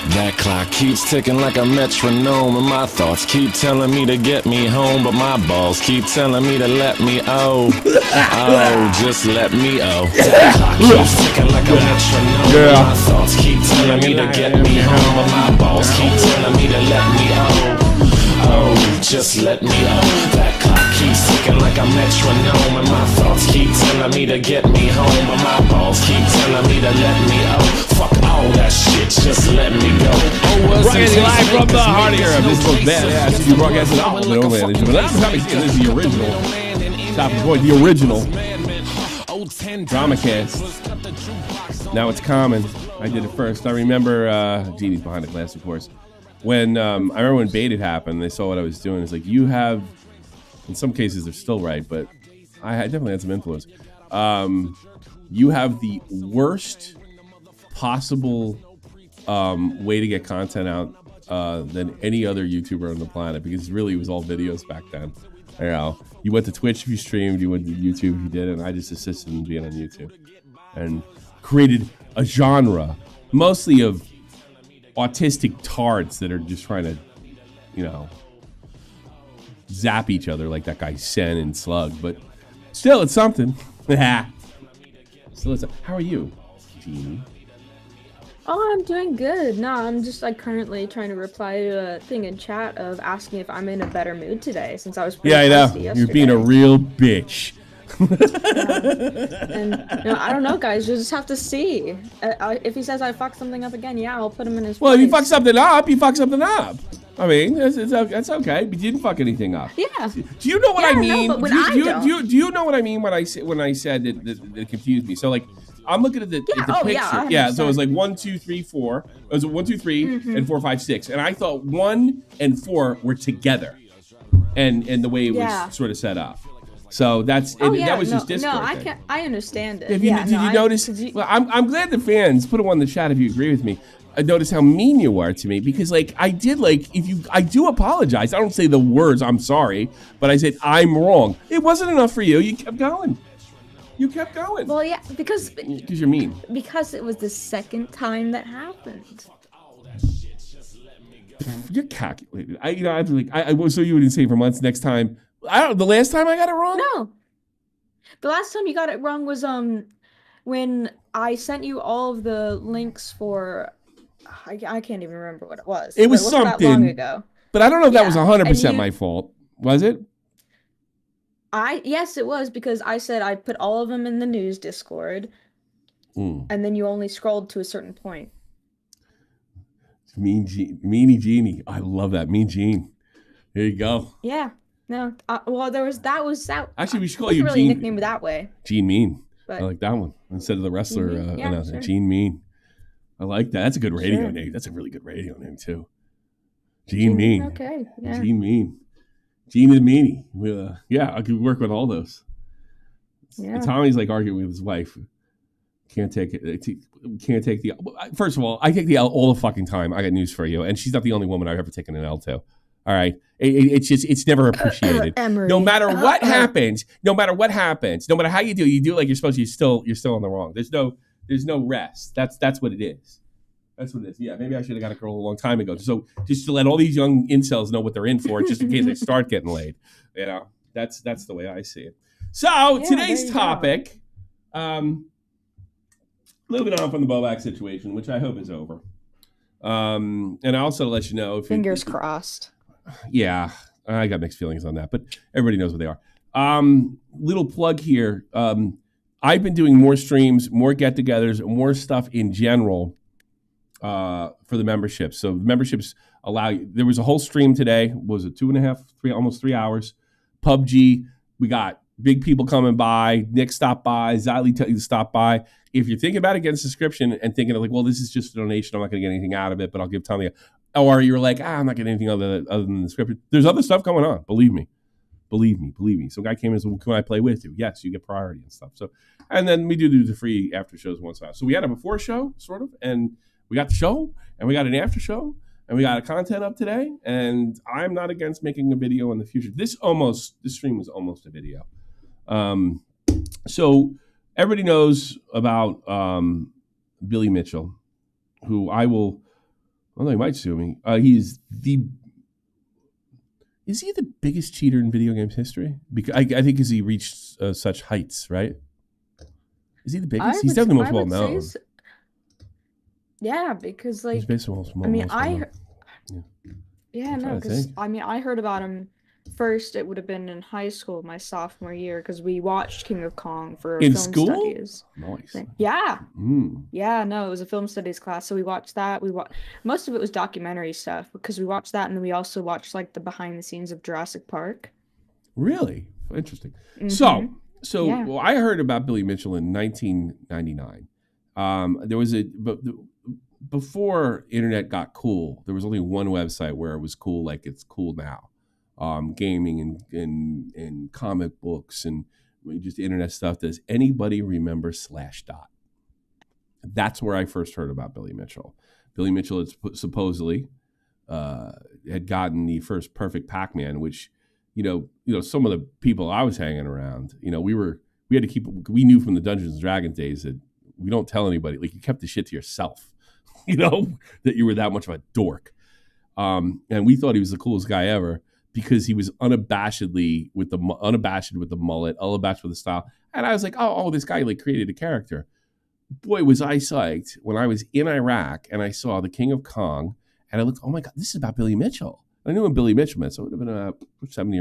That clock keeps ticking like a metronome, and my thoughts keep telling me to get me home, but my balls keep telling me to let me just let me That clock keeps ticking like a metronome, and my thoughts keep telling me to get me home, but my balls keep telling me to let me just let me That clock keeps ticking like a metronome, and my thoughts keep telling me to get me home, but my balls keep telling me to let me Fuck all that shit, just let me go. Broadcasting live from the heart here of this book bad. Yeah, I see you broadcasting all the old man. But I'm happy to see this is the original. Top of the point, the original DramaCast. Now it's common. I did it first. I remember Genie's behind the glass, of course. When I remember when Baited happened, they saw what I was doing. It's like, you have, in some cases they're still right, but I definitely had some influence. You have the worst possible way to get content out than any other YouTuber on the planet, because really it was all videos back then. You know, you went to Twitch if you streamed, you went to YouTube if you did, and I just assisted in being on YouTube and created a genre mostly of autistic tards that are just trying to, you know, zap each other like that guy Sen and Slug. But still, it's something. How are you, Genie? Oh, I'm doing good. No, I'm just like currently trying to reply to a thing in chat of asking if I'm in a better mood today, since I was pretty I know. yesterday. You're being a real bitch. And I don't know, guys. You just have to see. If he says I fucked something up again, yeah, I'll put him in his place. If you fuck something up, you fuck something up. I mean, that's okay. But you didn't fuck anything up. Yeah. Do you know what I mean? No, but do you know what I mean when I said that it confused me? So like, I'm looking at the picture. Yeah, so it was like 1, 2, 3, 4. It was 1, 2, 3, and 4, 5, 6. And I thought 1 and 4 were together, and the way it was sort of set up. So that was just Discord. No, I understand it. Did you notice? Well, I'm glad the fans put one in the chat if you agree with me. I noticed how mean you are to me, because like I do apologize. I don't say the words "I'm sorry," but I said I'm wrong. It wasn't enough for you. You kept going. Well, yeah, because you're mean. Because it was the second time that happened. You're calculated. So you wouldn't say for months. Next time, the last time I got it wrong. No, the last time you got it wrong was when I sent you all of the links for. I can't even remember what it was. It was something that long ago. But I don't know if that was 100% my fault. Was it? Yes, it was, because I said I put all of them in the news Discord, and then you only scrolled to a certain point. Meanie Genie. I love that. Mean Gene. There you go. Yeah. No. Well, that was Actually, we should call you really Gene. Nickname that way. Gene Mean. But, I like that one instead of the wrestler announcer. Sure. Gene Mean. I like that. That's a good radio name. That's a really good radio name too. Gene Mean. Okay. Yeah. Gene Mean. Gene and Meanie. I could work with all those. Yeah. Tommy's like arguing with his wife. Can't take it. Can't take the. First of all, I take the L all the fucking time. I got news for you, and she's not the only woman I've ever taken an L to. All right, it's never appreciated. No matter what happens, no matter how you do it like you're supposed to. You're still on the wrong. There's no rest. That's what it is. That's what it is. Yeah, maybe I should have got a girl a long time ago. So just to let all these young incels know what they're in for, just in case they start getting laid. You know, that's the way I see it. So today's topic, a little bit on from the Bobak situation, which I hope is over. And I also let you know, fingers crossed. Yeah, I got mixed feelings on that, but everybody knows what they are. Little plug here. I've been doing more streams, more get-togethers, more stuff in general. For the memberships. So the memberships allow you. There was a whole stream today. Was it 2.5, 3, almost 3 hours? PUBG. We got big people coming by. Nick stopped by. Xylee stopped by. If you're thinking about it, get a subscription and thinking like, well, this is just a donation. I'm not going to get anything out of it, but I'll give Tommy. Or you're like, I'm not getting anything other than the subscription. There's other stuff going on. Believe me. Some guy came in and said, well, can I play with you? Yes, you get priority and stuff. So, and then we do the free after shows once in a while. So we had a before show, sort of, and we got the show, and we got an after show, and we got a content up today, and I'm not against making a video in the future. This stream was almost a video. So everybody knows about Billy Mitchell, who I will Well, he might sue me. Is he the biggest cheater in video games history? Because I think as he reached such heights, right? Is he the biggest? He's definitely the most well known. Yeah, because like he's basically most I mean, most well known. Yeah, no, because I mean, I heard about him first. It would have been in high school, my sophomore year, because we watched King of Kong for in film school? studies. Nice. Yeah. Yeah, no, it was a film studies class, so we watched that. Most of it was documentary stuff because we watched that, and then we also watched like the behind the scenes of Jurassic Park. Really interesting. Mm-hmm. So Yeah. well, I heard about Billy Mitchell in 1999. There was before internet got cool, there was only one website where it was cool, like it's cool now. Gaming and comic books and just internet stuff. Does anybody remember Slashdot? That's where I first heard about Billy Mitchell. Billy Mitchell had supposedly had gotten the first perfect Pac-Man, which you know some of the people I was hanging around, we had to keep. We knew from the Dungeons and Dragons days that we don't tell anybody. Like you kept the shit to yourself, that you were that much of a dork. And we thought he was the coolest guy ever because he was unabashed with the mullet, unabashed with the style. And I was like, oh, this guy like created a character. Boy, was I psyched when I was in Iraq and I saw the King of Kong, and I looked, oh my God, this is about Billy Mitchell. I knew when Billy Mitchell met, so it would have been 7, 8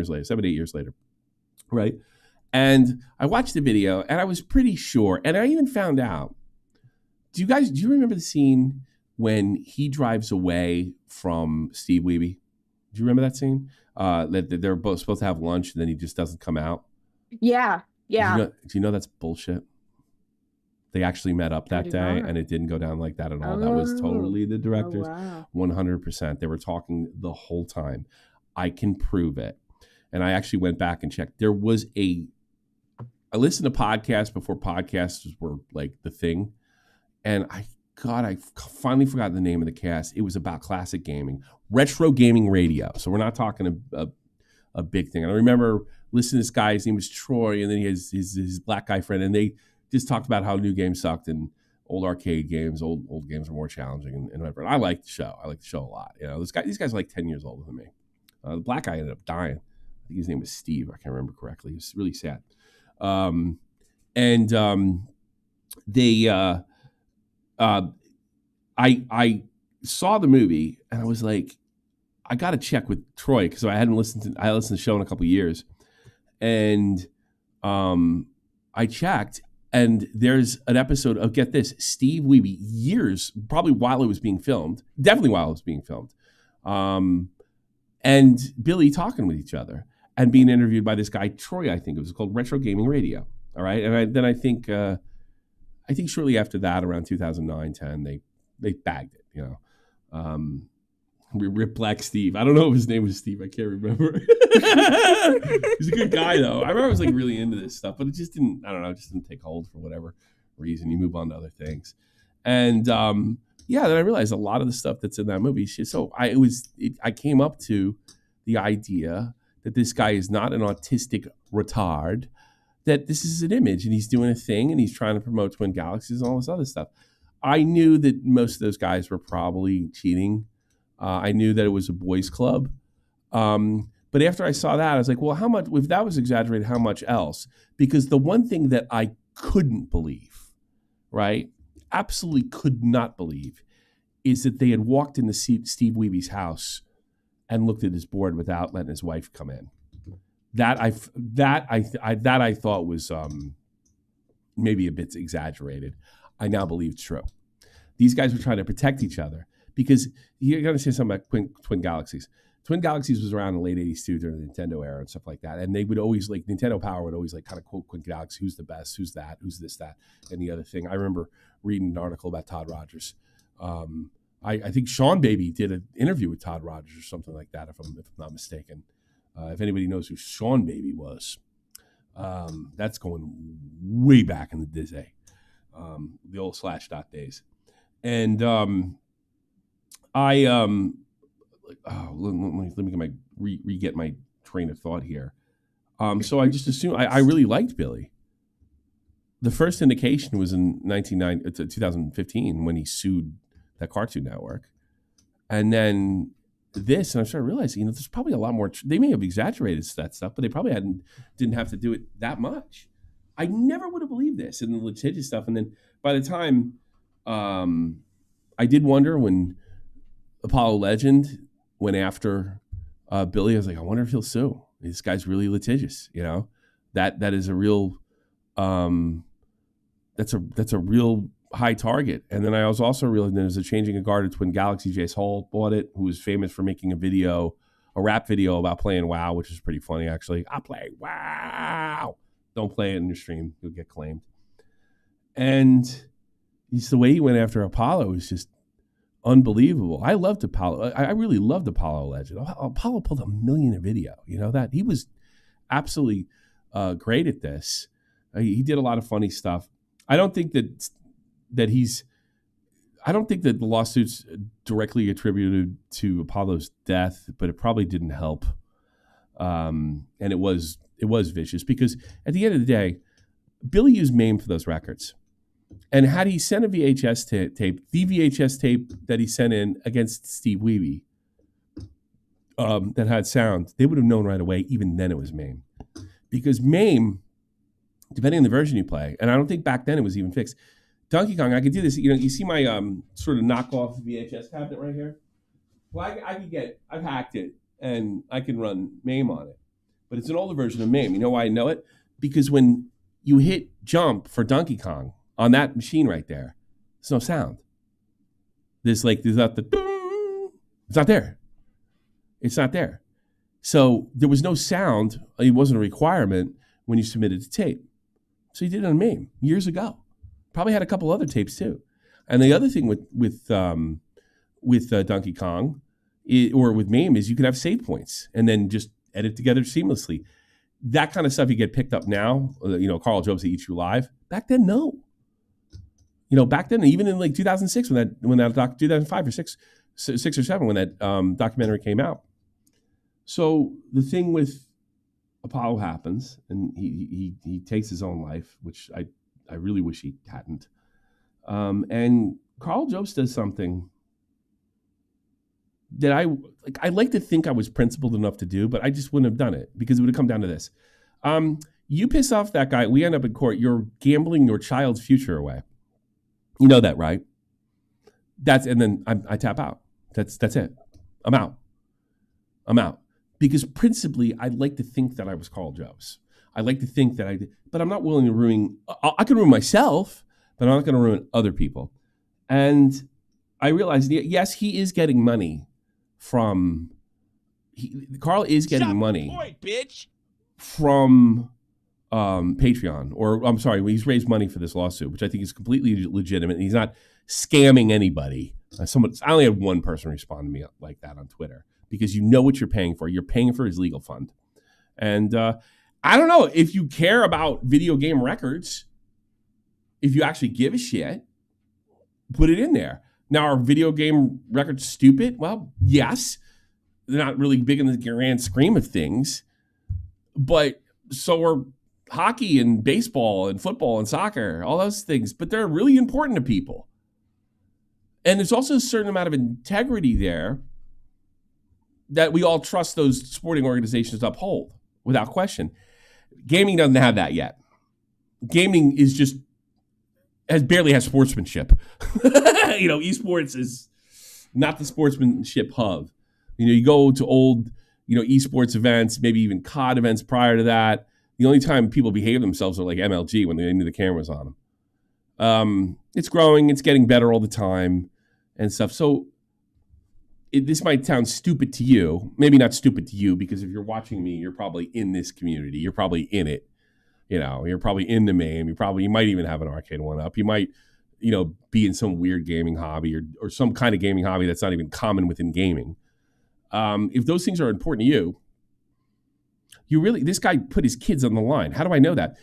years later, right? And I watched the video, and I was pretty sure, and I even found out. Do you remember the scene when he drives away from Steve Wiebe? Do you remember that scene? That they're both supposed to have lunch, and then he just doesn't come out. Yeah. Do you know that's bullshit? They actually met up that day, and it didn't go down like that at all. That was totally the directors, 100%. They were talking the whole time. I can prove it. And I actually went back and checked. There was I listened to podcasts before podcasts were like the thing. And I finally forgot the name of the cast. It was about classic gaming, retro gaming radio. So we're not talking a big thing. And I remember listening to this guy, his name was Troy, and then he has his black guy friend, and they just talked about how new games sucked and old arcade games, old games are more challenging and whatever. And I liked the show. I liked the show a lot. These guys are like 10 years older than me. The black guy ended up dying. I think his name was Steve. I can't remember correctly. It was really sad. I saw the movie and I was like, I got to check with Troy because I listened to the show in a couple of years, and I checked, and there's an episode of, get this, Steve Wiebe, years, probably while it was being filmed, definitely while it was being filmed, and Billy talking with each other and being interviewed by this guy Troy. I think it was called Retro Gaming Radio. All right, and I think shortly after that, around 2009, 10, they bagged it. Rip Black Steve. I don't know if his name was Steve. I can't remember. He's a good guy though. I remember I was like really into this stuff, but it just didn't. I don't know. It just didn't take hold for whatever reason. You move on to other things, and then I realized a lot of the stuff that's in that movie. So I came up to the idea that this guy is not an autistic retard. That this is an image, and he's doing a thing, and he's trying to promote Twin Galaxies and all this other stuff. I knew that most of those guys were probably cheating. I knew that it was a boys' club. But after I saw that, I was like, well, how much, if that was exaggerated, how much else? Because the one thing that I couldn't believe, right, absolutely could not believe, is that they had walked into Steve Wiebe's house and looked at his board without letting his wife come in. That I thought was maybe a bit exaggerated. I now believe it's true. These guys were trying to protect each other because you got to say something about Twin Galaxies. Twin Galaxies was around in the late 80s too, during the Nintendo era and stuff like that. And they would always, like, Nintendo Power would always, like, kind of quote Twin Galaxies, who's the best, who's that, who's this, that, and the other thing. I remember reading an article about Todd Rogers. I think Sean Baby did an interview with Todd Rogers or something like that, if I'm not mistaken. If anybody knows who Sean Baby was, that's going way back in the day, the old Slashdot days. And let me get my train of thought here. So I just assumed I really liked Billy. The first indication was in 2015 when he sued that Cartoon Network, And then this, and I started realizing, there's probably a lot more. They may have exaggerated that stuff, but they probably didn't have to do it that much. I never would have believed this and the litigious stuff. And then by the time, I did wonder when Apollo Legend went after Billy, I was like, I wonder if he'll sue. This guy's really litigious, That is a real, that's a real high target. And then I was also realizing there's a changing of guard at Twin Galaxy. Jace Hall bought it, who was famous for making a rap video about playing WoW, which is pretty funny actually. I play WoW. Don't play it in your stream; you'll get claimed. And the way he went after Apollo is just unbelievable. I loved Apollo. I really loved Apollo Legend. Apollo pulled $1 million a video. That he was absolutely great at this. He did a lot of funny stuff. I don't think that the lawsuit's directly attributed to Apollo's death, but it probably didn't help. And it was vicious because at the end of the day, Billy used MAME for those records. And had he sent a VHS tape, the VHS tape that he sent in against Steve Wiebe, that had sound, they would have known right away, even then it was MAME. Because MAME, depending on the version you play, and I don't think back then it was even fixed. Donkey Kong, I could do this. You see my sort of knockoff VHS cabinet right here? Well, I've hacked it, and I can run MAME on it. But it's an older version of MAME. You know why I know it? Because when you hit jump for Donkey Kong on that machine right there, there's no sound. There's not the ding. It's not there. It's not there. So there was no sound. It wasn't a requirement when you submitted the tape. So you did it on MAME years ago. Probably had a couple other tapes too. And the other thing with Donkey Kong or with MAME is you can have save points and then just edit together seamlessly. That kind of stuff you get picked up now. Carl Jobs at Eat You Live. Back then, no. Back then, even in 2006 when that 2005 or six or seven when that documentary came out. So the thing with Apollo happens, and he takes his own life, which I really wish he hadn't. And Carl Jobs does something that I like to think I was principled enough to do, but I just wouldn't have done it because it would have come down to this. You piss off that guy, we end up in court, you're gambling your child's future away. You know that, right? And then I tap out. That's it. I'm out. Because principally, I'd like to think that I was Carl Jobs. I like to think that I did, but I'm not willing to ruin. I can ruin myself, but I'm not going to ruin other people. And I realized, yes, he is getting money from. Carl is getting money from Patreon, or I'm sorry, he's raised money for this lawsuit, which I think is completely legitimate. And he's not scamming anybody. I only had one person respond to me like that on Twitter because you know what you're paying for. You're paying for his legal fund, and. I don't know if you care about video game records, if you actually give a shit, put it in there. Now, are video game records stupid? Well, yes. They're not really big in the grand scheme of things, but so are hockey and baseball and football and soccer, all those things, but they're really important to people. And there's also a certain amount of integrity there that we all trust those sporting organizations to uphold without question. Gaming doesn't have that yet. Gaming barely has sportsmanship. Esports is not the sportsmanship hub. You go to old, esports events, maybe even COD events prior to that. The only time people behave themselves are like MLG when they knew the cameras on them. It's growing. It's getting better all the time and stuff. So this might sound stupid to you. Maybe not stupid to you, because if you're watching me, you're probably in this community. You're probably in it. You're probably in the MAME. You might even have an arcade one up. You might, be in some weird gaming hobby or some kind of gaming hobby that's not even common within gaming. If those things are important to you, this guy put his kids on the line. How do I know that?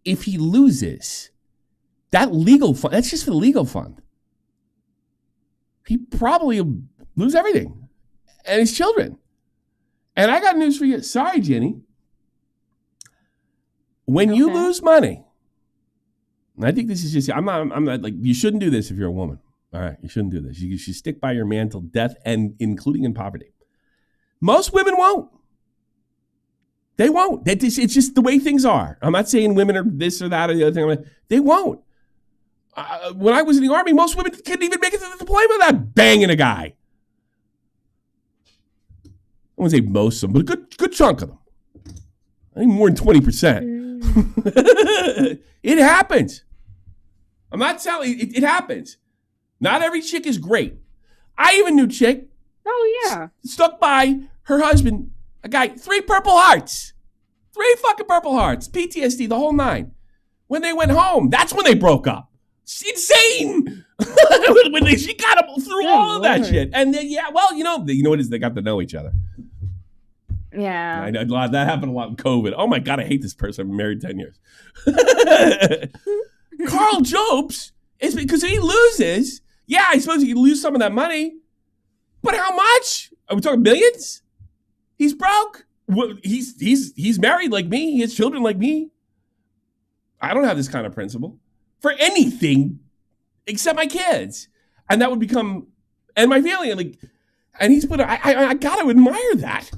If he loses, that legal fund, that's just for the legal fund. He probably lose everything and his children. And I got news for you. Sorry, Jenny. When you lose money, and I think this is just, I'm not like, you shouldn't do this if you're a woman. All right, you shouldn't do this. You should stick by your man till death, and including in poverty. Most women won't. They won't. It's just the way things are. I'm not saying women are this or that or the other thing. They won't. When I was in the Army, most women couldn't even make it to the deployment without banging a guy. I wouldn't say most of them, but a good chunk of them. I think more than 20%. It happens. I'm not telling you, it happens. Not every chick is great. I even knew chick. Oh, yeah. Stuck by her husband, a guy, 3 Purple Hearts. 3 fucking Purple Hearts. PTSD, the whole 9. When they went home, that's when they broke up. It's insane. She got him through all of that shit. And then, you know what it is? They got to know each other. Yeah. I know that happened a lot in COVID. Oh my God, I hate this person. I've been married 10 years. Carl Jobs is because he loses. Yeah, I suppose he could lose some of that money. But how much? Are we talking millions? He's broke. Well, he's married like me. He has children like me. I don't have this kind of principle for anything except my kids. And that would become, and my family. And he's put, I gotta admire that.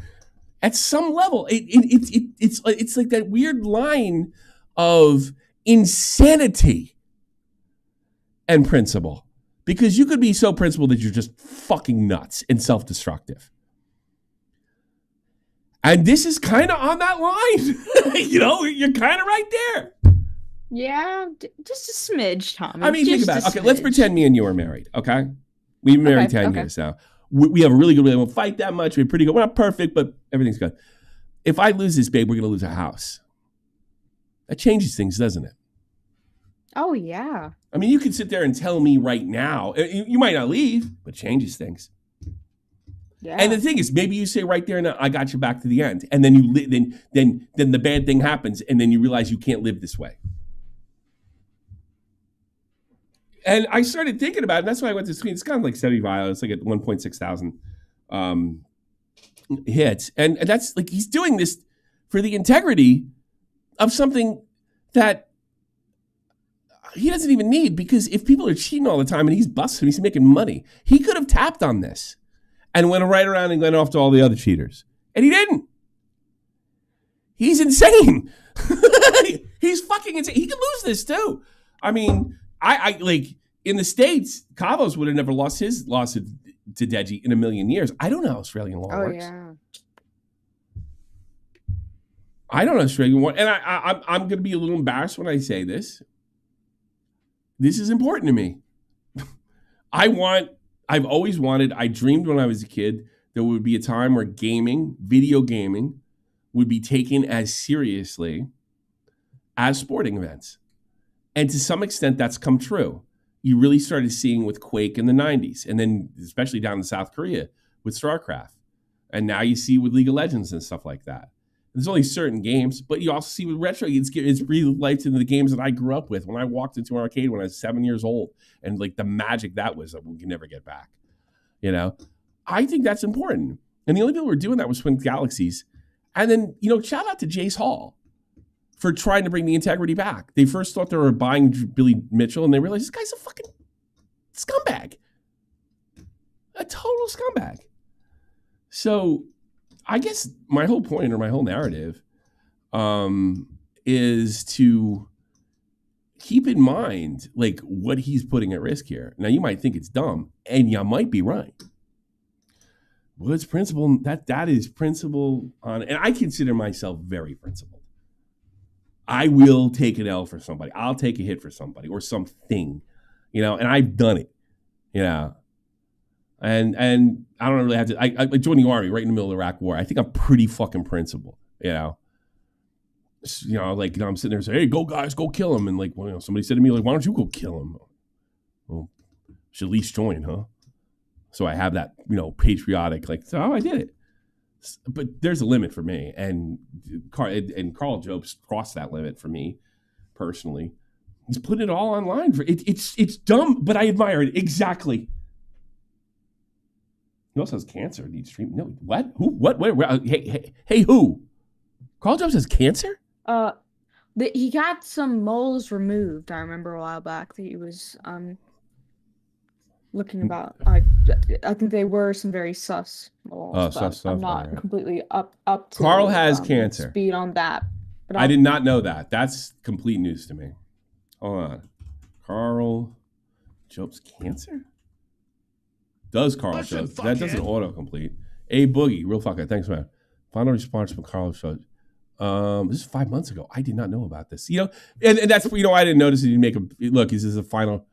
At some level, it's like that weird line of insanity and principle. Because you could be so principled that you're just fucking nuts and self-destructive. And this is kind of on that line. You're kind of right there. Yeah, just a smidge, Tommy. I mean, think about it. Okay, let's pretend me and you are married, okay? We've been married 10 years now. We have a really good relationship. We don't fight that much. We're pretty good. We're not perfect, but everything's good. If I lose this, babe, we're going to lose our house. That changes things, doesn't it? Oh, yeah. I mean, you can sit there and tell me right now. You might not leave, but it changes things. Yeah. And the thing is, maybe you say right there, "No, I got you back to the end," and then then the bad thing happens, and then you realize you can't live this way. And I started thinking about it, and that's why I went to screen. It's kind of like 75. It's like at 1.6 thousand hits. And that's like, he's doing this for the integrity of something that he doesn't even need, because if people are cheating all the time and he's busting, he's making money. He could have tapped on this and went right around and went off to all the other cheaters. And he didn't. He's insane. He's fucking insane. He could lose this too. I mean, I like in the States, Cavos would have never lost his lawsuit to Deji in a million years. I don't know how Australian law works. Yeah. I don't know Australian law. And I'm going to be a little embarrassed when I say this. This is important to me. I've always wanted, I dreamed when I was a kid, there would be a time where video gaming, would be taken as seriously as sporting events. And to some extent, that's come true. You really started seeing with Quake in the 90s, and then especially down in South Korea with StarCraft. And now you see with League of Legends and stuff like that. There's only certain games, but you also see with retro, it's breathed life into the games that I grew up with. When I walked into an arcade when I was 7 years old, and like the magic that was, we can never get back. You know, I think that's important. And the only people who were doing that was Twin Galaxies. And then, shout out to Jace Hall for trying to bring the integrity back. They first thought they were buying Billy Mitchell, and they realized this guy's a fucking scumbag. A total scumbag. So I guess my whole point, or my whole narrative, is to keep in mind like what he's putting at risk here. Now you might think it's dumb, and you might be right. Well, it's principle. That is principle on, and I consider myself very principled. I will take an L for somebody. I'll take a hit for somebody or something, and I've done it, And I don't really have to. I joined the Army right in the middle of the Iraq War. I think I'm pretty fucking principled, I'm sitting there saying, "Hey, go guys, go kill him." And like, somebody said to me, like, "Why don't you go kill him?" Well, should at least join, huh? So I have that, patriotic, so I did it. But there's a limit for me, and Carl Jobs crossed that limit for me personally. He's putting it all online for it. It's dumb, but I admire it exactly. He also has cancer. Needs treatment. No, what? Who? What? Where? Hey, who? Carl Jobs has cancer? He got some moles removed. I remember a while back that he was looking about. I think they were some very sus laws, but Sus I'm stuff. not All right. completely up to Carl has cancer. speed on that. But I did not know that. That's complete news to me. Hold on. Carl Jobs cancer? Does Carl Jobs? That doesn't autocomplete. A Boogie, real fucker. Thanks, man. Final response from Carl Jobs. This is 5 months ago. I did not know about this. And that's I didn't notice he didn't make a look. This is a final.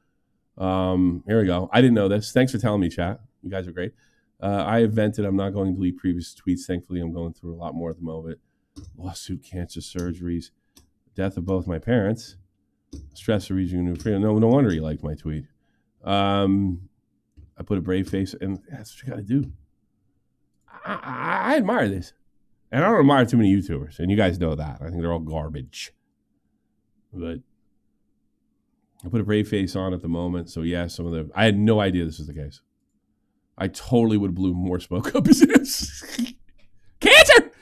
Here we go. I didn't know this. Thanks for telling me, chat. You guys are great. I have vented. I'm not going to delete previous tweets. Thankfully, I'm going through a lot more at the moment. Lawsuit, cancer, surgeries, death of both my parents, stress of reaching a new freedom. No wonder he liked my tweet. I put a brave face, and that's what you got to do. I admire this. And I don't admire too many YouTubers, and you guys know that. I think they're all garbage. But I put a brave face on at the moment, so yeah, I had no idea this was the case. I totally would have blew more smoke up his ass. Cancer!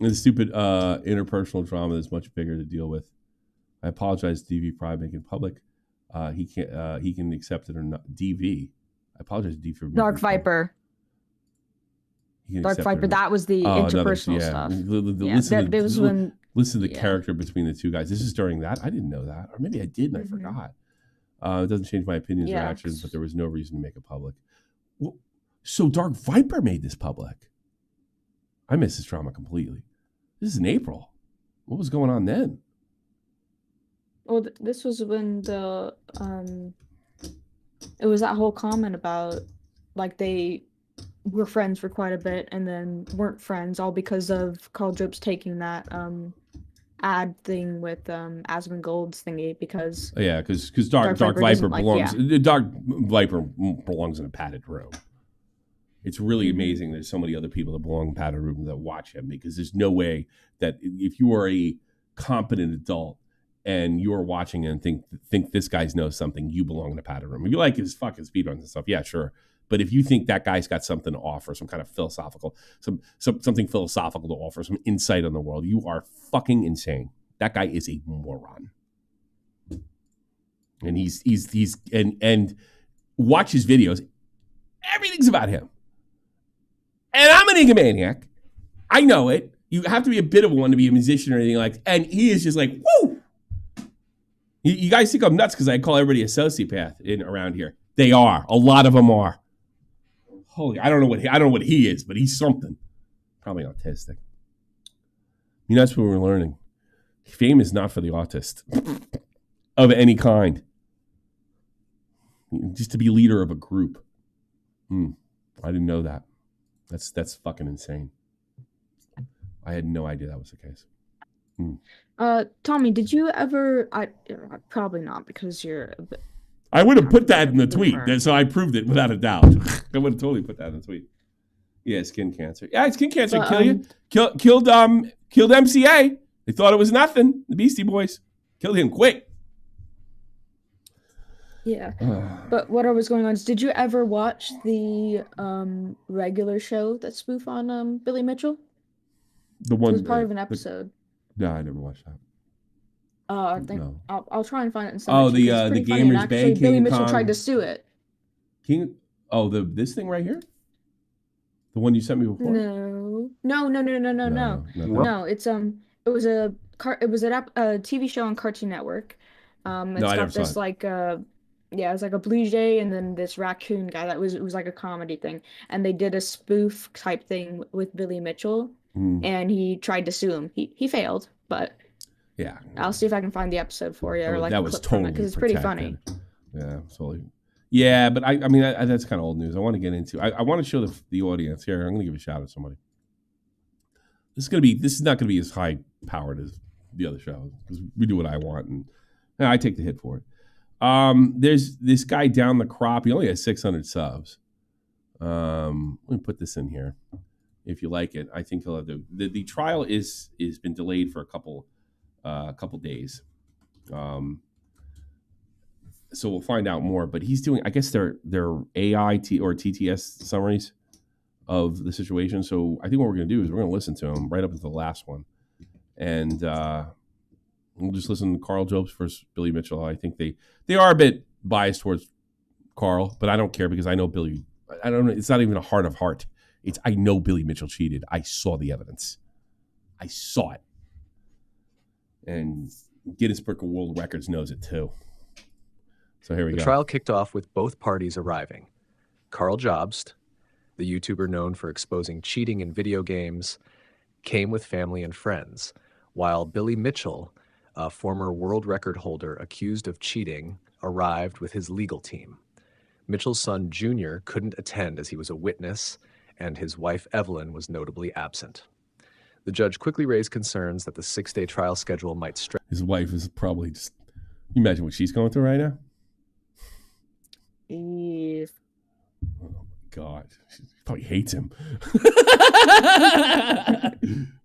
And the stupid interpersonal drama is much bigger to deal with. I apologize to DV Pride making it public. He can accept it or not. DV. I apologize to DV for Dark Viper. Dark Viper, that was the interpersonal stuff. Listen to the character between the two guys. This is during that. I didn't know that. Or maybe I did and I forgot. It doesn't change my opinions or actions, but there was no reason to make it public. Well, so Dark Viper made this public. I missed this drama completely. This is in April. What was going on then? Well, this was when it was that whole comment about like they were friends for quite a bit and then weren't friends, all because of Carl Jobs taking that ad thing with Asmongold's thingy because because Dark Viper belongs Dark Viper belongs in a padded room. It's really amazing there's so many other people that belong in padded room that watch him, because there's no way that if you are a competent adult and you're watching and think this guy knows something, you belong in a padded room. If you like his fucking speedruns and stuff, yeah, sure. But if you think that guy's got something to offer, some kind of philosophical, something philosophical to offer, some insight on the world, you are fucking insane. That guy is a moron. And he's watch his videos. Everything's about him. And I'm an egomaniac. I know it. You have to be a bit of one to be a musician or anything like that. And he is just like, woo! You guys think I'm nuts because I call everybody a sociopath around here. They are. A lot of them are. Holy, I don't know what he is, but he's something. Probably autistic. That's what we're learning. Fame is not for the autist of any kind. Just to be leader of a group. I didn't know that. That's fucking insane. I had no idea that was the case. Tommy, did you ever? Probably not, because you're a bit. I would have put that in the tweet, so I proved it without a doubt. I would have totally put that in the tweet. Yeah, skin cancer. Yeah, skin cancer can kill you. Killed MCA. They thought it was nothing. The Beastie Boys killed him quick. Yeah, but what I was going on is, did you ever watch the regular show that spoof on Billy Mitchell? The one it was part of an episode. No, I never watched that. I think No. I'll try and find it in some. The Gamers Bay. Billy Mitchell tried to sue it. This thing right here? The one you sent me before? No. It's it was a TV show on Cartoon Network. It's got this like it's like a blue jay and then this raccoon guy it was like a comedy thing, and they did a spoof type thing with Billy Mitchell, and he tried to sue him. He failed, but yeah, I'll see if I can find the episode for you, or like that was totally because it's pretty funny. Yeah, absolutely. Yeah, but I mean that's kind of old news. I want to get into. I want to show the audience here. I'm going to give a shout out to somebody. This is not going to be as high powered as the other show, because we do what I want and I take the hit for it. There's this guy down the crop. He only has 600 subs. Let me put this in here. If you like it, I think he'll have the trial is been delayed for a couple days. So we'll find out more. But he's doing, I guess they're AI or TTS summaries of the situation. So I think what we're going to do is we're going to listen to him right up until the last one, and we'll just listen to Carl Jobs versus Billy Mitchell. I think they are a bit biased towards Carl, but I don't care because I know Billy. I don't know. It's not even a heart of heart. I know Billy Mitchell cheated. I saw the evidence. I saw it. And Guinness Book of World Records knows it too. So here we go. The trial kicked off with both parties arriving. Carl Jobst, the YouTuber known for exposing cheating in video games, came with family and friends, while Billy Mitchell, a former world record holder accused of cheating, arrived with his legal team. Mitchell's son, Junior, couldn't attend as he was a witness, and his wife, Evelyn, was notably absent. The judge quickly raised concerns that the 6-day trial schedule might stretch. His wife is probably just, you imagine what she's going through right now? Yes. Oh my God. She probably hates him.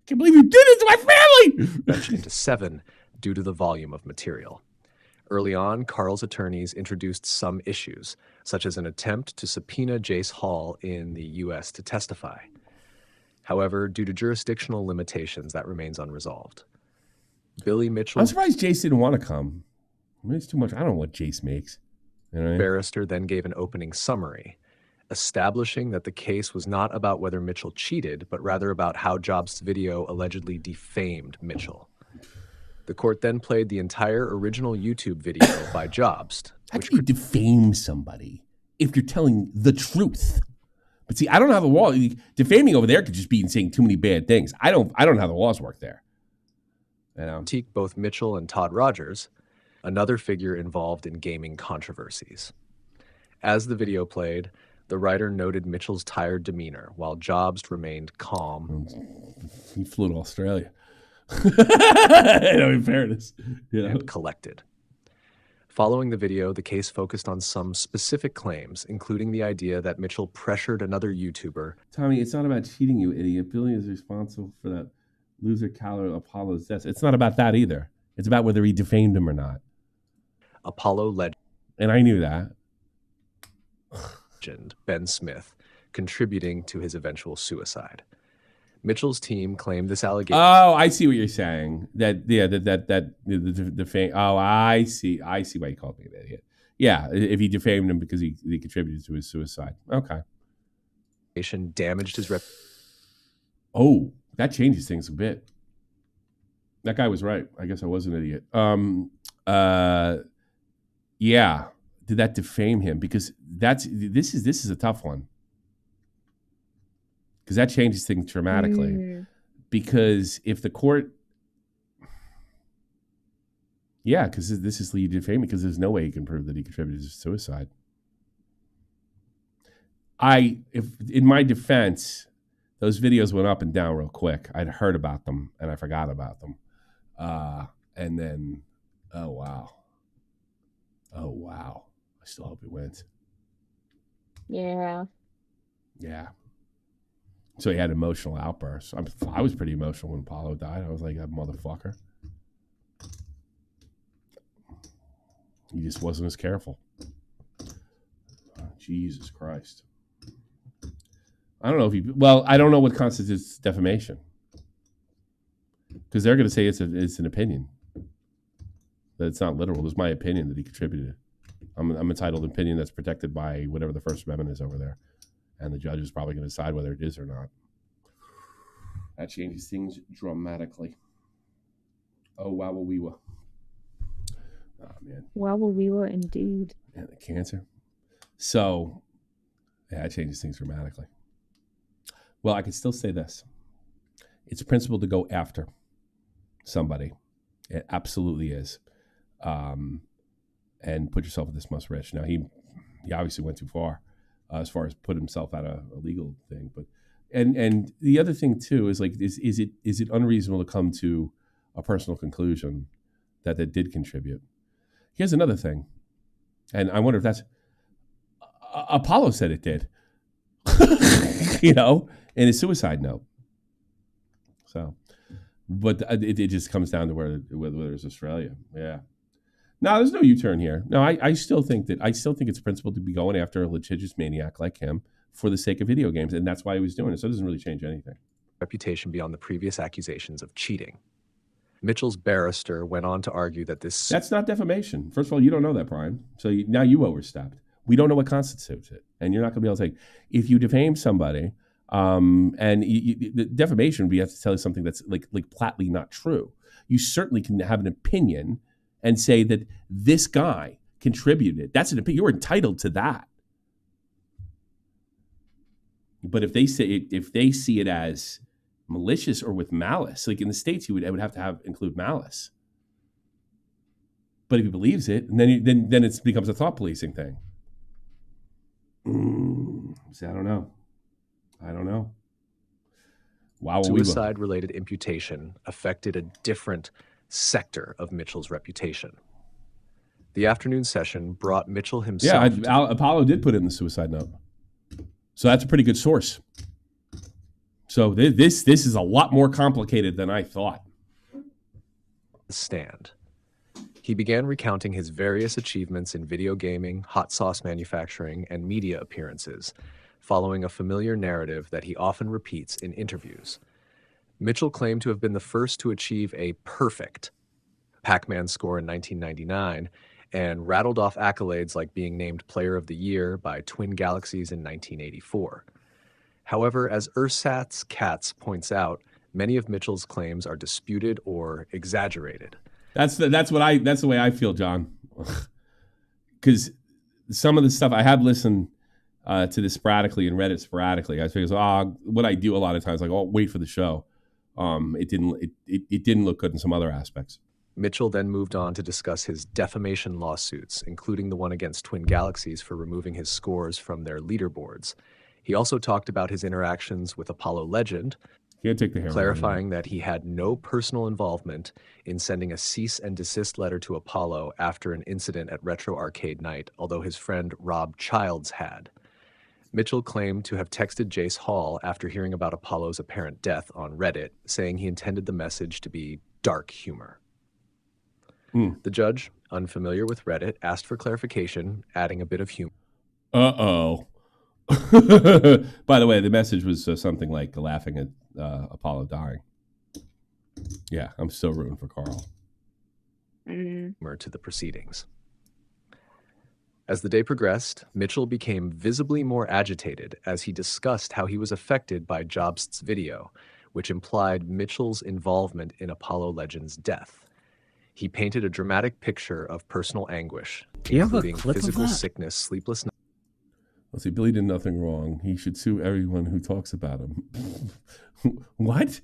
Can't believe you did it to my family! Stretched into 7 due to the volume of material. Early on, Carl's attorneys introduced some issues, such as an attempt to subpoena Jace Hall in the U.S. to testify. However, due to jurisdictional limitations, that remains unresolved. Billy Mitchell... I'm surprised Jace didn't want to come. I mean, it's too much. I don't know what Jace makes. You know what I mean? Barrister then gave an opening summary, establishing that the case was not about whether Mitchell cheated, but rather about how Jobs' video allegedly defamed Mitchell. The court then played the entire original YouTube video by Jobst. How can you defame somebody if you're telling the truth? But see, I don't know how the law, defaming over there could just be saying too many bad things. I don't know how the laws work there. You know? Critiqued both Mitchell and Todd Rogers, another figure involved in gaming controversies. As the video played, the writer noted Mitchell's tired demeanor, while Jobst remained calm. He flew to Australia. In fairness, and collected. Following the video, the case focused on some specific claims, including the idea that Mitchell pressured another YouTuber. Tommy, it's not about cheating, you idiot. Billy is responsible for that loser Caller Apollo's death. It's not about that either. It's about whether he defamed him or not. Apollo legend. And I knew that. Ben Smith, contributing to his eventual suicide. Mitchell's team claimed this allegation. Oh, I see what you're saying. The fame. Oh, I see why you called me an idiot. Yeah, if he defamed him because he contributed to his suicide. Okay. Damaged his reputation. Oh, that changes things a bit. That guy was right. I guess I was an idiot. Yeah. Did that defame him? Because this is a tough one. Because that changes things dramatically. Because if the court, because this is lead defaming, because there's no way he can prove that he contributed to suicide. If in my defense, those videos went up and down real quick. I'd heard about them and I forgot about them, and then, oh wow, I still hope he wins. Yeah. So he had emotional outbursts. I was pretty emotional when Apollo died. I was like, that motherfucker. He just wasn't as careful. Oh, Jesus Christ. I don't know if I don't know what constitutes defamation. Because they're going to say it's an opinion. That it's not literal. It's my opinion that he contributed. I'm entitled to an opinion that's protected by whatever the First Amendment is over there. And the judge is probably going to decide whether it is or not. That changes things dramatically. Oh, wow-wee-wah. Oh, man. Wow-wee-wah, indeed. Yeah, the cancer. So, yeah, it changes things dramatically. Well, I can still say this. It's a principle to go after somebody. It absolutely is. And put yourself at this most rich. Now, he obviously went too far. As far as put himself out of a legal thing, but and the other thing too is like is it unreasonable to come to a personal conclusion that did contribute? Here's another thing, and I wonder if that's Apollo said it did, in his suicide note. So, but it just comes down to whether it's Australia, yeah. No, there's no U-turn here. No, I still think it's a principle to be going after a litigious maniac like him for the sake of video games, and that's why he was doing it. So it doesn't really change anything. Reputation beyond the previous accusations of cheating. Mitchell's barrister went on to argue that that's not defamation. First of all, you don't know that, Brian. So now you overstepped. We don't know what constitutes it. And you're not going to be able to say, if you defame somebody, and the defamation, we have to tell you something that's like flatly not true. You certainly can have an opinion and say that this guy contributed. That's an opinion. You're entitled to that. But if they see it as malicious or with malice, like in the States, it would have to include malice. But if he believes it, and then it becomes a thought policing thing. See, I don't know. Wow. Suicide-related imputation affected a different sector of Mitchell's reputation. The afternoon session brought Mitchell himself. Yeah, Apollo did put it in the suicide note. So that's a pretty good source. So this is a lot more complicated than I thought. Stand. He began recounting his various achievements in video gaming, hot sauce manufacturing, and media appearances, following a familiar narrative that he often repeats in interviews. Mitchell claimed to have been the first to achieve a perfect Pac-Man score in 1999 and rattled off accolades like being named Player of the Year by Twin Galaxies in 1984. However, as Ersatz Katz points out, many of Mitchell's claims are disputed or exaggerated. That's the way I feel, John. Because some of the stuff I have listened to this sporadically and read it sporadically. I figure, what I do a lot of times, like, wait for the show. It didn't look good in some other aspects. Mitchell then moved on to discuss his defamation lawsuits, including the one against Twin Galaxies for removing his scores from their leaderboards. He also talked about his interactions with Apollo Legend, clarifying that he had no personal involvement in sending a cease and desist letter to Apollo after an incident at Retro Arcade Night, although his friend Rob Childs had. Mitchell claimed to have texted Jace Hall after hearing about Apollo's apparent death on Reddit, saying he intended the message to be dark humor. The judge, unfamiliar with Reddit, asked for clarification, adding a bit of humor. Uh-oh. By the way, the message was something like laughing at Apollo dying. Yeah, I'm still rooting for Carl. To the proceedings. As the day progressed, Mitchell became visibly more agitated as he discussed how he was affected by Jobst's video, which implied Mitchell's involvement in Apollo Legend's death. He painted a dramatic picture of personal anguish, including physical sickness, sleepless nights. Let's see, Billy did nothing wrong. He should sue everyone who talks about him. What?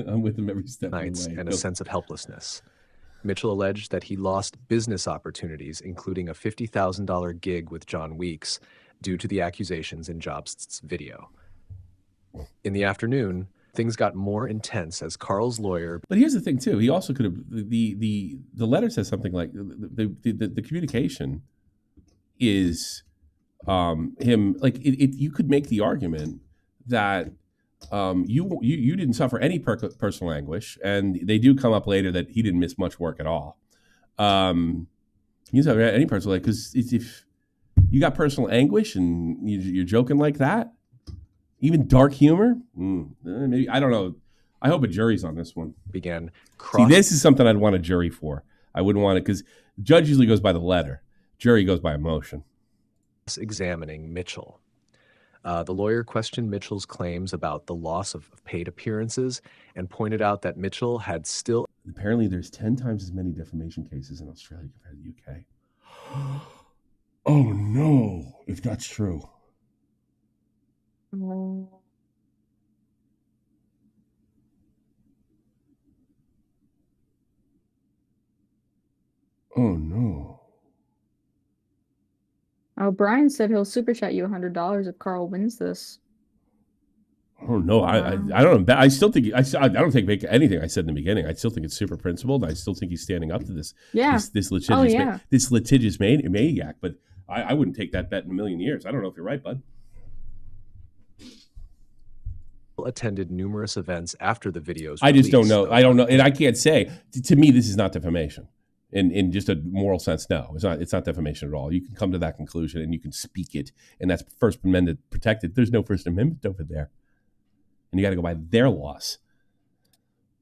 I'm with him every step of the way. And a sense of helplessness. Mitchell alleged that he lost business opportunities, including a $50,000 gig with John Weeks, due to the accusations in Jobst's video. In the afternoon, things got more intense as Carl's lawyer. But here's the thing, too. He also could have the letter says something like the communication is him like it. You could make the argument that you didn't suffer any personal anguish, and they do come up later that he didn't miss much work at all. You didn't suffer any personal anguish because if you got personal anguish and you're joking like that, even dark humor, maybe I don't know. I hope a jury's on this one. See, this is something I'd want a jury for. I wouldn't want it because the judge usually goes by the letter. Jury goes by emotion. Examining Mitchell. The lawyer questioned Mitchell's claims about the loss of paid appearances and pointed out that Mitchell had still... Apparently there's 10 times as many defamation cases in Australia compared to the UK. Oh no, if that's true. Oh no. Oh, Brian said he'll super chat you $100 if Carl wins this. Oh no, I don't know. I still think I don't take back anything I said in the beginning. I still think it's super principled. I still think he's standing up to this. Yeah. This litigious maniac. But I wouldn't take that bet in a million years. I don't know if you're right, bud. Attended numerous events after the videos. I just don't know. I don't know, and I can't say. To me, this is not defamation. In just a moral sense, no, it's not defamation at all. You can come to that conclusion and you can speak it, and that's First Amendment protected. There's no First Amendment over there, and you got to go by their laws.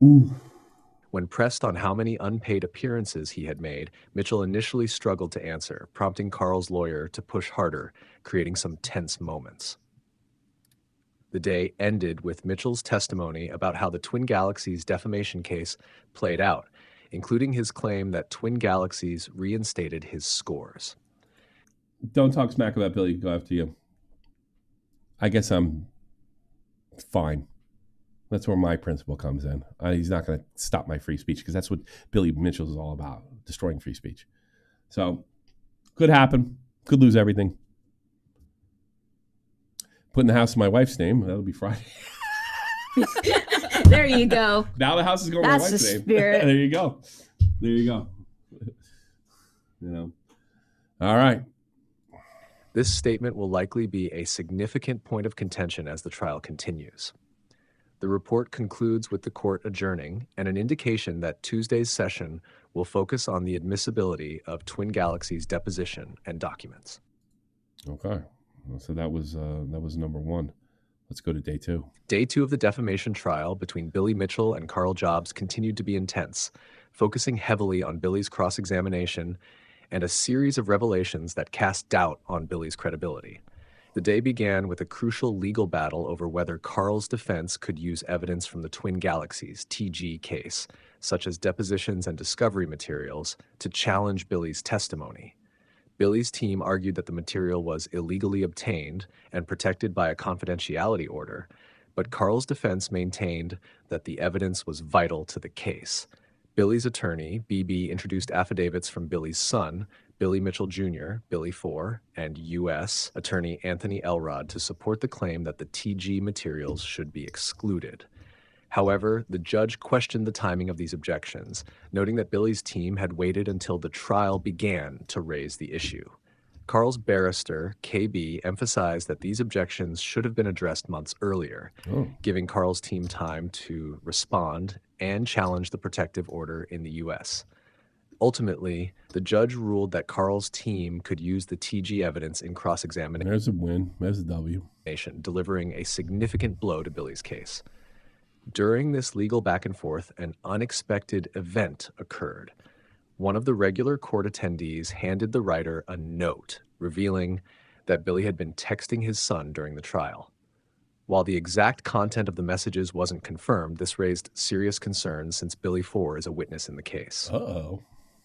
Ooh. When pressed on how many unpaid appearances he had made, Mitchell initially struggled to answer, prompting Carl's lawyer to push harder, creating some tense moments. The day ended with Mitchell's testimony about how the Twin Galaxies defamation case played out, including his claim that Twin Galaxies reinstated his scores. Don't talk smack about Billy. Go after you. I guess I'm fine. That's where my principle comes in. He's not going to stop my free speech because that's what Billy Mitchell is all about, destroying free speech. So, could happen. Could lose everything. Putting the house in my wife's name. That'll be Friday. There you go. Now the house is going in my wife's name. Spirit. There you go. There you go. You know. All right. This statement will likely be a significant point of contention as the trial continues. The report concludes with the court adjourning and an indication that Tuesday's session will focus on the admissibility of Twin Galaxies' deposition and documents. Okay. So that was number one. Let's go to day two. Day two of the defamation trial between Billy Mitchell and Carl Jobs continued to be intense, focusing heavily on Billy's cross-examination and a series of revelations that cast doubt on Billy's credibility. The day began with a crucial legal battle over whether Carl's defense could use evidence from the Twin Galaxies TG case, such as depositions and discovery materials, to challenge Billy's testimony. Billy's team argued that the material was illegally obtained and protected by a confidentiality order, but Carl's defense maintained that the evidence was vital to the case. Billy's attorney, BB, introduced affidavits from Billy's son, Billy Mitchell Jr., Billy IV, and U.S. Attorney Anthony Elrod to support the claim that the TG materials should be excluded. However, the judge questioned the timing of these objections, noting that Billy's team had waited until the trial began to raise the issue. Carl's barrister, KB, emphasized that these objections should have been addressed months earlier, giving Carl's team time to respond and challenge the protective order in the U.S. Ultimately, the judge ruled that Carl's team could use the TG evidence in cross-examination. There's a win. There's a W. Delivering a significant blow to Billy's case. During this legal back and forth, an unexpected event occurred. One of the regular court attendees handed the writer a note revealing that Billy had been texting his son during the trial. While the exact content of the messages wasn't confirmed, this raised serious concerns since Billy IV is a witness in the case. Uh-oh.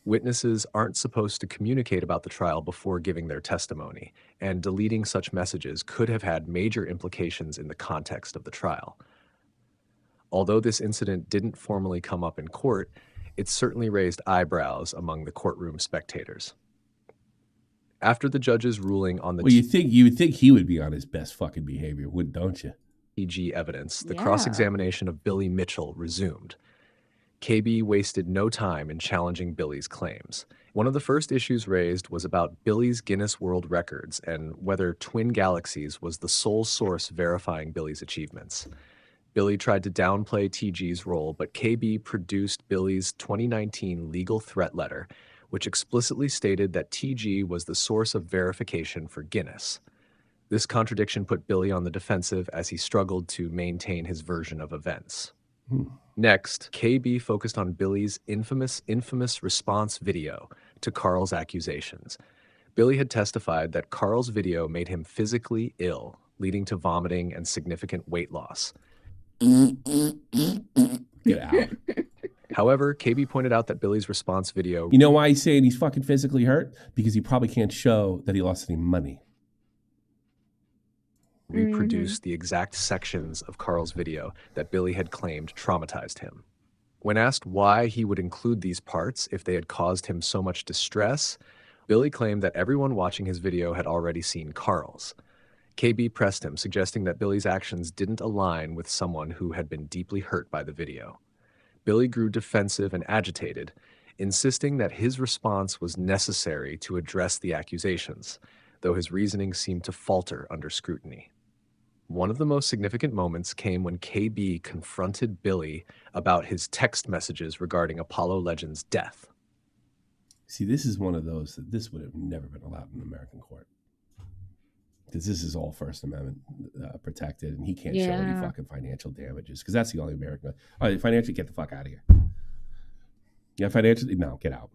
Witnesses aren't supposed to communicate about the trial before giving their testimony, and deleting such messages could have had major implications in the context of the trial. Although this incident didn't formally come up in court, it certainly raised eyebrows among the courtroom spectators. After the judge's ruling on the you would think he would be on his best fucking behavior, don't you? TG evidence, the cross-examination of Billy Mitchell resumed. KB wasted no time in challenging Billy's claims. One of the first issues raised was about Billy's Guinness World Records and whether Twin Galaxies was the sole source verifying Billy's achievements. Billy tried to downplay TG's role, but KB produced Billy's 2019 legal threat letter, which explicitly stated that TG was the source of verification for Guinness. This contradiction put Billy on the defensive as he struggled to maintain his version of events. Next, KB focused on Billy's infamous response video to Carl's accusations. Billy had testified that Carl's video made him physically ill, leading to vomiting and significant weight loss. Get out. However, KB pointed out that Billy's response video... You know why he's saying he's fucking physically hurt? Because he probably can't show that he lost any money. ...reproduced the exact sections of Carl's video that Billy had claimed traumatized him. When asked why he would include these parts if they had caused him so much distress, Billy claimed that everyone watching his video had already seen Carl's. KB pressed him, suggesting that Billy's actions didn't align with someone who had been deeply hurt by the video. Billy grew defensive and agitated, insisting that his response was necessary to address the accusations, though his reasoning seemed to falter under scrutiny. One of the most significant moments came when KB confronted Billy about his text messages regarding Apollo Legends' death. See, this is one of those that this would have never been allowed in American court. Because this is all First Amendment protected, and he can't show any fucking financial damages. Because that's the only American. All right, financially, get the fuck out of here. Yeah, financially, no, get out.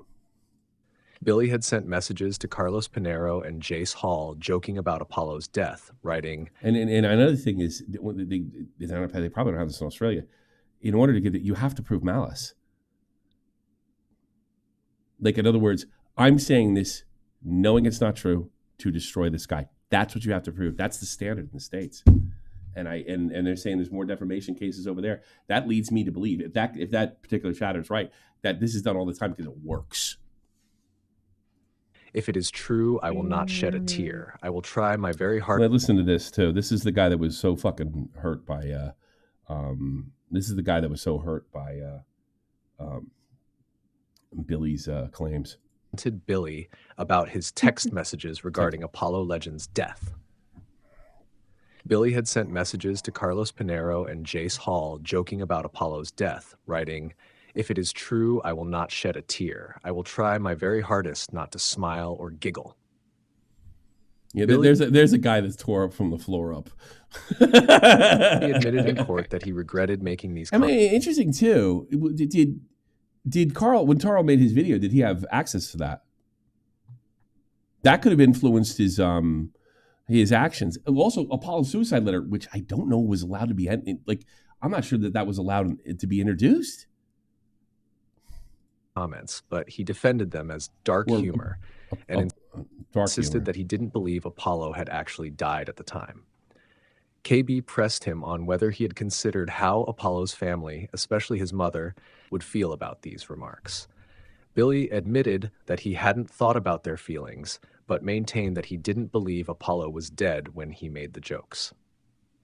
Billy had sent messages to Carlos Pinheiro and Jace Hall joking about Apollo's death, writing... And another thing is, they probably don't have this in Australia. In order to get it, you have to prove malice. Like, in other words, I'm saying this knowing it's not true to destroy this guy. That's what you have to prove. That's the standard in the States. And they're saying there's more defamation cases over there. That leads me to believe, if that particular chatter is right, that this is done all the time because it works. If it is true, I will not shed a tear. I will try my very hard. Listen to this too. This is the guy that was so fucking hurt by. This is the guy that was so hurt by Billy's claims. Billy about his text messages regarding Apollo Legends' death. Billy had sent messages to Carlos Pinheiro and Jace Hall joking about Apollo's death, writing, "If it is true, I will not shed a tear. I will try my very hardest not to smile or giggle." Yeah, there's a guy that's tore up from the floor up. He admitted in court that he regretted making these comments. I mean, interesting too. Did Carl, when Carl made his video, did he have access to that? That could have influenced his actions. Also, Apollo's suicide letter, which I don't know was allowed to be I'm not sure that was allowed to be introduced. Comments, but he defended them as dark humor and insisted that he didn't believe Apollo had actually died at the time. KB pressed him on whether he had considered how Apollo's family, especially his mother, would feel about these remarks. Billy admitted that he hadn't thought about their feelings, but maintained that he didn't believe Apollo was dead when he made the jokes.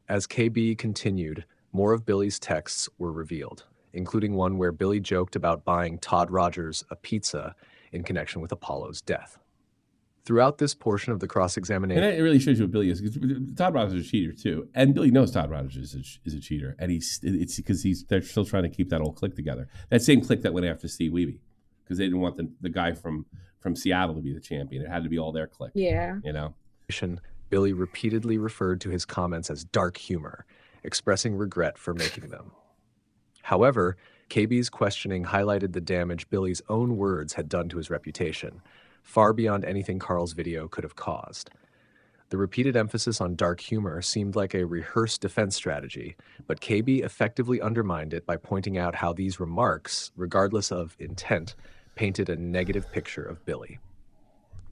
As KB continued, more of Billy's texts were revealed, including one where Billy joked about buying Todd Rogers a pizza in connection with Apollo's death. Throughout this portion of the cross-examination... And it really shows you what Billy is. Todd Rogers is a cheater, too. And Billy knows Todd Rogers is a cheater. And it's because they're still trying to keep that old clique together. That same clique that went after Steve Wiebe. Because they didn't want the guy from Seattle to be the champion. It had to be all their clique. Yeah. You know? Billy repeatedly referred to his comments as dark humor, expressing regret for making them. However, KB's questioning highlighted the damage Billy's own words had done to his reputation, far beyond anything Carl's video could have caused. The repeated emphasis on dark humor seemed like a rehearsed defense strategy, but KB effectively undermined it by pointing out how these remarks, regardless of intent, painted a negative picture of Billy.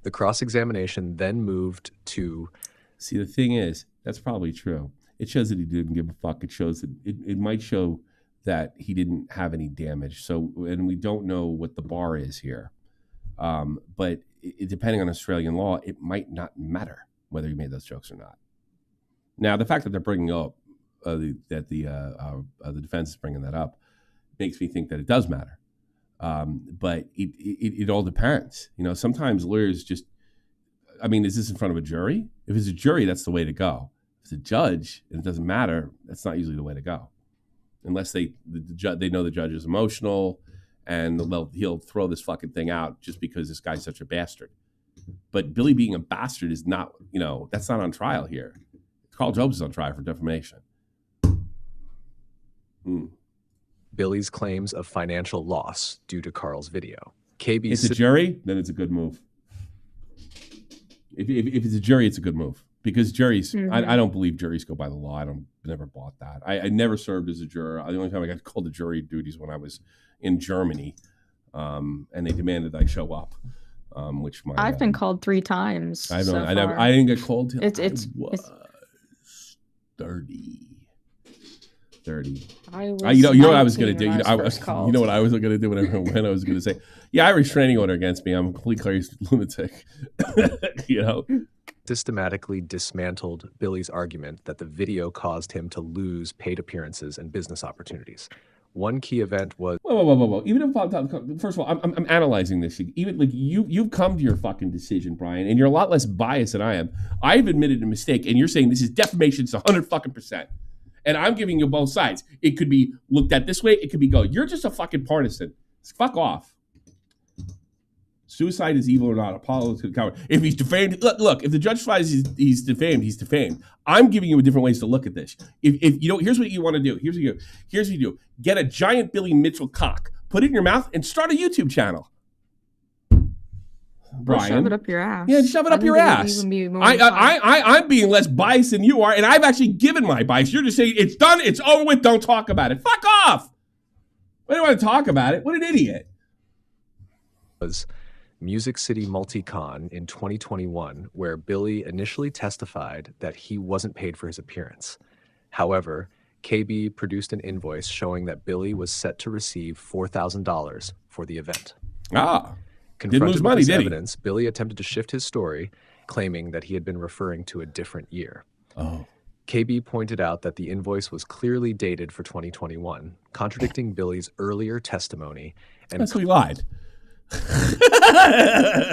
The cross-examination then moved to... See, the thing is, that's probably true. It shows that he didn't give a fuck. It shows that it might show that he didn't have any damage. So, and we don't know what the bar is here. But depending on Australian law, it might not matter whether he made those jokes or not. Now, the fact that they're bringing up that the defense is bringing that up makes me think that it does matter. But it all depends. You know, sometimes lawyers just, I mean, is this in front of a jury? If it's a jury, that's the way to go. If it's a judge and it doesn't matter, that's not usually the way to go. Unless they know the judge is emotional and he'll throw this fucking thing out just because this guy's such a bastard. But Billy being a bastard is not, you know, that's not on trial here. Carl Jobs is on trial for defamation. Billy's claims of financial loss due to Carl's video. It's a jury, then it's a good move. If it's a jury, it's a good move. Because juries, I don't believe juries go by the law. Never bought that. I never served as a juror. The only time I got called to jury duties when I was in Germany, and they demanded I show up. Which I've been called 3 times. I didn't get called till it's 30. You know what I was going to do. You know what I was going to do when I was going to say, yeah, I have a restraining order against me. I'm a complete crazy lunatic. You know. Systematically dismantled Billy's argument that the video caused him to lose paid appearances and business opportunities. One key event was... Whoa. Even if, first of all, I'm analyzing this. Even like you've come to your fucking decision, Brian, and you're a lot less biased than I am. I've admitted a mistake, and you're saying this is defamation. It's 100%. And I'm giving you both sides. It could be looked at this way. It could be you're just a fucking partisan. Fuck off. Suicide is evil or not. Apollo is a coward. If he's defamed, look. If the judge finds he's defamed, he's defamed. I'm giving you different ways to look at this. If you know, here's what you want to do. Here's what you do. Get a giant Billy Mitchell cock. put it in your mouth and start a YouTube channel. Brian, shove it up your ass. Yeah, shove it up your ass. I'm being less biased than you are, and I've actually given my bias. You're just saying it's done, it's over with, don't talk about it. Fuck off. Why do you want to talk about it? What an idiot. Was Music City Multicon in 2021, where Billy initially testified that he wasn't paid for his appearance. However, KB produced an invoice showing that Billy was set to receive $4,000 for the event. Confronted with this evidence, Billy attempted to shift his story, claiming that he had been referring to a different year. KB pointed out that the invoice was clearly dated for 2021, contradicting Billy's earlier testimony and so he lied.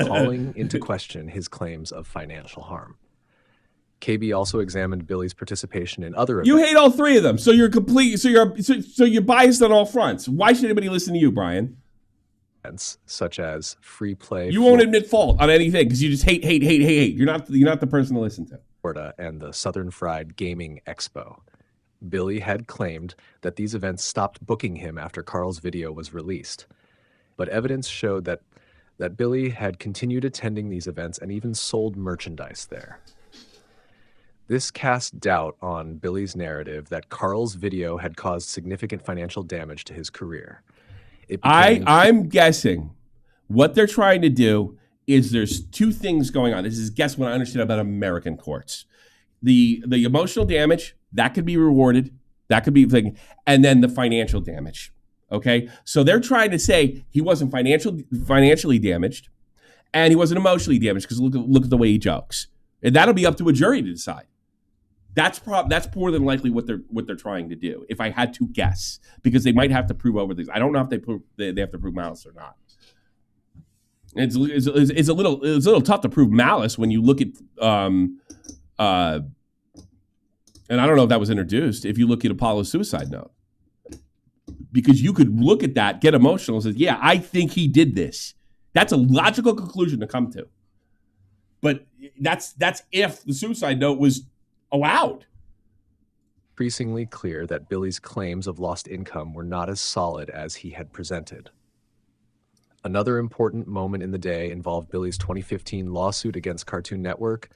calling into question his claims of financial harm. KB also examined Billy's participation in other events. You hate all three of them, so you're complete. So you're biased on all fronts. Why should anybody listen to you, Brian? Such as free play. You won't admit fault on anything because you just hate. You're not the person to listen to. Florida and the Southern Fried Gaming Expo. Billy had claimed that these events stopped booking him after Carl's video was released, but evidence showed that Billy had continued attending these events and even sold merchandise there. This cast doubt on Billy's narrative that Carl's video had caused significant financial damage to his career. I'm guessing what they're trying to do is there's two things going on. This is guess what I understand about American courts. The emotional damage, that could be rewarded. That could be thing, and then the financial damage. Okay? So they're trying to say he wasn't financially damaged and he wasn't emotionally damaged because look at the way he jokes. And that'll be up to a jury to decide. That's more than likely what they're trying to do. If I had to guess, because they might have to prove over things. I don't know if they have to prove malice or not. It's a little tough to prove malice when you look at and I don't know if that was introduced. If you look at Apollo's suicide note, because you could look at that, get emotional, and say, "Yeah, I think he did this." That's a logical conclusion to come to. But that's if the suicide note was allowed. Increasingly clear that Billy's claims of lost income were not as solid as he had presented. Another important moment in the day involved Billy's 2015 lawsuit against Cartoon Network,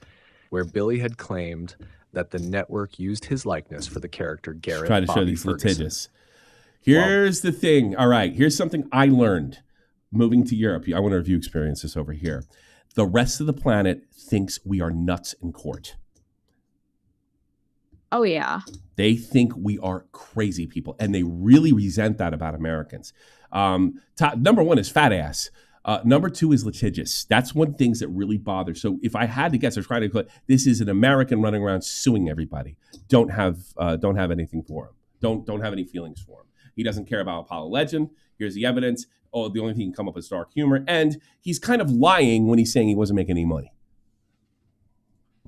where Billy had claimed that the network used his likeness for the character Garrett. Try to show these litigious. Here's the thing. All right, here's something I learned moving to Europe. I wonder if you experience this over here. The rest of the planet thinks we are nuts in court. Oh, yeah. They think we are crazy people, and they really resent that about Americans. Number one is fat ass. Number two is litigious. That's one of the things that really bothers. So if I had to guess, they're trying to. This is an American running around suing everybody. Don't have anything for him. Don't have any feelings for him. He doesn't care about Apollo Legend. Here's the evidence. Oh, the only thing he can come up with is dark humor, and he's kind of lying when he's saying he wasn't making any money.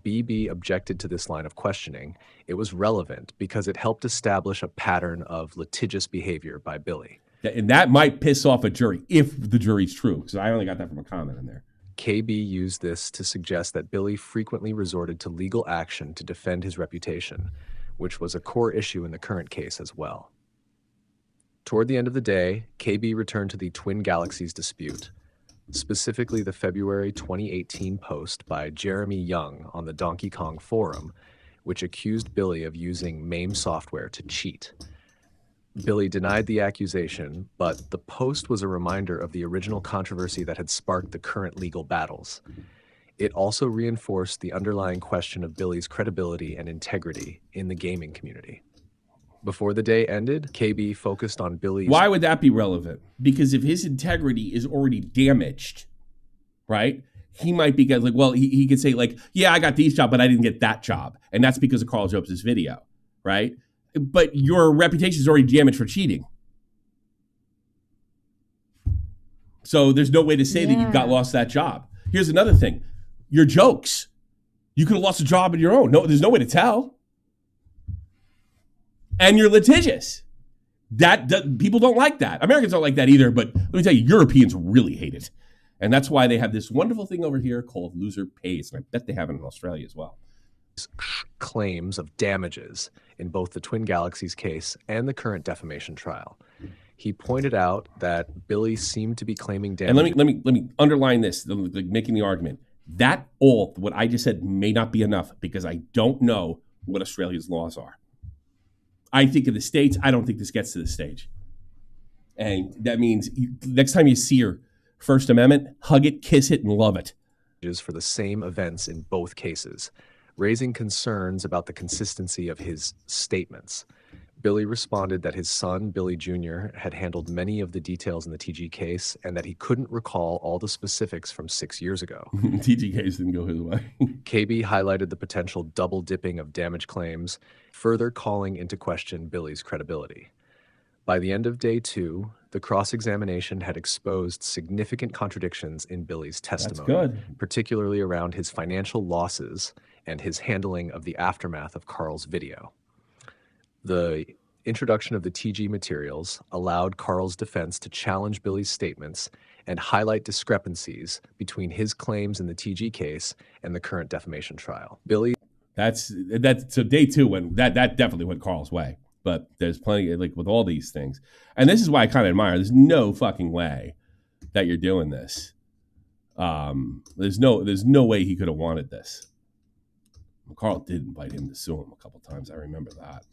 BB objected to this line of questioning. It was relevant because it helped establish a pattern of litigious behavior by Billy. And that might piss off a jury if the jury's true, because I only got that from a comment in there. KB used this to suggest that Billy frequently resorted to legal action to defend his reputation, which was a core issue in the current case as well. Toward the end of the day, KB returned to the Twin Galaxies dispute, specifically the February 2018 post by Jeremy Young on the Donkey Kong forum, which accused Billy of using MAME software to cheat. Billy denied the accusation, but the post was a reminder of the original controversy that had sparked the current legal battles. It also reinforced the underlying question of Billy's credibility and integrity in the gaming community. Before the day ended, KB focused on Billy's... Why would that be relevant? Because if his integrity is already damaged, right? He might be like, well, he could say like, yeah, I got these jobs, but I didn't get that job. And that's because of Carl Jobs' video, right? But your reputation is already damaged for cheating. So there's no way to say that you lost that job. Here's another thing. Your jokes. You could have lost a job on your own. No, there's no way to tell. And you're litigious. That people don't like that. Americans don't like that either, but let me tell you, Europeans really hate it. And that's why they have this wonderful thing over here called loser pays. And I bet they have it in Australia as well. Claims of damages in both the Twin Galaxies case and the current defamation trial. He pointed out that Billy seemed to be claiming damage. And let me underline this, making the argument. That what I just said may not be enough because I don't know what Australia's laws are. I think of the States, I don't think this gets to the stage. And that means next time you see your First Amendment, hug it, kiss it, and love it. For the same events in both cases, raising concerns about the consistency of his statements. Billy responded that his son, Billy Jr., had handled many of the details in the TG case and that he couldn't recall all the specifics from 6 years ago. TG case didn't go his way. KB highlighted the potential double dipping of damage claims, further calling into question Billy's credibility. By the end of day 2, the cross-examination had exposed significant contradictions in Billy's testimony, particularly around his financial losses and his handling of the aftermath of Carl's video. The introduction of the TG materials allowed Carl's defense to challenge Billy's statements and highlight discrepancies between his claims in the TG case and the current defamation trial. So day 2 went that definitely went Carl's way. But there's plenty, like with all these things. And this is why I kind of admire. There's no fucking way that you're doing this. There's no way he could have wanted this. Carl did invite him to sue him a couple times. I remember that.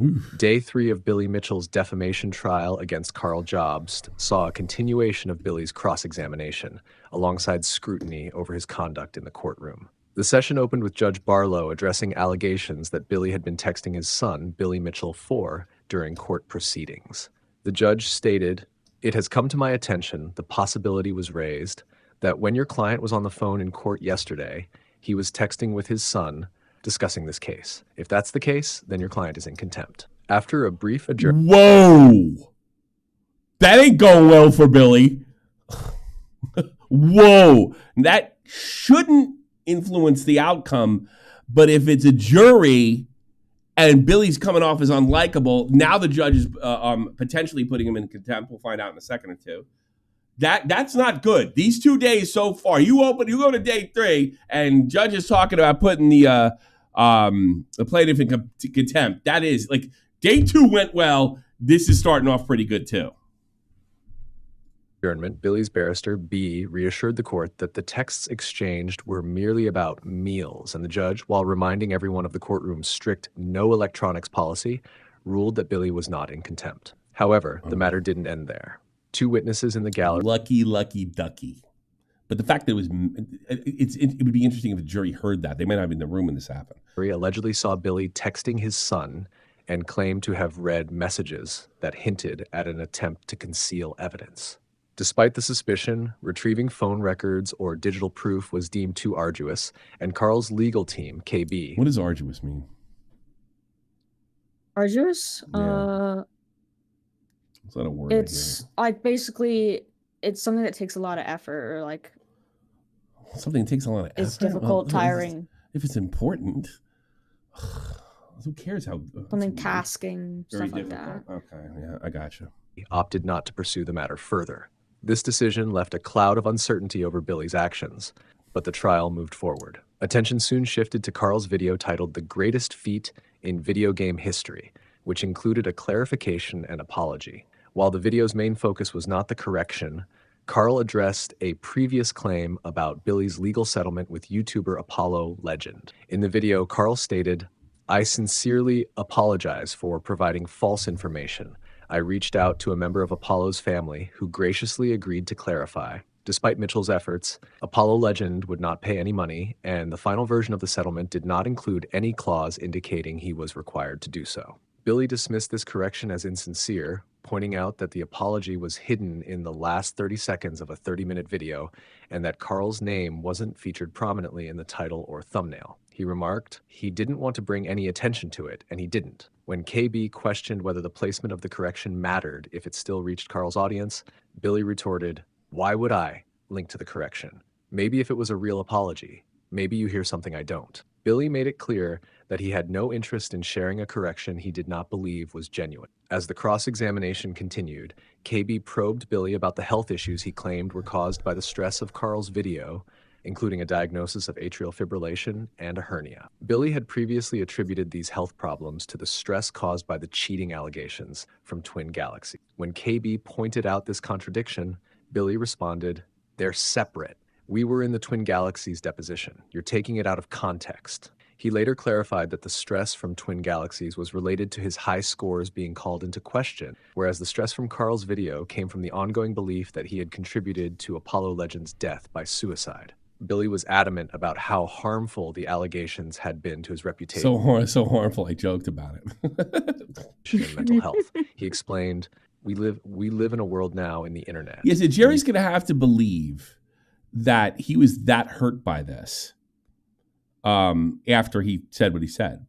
Oof. Day 3 of Billy Mitchell's defamation trial against Carl Jobst saw a continuation of Billy's cross-examination, alongside scrutiny over his conduct in the courtroom. The session opened with Judge Barlow addressing allegations that Billy had been texting his son, Billy Mitchell IV, during court proceedings. The judge stated, "It has come to my attention, the possibility was raised, that when your client was on the phone in court yesterday, he was texting with his son, discussing this case. If that's the case, then your client is in contempt." After a brief adjournment... Whoa! That ain't going well for Billy. Whoa! That shouldn't influence the outcome, but if it's a jury and Billy's coming off as unlikable, now the judge is potentially putting him in contempt. We'll find out in a second or two. That's not good. These 2 days so far, you go to day 3, and judge is talking about putting the plaintiff in contempt. That is like day 2 went well. This is starting off pretty good too. Adjournment, Billy's barrister, B, reassured the court that the texts exchanged were merely about meals, and the judge, while reminding everyone of the courtroom's strict no electronics policy, ruled that Billy was not in contempt. However, the matter didn't end there. 2 witnesses in the gallery... Lucky ducky. But the fact that it would be interesting if the jury heard that. They might not have been in the room when this happened. Allegedly saw Billy texting his son and claimed to have read messages that hinted at an attempt to conceal evidence. Despite the suspicion, retrieving phone records or digital proof was deemed too arduous, and Carl's legal team, KB... What does arduous mean? Arduous? Yeah. Is that a word? It's like basically it's something that takes a lot of effort, or like something that takes a lot of effort. It's difficult, tiring. If it's important, who cares how something tasking, stuff like that. Okay, yeah, I gotcha. He opted not to pursue the matter further. This decision left a cloud of uncertainty over Billy's actions, but the trial moved forward. Attention soon shifted to Carl's video titled "The Greatest Feat in Video Game History," which included a clarification and apology. While the video's main focus was not the correction, Carl addressed a previous claim about Billy's legal settlement with YouTuber Apollo Legend. In the video, Carl stated, "I sincerely apologize for providing false information. I reached out to a member of Apollo's family who graciously agreed to clarify. Despite Mitchell's efforts, Apollo Legend would not pay any money, and the final version of the settlement did not include any clause indicating he was required to do so." Billy dismissed this correction as insincere, pointing out that the apology was hidden in the last 30 seconds of a 30-minute video and that Carl's name wasn't featured prominently in the title or thumbnail. He remarked he didn't want to bring any attention to it, and he didn't. When KB questioned whether the placement of the correction mattered if it still reached Carl's audience, Billy retorted, "Why would I link to the correction? Maybe if it was a real apology. Maybe you hear something I don't." Billy made it clear that he had no interest in sharing a correction he did not believe was genuine. As the cross-examination continued, KB probed Billy about the health issues he claimed were caused by the stress of Carl's video, including a diagnosis of atrial fibrillation and a hernia. Billy had previously attributed these health problems to the stress caused by the cheating allegations from Twin Galaxies. When KB pointed out this contradiction, Billy responded, "They're separate. We were in the Twin Galaxies deposition. You're taking it out of context." He later clarified that the stress from Twin Galaxies was related to his high scores being called into question, whereas the stress from Carl's video came from the ongoing belief that he had contributed to Apollo Legend's death by suicide. Billy was adamant about how harmful the allegations had been to his reputation. So harmful, I joked about it. And mental health. He explained, we live in a world now in the internet. Yes, Jerry's going to have to believe that he was that hurt by this after he said what he said.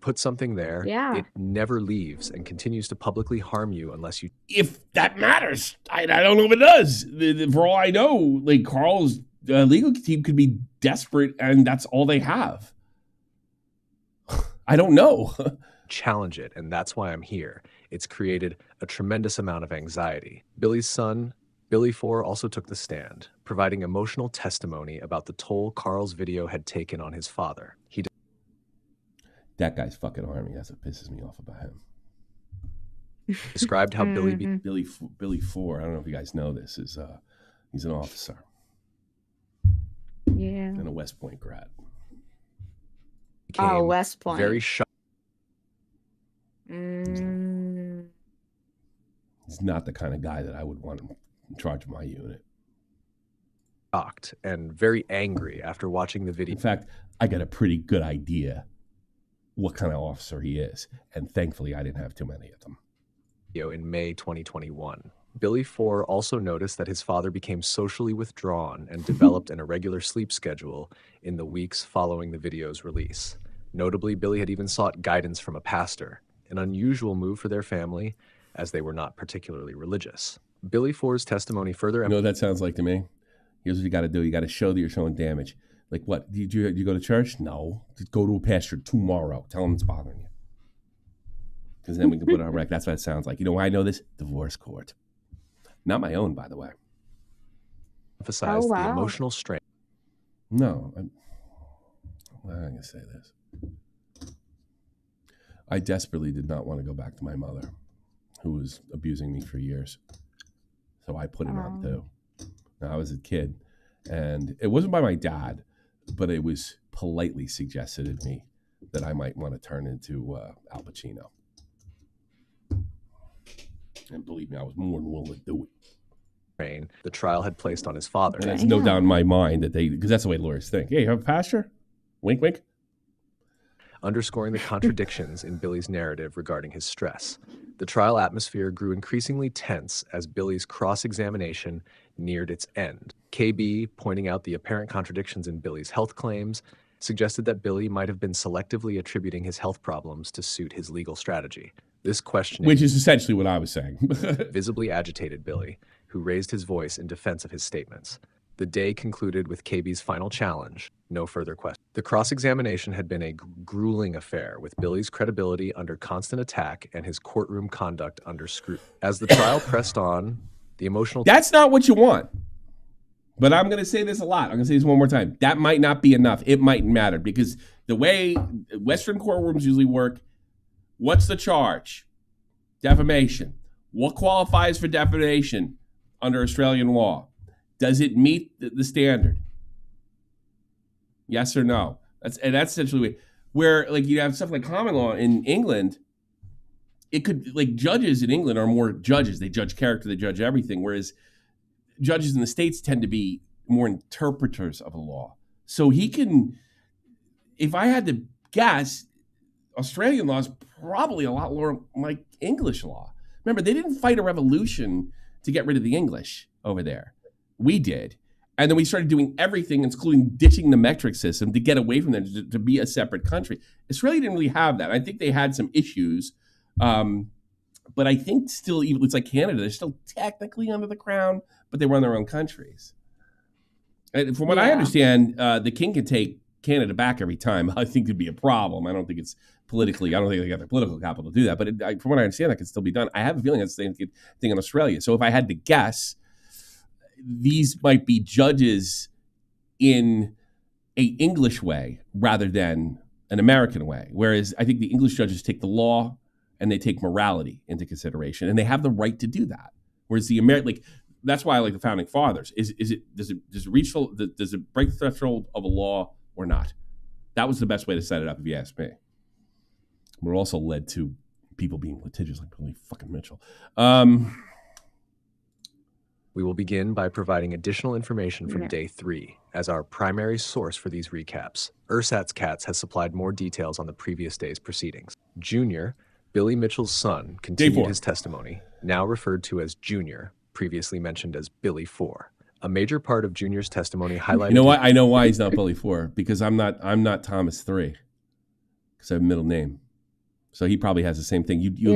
Put something there, yeah. It never leaves and continues to publicly harm you unless you... If that matters, I don't know if it does. For all I know, like Carl's legal team could be desperate and that's all they have. I don't know. Challenge it, and that's why I'm here. It's created a tremendous amount of anxiety. Billy's son, Billy 4, also took the stand, providing emotional testimony about the toll Carl's video had taken on his father. He that guy's fucking army. That's what pisses me off about him. Described how Billy 4. I don't know if you guys know this. He's an officer. Yeah. And a West Point grad. Oh, West Point. Very shocked. He's not the kind of guy that I would want in charge of my unit. Shocked and very angry after watching the video. In fact, I got a pretty good idea what kind of officer he is. And thankfully, I didn't have too many of them. In May 2021. Billy 4 also noticed that his father became socially withdrawn and developed an irregular sleep schedule in the weeks following the video's release. Notably, Billy had even sought guidance from a pastor, an unusual move for their family, as they were not particularly religious. Billy 4's testimony further... You know what that sounds like to me? Here's what you got to do. You got to show that you're showing damage. Like what? Did you go to church? No. Just go to a pastor tomorrow. Tell him it's bothering you. Because then we can put it on record. That's what it sounds like. You know why I know this? Divorce court. Not my own, by the way. Emphasize the emotional strain. No. I'm going to say this. I desperately did not want to go back to my mother, who was abusing me for years. So I put it on too. Now, I was a kid, and it wasn't by my dad, but it was politely suggested to me that I might want to turn into Al Pacino. And believe me, I was more than willing to do it. The trial had placed on his father. And there's no doubt in my mind that because that's the way lawyers think. Hey, you have a pastor? Wink, wink. Underscoring the contradictions in Billy's narrative regarding his stress. The trial atmosphere grew increasingly tense as Billy's cross-examination neared its end. KB, pointing out the apparent contradictions in Billy's health claims, suggested that Billy might have been selectively attributing his health problems to suit his legal strategy. This questioning, which is essentially what I was saying, visibly agitated Billy, who raised his voice in defense of his statements. The day concluded with KB's final challenge. No further questions. The cross-examination had been a grueling affair, with Billy's credibility under constant attack and his courtroom conduct under scrutiny. As the trial pressed on, the emotional... That's not what you want. But I'm going to say this a lot. I'm going to say this one more time. That might not be enough. It might matter, because the way Western courtrooms usually work, what's the charge? Defamation. What qualifies for defamation under Australian law? Does it meet the standard? Yes or no? That's essentially where, like, you have stuff like common law in England. It could, like, judges in England are more judges. They judge character, they judge everything. Whereas judges in the States tend to be more interpreters of a law. So he can, if I had to guess, Australian law is probably a lot more like English law. Remember, they didn't fight a revolution to get rid of the English over there. We did. And then we started doing everything, including ditching the metric system to get away from them, to be a separate country. Australia didn't really have that. I think they had some issues. But I think still, even it's like Canada, they're still technically under the crown, but they run their own countries. And from what I understand, the king can take Canada back every time. I think it'd be a problem. I don't think it's politically, I don't think they got the political capital to do that. But from what I understand, that can still be done. I have a feeling that's the same thing in Australia. So if I had to guess, these might be judges in a English way rather than an American way. Whereas I think the English judges take the law and they take morality into consideration, and they have the right to do that. Whereas the American, that's why I like the founding fathers. Does it break the threshold of a law or not? That was the best way to set it up, if you ask me. We're also led to people being litigious like Billy fucking Mitchell. We will begin by providing additional information from day 3 as our primary source for these recaps. Ersatz Katz has supplied more details on the previous day's proceedings. Junior, Billy Mitchell's son, continued his testimony, now referred to as Junior, previously mentioned as Billy 4. A major part of Junior's testimony highlighted... You know what? I know why he's not Billy 4, because I'm not Thomas 3, because I have a middle name. So he probably has the same thing. You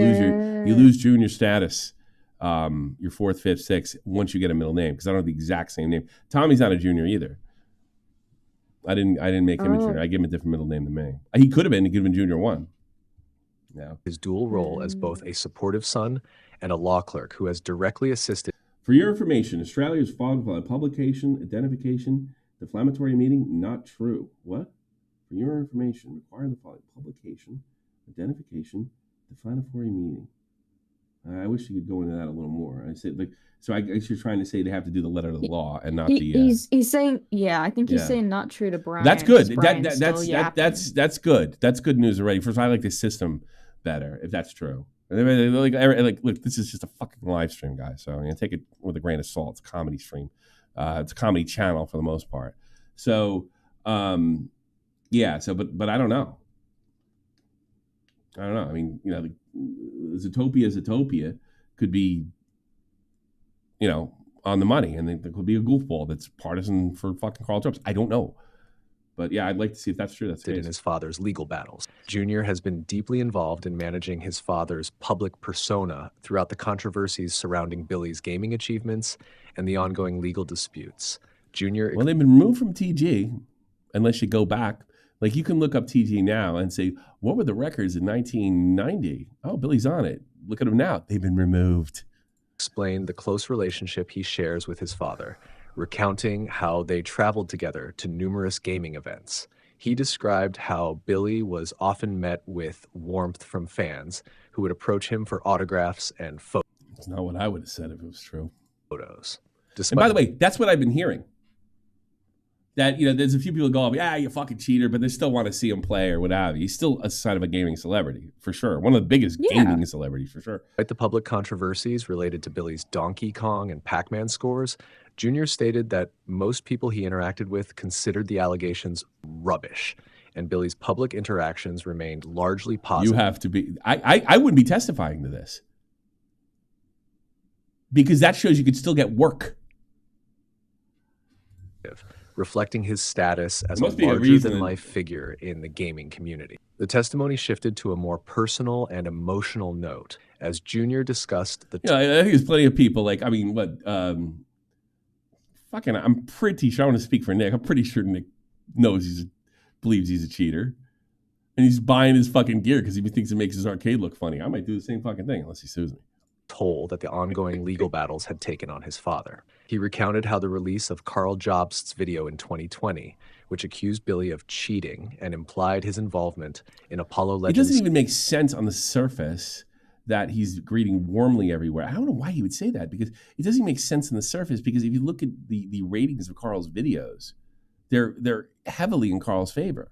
lose Junior status, your 4th, 5th, 6th, once you get a middle name, because I don't have the exact same name. Tommy's not a junior either. I didn't make him a junior. I gave him a different middle name than me. He could have been. He could have been Junior 1. No. His dual role as both a supportive son and a law clerk who has directly assisted. For your information, Australia is followed by publication, identification, defamatory meaning, not true. What? For your information, require the following: publication, identification, defamatory meaning. I wish you could go into that a little more. I said, so I guess you're trying to say they have to do the letter of the law and not He's saying, I think he's saying not true to Brian. That's good. That's good. That's good news already. First, I like the system better if that's true. Look, this is just a fucking live stream, guys. So I'm gonna take it with a grain of salt. It's a comedy stream. It's a comedy channel for the most part. So, but I don't know. I mean, Zootopia could be, on the money, and there could be a goofball that's partisan for fucking Carl Jobs. I don't know. But yeah, I'd like to see if that's true. That's in his father's legal battles. Junior has been deeply involved in managing his father's public persona throughout the controversies surrounding Billy's gaming achievements and the ongoing legal disputes. Junior... Well, they've been removed from TG, unless you go back. Like, you can look up TG now and say, what were the records in 1990? Oh, Billy's on it. Look at him now. They've been removed. Explained the close relationship he shares with his father, recounting how they traveled together to numerous gaming events. He described how Billy was often met with warmth from fans who would approach him for autographs and photos. That's not what I would have said if it was true. Photos. And by the way, that's what I've been hearing. That, there's a few people go, you fucking cheater, but they still want to see him play or what have you. He's still a sign of a gaming celebrity, for sure. One of the biggest gaming celebrities, for sure. Despite the public controversies related to Billy's Donkey Kong and Pac-Man scores, Junior stated that most people he interacted with considered the allegations rubbish, and Billy's public interactions remained largely positive. You have to be... I wouldn't be testifying to this. Because that shows you could still get work. Reflecting his status as a larger-than-life figure in the gaming community. The testimony shifted to a more personal and emotional note as Junior discussed the... I think there's plenty of people, I'm pretty sure, I want to speak for Nick, I'm pretty sure Nick believes he's a cheater. And he's buying his fucking gear because he thinks it makes his arcade look funny. I might do the same fucking thing unless he sues me. Toll that the ongoing legal battles had taken on his father. He recounted how the release of Carl Jobst's video in 2020, which accused Billy of cheating and implied his involvement in Apollo Legends... It doesn't even make sense on the surface that he's greeting warmly everywhere. I don't know why he would say that, because it doesn't make sense on the surface, because if you look at the ratings of Carl's videos, they're heavily in Carl's favor.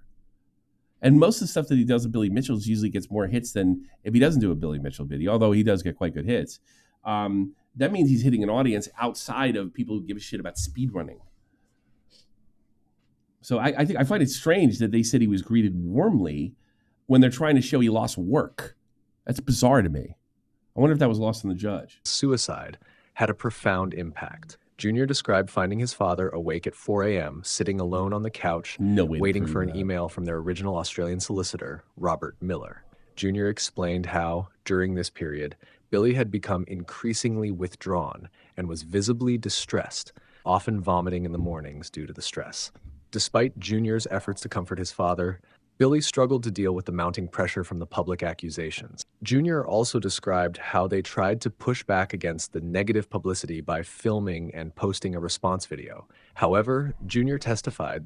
And most of the stuff that he does with Billy Mitchell usually gets more hits than if he doesn't do a Billy Mitchell video, although he does get quite good hits. That means he's hitting an audience outside of people who give a shit about speedrunning. So I find it strange that they said he was greeted warmly when they're trying to show he lost work. That's bizarre to me. I wonder if that was lost on the judge. Suicide had a profound impact. Junior described finding his father awake at 4 a.m., sitting alone on the couch, waiting for an email from their original Australian solicitor, Robert Miller. Junior explained how, during this period, Billy had become increasingly withdrawn and was visibly distressed, often vomiting in the mornings due to the stress. Despite Junior's efforts to comfort his father, Billy struggled to deal with the mounting pressure from the public accusations. Jr. also described how they tried to push back against the negative publicity by filming and posting a response video. However, Jr. testified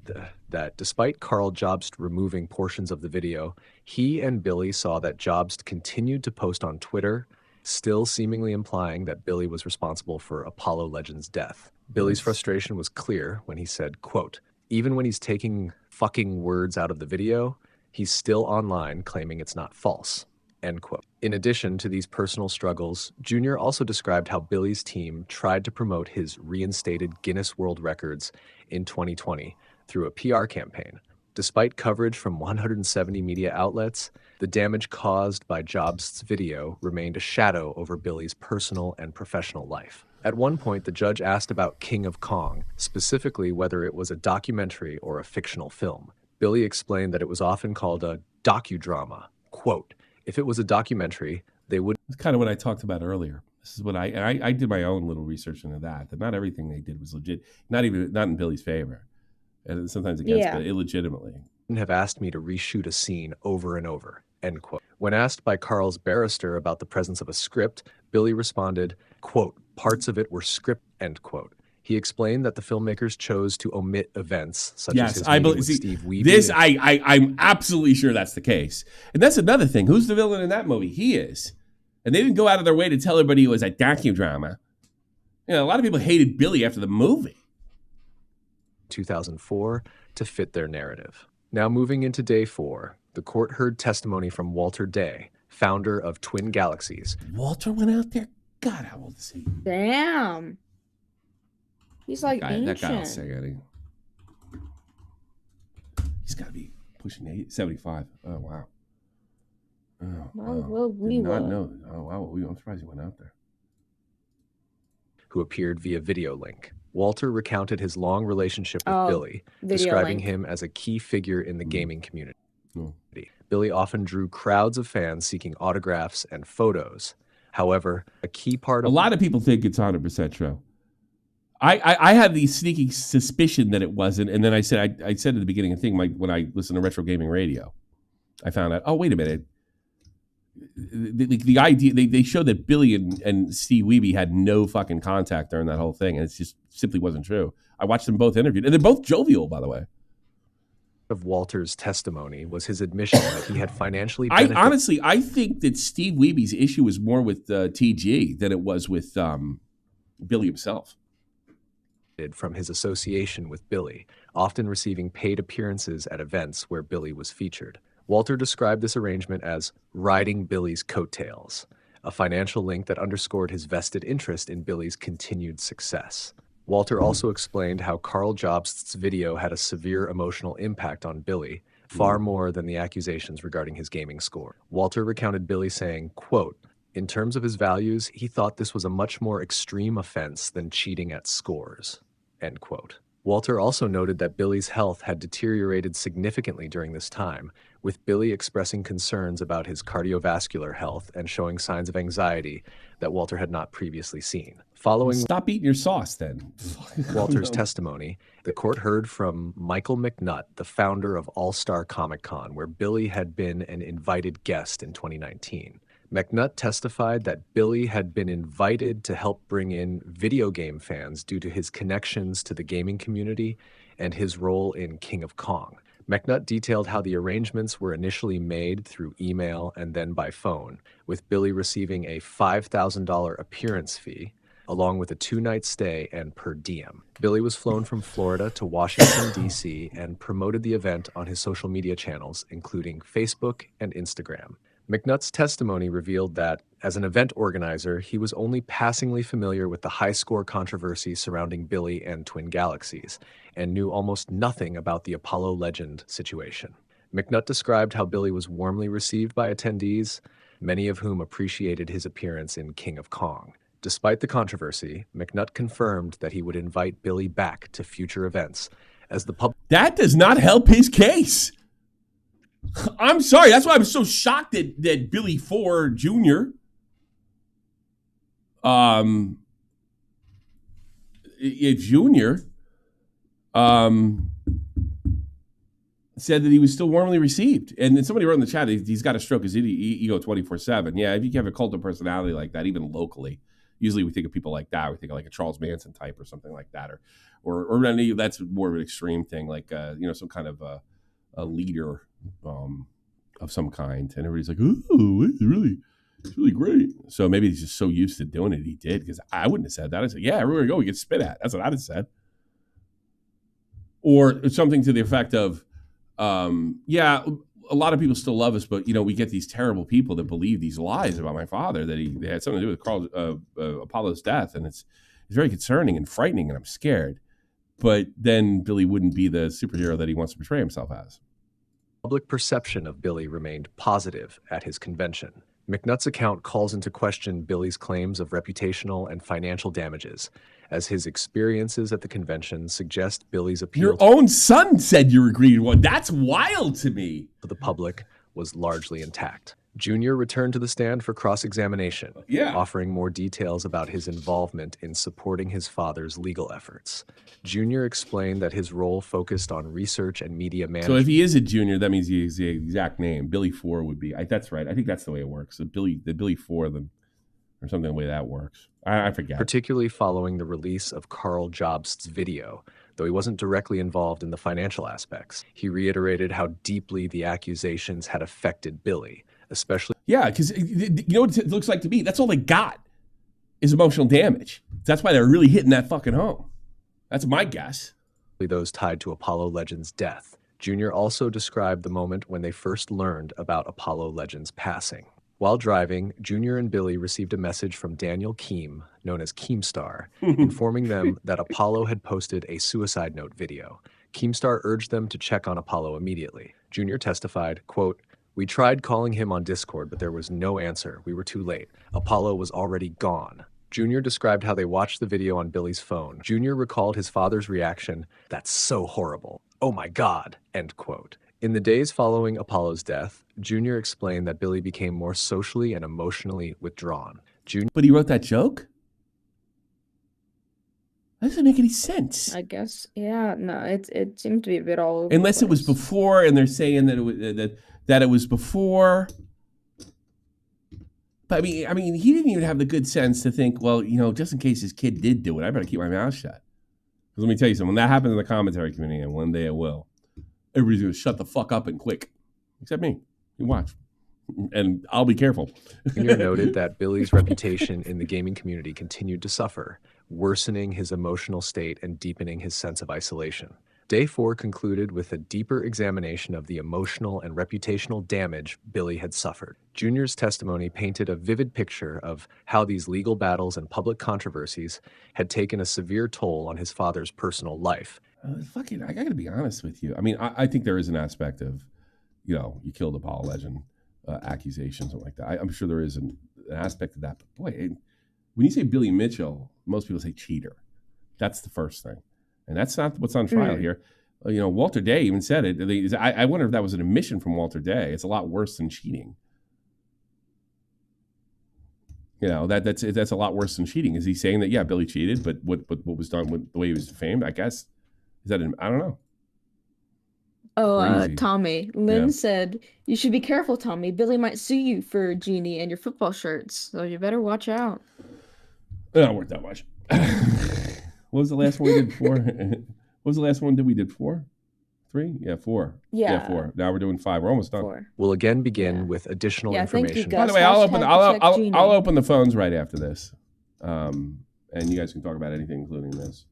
that despite Carl Jobst removing portions of the video, he and Billy saw that Jobst continued to post on Twitter, still seemingly implying that Billy was responsible for Apollo Legend's death. Billy's frustration was clear when he said, quote, "Even when he's taking fucking words out of the video, he's still online claiming it's not false," end quote. In addition to these personal struggles, Jr. also described how Billy's team tried to promote his reinstated Guinness World Records in 2020 through a PR campaign. Despite coverage from 170 media outlets, the damage caused by Jobst's video remained a shadow over Billy's personal and professional life. At one point, the judge asked about King of Kong, specifically whether it was a documentary or a fictional film. Billy explained that it was often called a docudrama. Quote, "If it was a documentary, they would..." That's kind of what I talked about earlier. This is what I did my own little research into that not everything they did was legit, not in Billy's favor. And sometimes against Billy, illegitimately. "Have asked me to reshoot a scene over and over," end quote. When asked by Carl's barrister about the presence of a script, Billy responded, quote, "Parts of it were script," end quote. He explained that the filmmakers chose to omit events such as his meeting with Steve Wiebe. This, I'm absolutely sure that's the case. And that's another thing. Who's the villain in that movie? He is. And they didn't go out of their way to tell everybody it was a docudrama. You know, a lot of people hated Billy after the movie. 2004 to fit their narrative. Now moving into day 4, the court heard testimony from Walter Day, founder of Twin Galaxies. Walter went out there? God, how old is he? Damn. He's like ancient. That guy will say anything. He's got to be pushing 75. Oh, wow. Oh, well, we did not know. Oh, wow. I'm surprised he went out there. Who appeared via video link. Walter recounted his long relationship with Billy, describing him as a key figure in the gaming community. Billy often drew crowds of fans seeking autographs and photos. However, a key part of... A lot of people think it's 100% true. I had the sneaking suspicion that it wasn't, and then I said at the beginning of the thing, when I listened to Retro Gaming Radio, I found out, oh, wait a minute. The idea, they showed that Billy and Steve Wiebe had no fucking contact during that whole thing, and it just simply wasn't true. I watched them both interviewed, and they're both jovial, by the way. Of Walter's testimony was his admission that he had financially benefited. I think that Steve Wiebe's issue was more with TG than it was with Billy himself. From his association with Billy, often receiving paid appearances at events where Billy was featured. Walter described this arrangement as riding Billy's coattails, a financial link that underscored his vested interest in Billy's continued success. Walter also explained how Carl Jobst's video had a severe emotional impact on Billy, far more than the accusations regarding his gaming score. Walter recounted Billy saying, quote, "In terms of his values, he thought this was a much more extreme offense than cheating at scores," end quote. Walter also noted that Billy's health had deteriorated significantly during this time, with Billy expressing concerns about his cardiovascular health and showing signs of anxiety that Walter had not previously seen. Following Stop eating your sauce, then. Walter's testimony, the court heard from Michael McNutt, the founder of All-Star Comic Con, where Billy had been an invited guest in 2019. McNutt testified that Billy had been invited to help bring in video game fans due to his connections to the gaming community and his role in King of Kong. McNutt detailed how the arrangements were initially made through email and then by phone, with Billy receiving a $5,000 appearance fee, along with a 2-night stay and per diem. Billy was flown from Florida to Washington, D.C., and promoted the event on his social media channels, including Facebook and Instagram. McNutt's testimony revealed that, as an event organizer, he was only passingly familiar with the high score controversy surrounding Billy and Twin Galaxies, and knew almost nothing about the Apollo Legend situation. McNutt described how Billy was warmly received by attendees, many of whom appreciated his appearance in King of Kong. Despite the controversy, McNutt confirmed that he would invite Billy back to future events, as the public... That does not help his case. I'm sorry. That's why I'm so shocked that Billy Ford Jr. said that he was still warmly received. And then somebody wrote in the chat, he's got to stroke his ego 24/7. Yeah, if you have a cult of personality like that, even locally, usually we think of people like that. We think of like a Charles Manson type or something like that, or any that's more of an extreme thing, like some kind of a leader of some kind. And everybody's like, "Ooh, it's really great." So maybe he's just so used to doing it, he did. Because I wouldn't have said that. I said, "Yeah, everywhere we go, we get spit at." That's what I'd have said. Or something to the effect of, yeah, a lot of people still love us, but we get these terrible people that believe these lies about my father that they had something to do with Apollo's death, and it's very concerning and frightening, and I'm scared. But then Billy wouldn't be the superhero that he wants to portray himself as. Public perception of Billy remained positive at his convention. McNutt's account calls into question Billy's claims of reputational and financial damages, as his experiences at the convention suggest Billy's appeal. Your own son said you agreed. Well, that's wild to me. To the public was largely intact. Junior returned to the stand for cross-examination, offering more details about his involvement in supporting his father's legal efforts. Junior explained that his role focused on research and media management. So if he is a junior, that means he's the exact name. Billy Four would be. That's right. I think that's the way it works. The Billy Four, or something the way that works. I forget. Particularly following the release of Carl Jobst's video. Though he wasn't directly involved in the financial aspects, he reiterated how deeply the accusations had affected Billy, especially. Yeah, because you know what it looks like to me? That's all they got is emotional damage. That's why they're really hitting that fucking home. That's my guess. Those tied to Apollo Legends' death. Junior also described the moment when they first learned about Apollo Legends' passing. While driving, Junior and Billy received a message from Daniel Keem, known as Keemstar, informing them that Apollo had posted a suicide note video. Keemstar urged them to check on Apollo immediately. Junior testified, quote, "We tried calling him on Discord, but there was no answer. We were too late. Apollo was already gone." Junior described how they watched the video on Billy's phone. Junior recalled his father's reaction, "That's so horrible. Oh my God," end quote. In the days following Apollo's death, Junior explained that Billy became more socially and emotionally withdrawn. But he wrote that joke? That doesn't make any sense. I guess, yeah, no, it seemed to be a bit all over. Unless it was before, and they're saying that it was before. But I mean, he didn't even have the good sense to think, well, just in case his kid did do it, I better keep my mouth shut. Because let me tell you something, when that happens in the commentary community, and one day it will, everybody's going to shut the fuck up and click. Except me. You watch. And I'll be careful. Junior noted that Billy's reputation in the gaming community continued to suffer, worsening his emotional state and deepening his sense of isolation. Day 4 concluded with a deeper examination of the emotional and reputational damage Billy had suffered. Junior's testimony painted a vivid picture of how these legal battles and public controversies had taken a severe toll on his father's personal life. I gotta be honest with you. I mean, I think there is an aspect of, you killed Apollo Legend accusations, something like that. I'm sure there is an aspect of that. But boy, when you say Billy Mitchell, most people say cheater. That's the first thing. And that's not what's on trial here. Walter Day even said it. I wonder if that was an admission from Walter Day. It's a lot worse than cheating. That's a lot worse than cheating. Is he saying that, yeah, Billy cheated, but what was done with the way he was defamed, I guess? Is that I don't know. Oh, Tommy. Lynn said, "You should be careful, Tommy. Billy might sue you for Genie and your football shirts, so you better watch out." It don't work that much. What was the last one we did? 4? What was the last one we did? 4? 3? Yeah, 4. Yeah, 4. Now we're doing 5. We're almost done. 4. We'll again begin with additional information. Thank you, By the way, I'll open the phones right after this, and you guys can talk about anything, including this.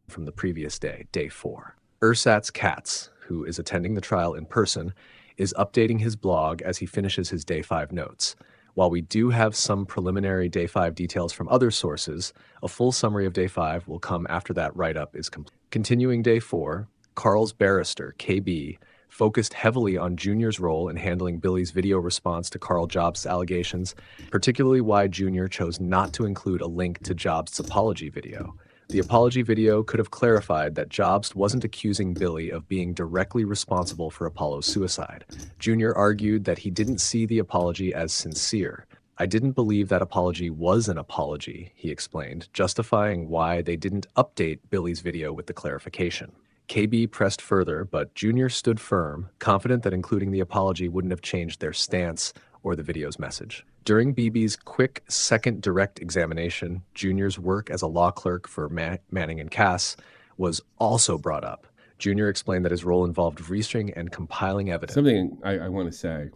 From the previous day, Day 4. Ursat's Katz, who is attending the trial in person, is updating his blog as he finishes his Day 5 notes. While we do have some preliminary Day 5 details from other sources, a full summary of Day 5 will come after that write-up is complete. Continuing Day 4, Carl's barrister, KB, focused heavily on Junior's role in handling Billy's video response to Carl Jobst's allegations, particularly why Junior chose not to include a link to Jobst's apology video. The apology video could have clarified that Jobst wasn't accusing Billy of being directly responsible for Apollo's suicide. Junior argued that he didn't see the apology as sincere. "I didn't believe that apology was an apology," he explained, justifying why they didn't update Billy's video with the clarification. KB pressed further, but Junior stood firm, confident that including the apology wouldn't have changed their stance or the video's message. During BB's quick second direct examination, Junior's work as a law clerk for Manning and Cass was also brought up. Junior explained that his role involved researching and compiling evidence. Something I want to say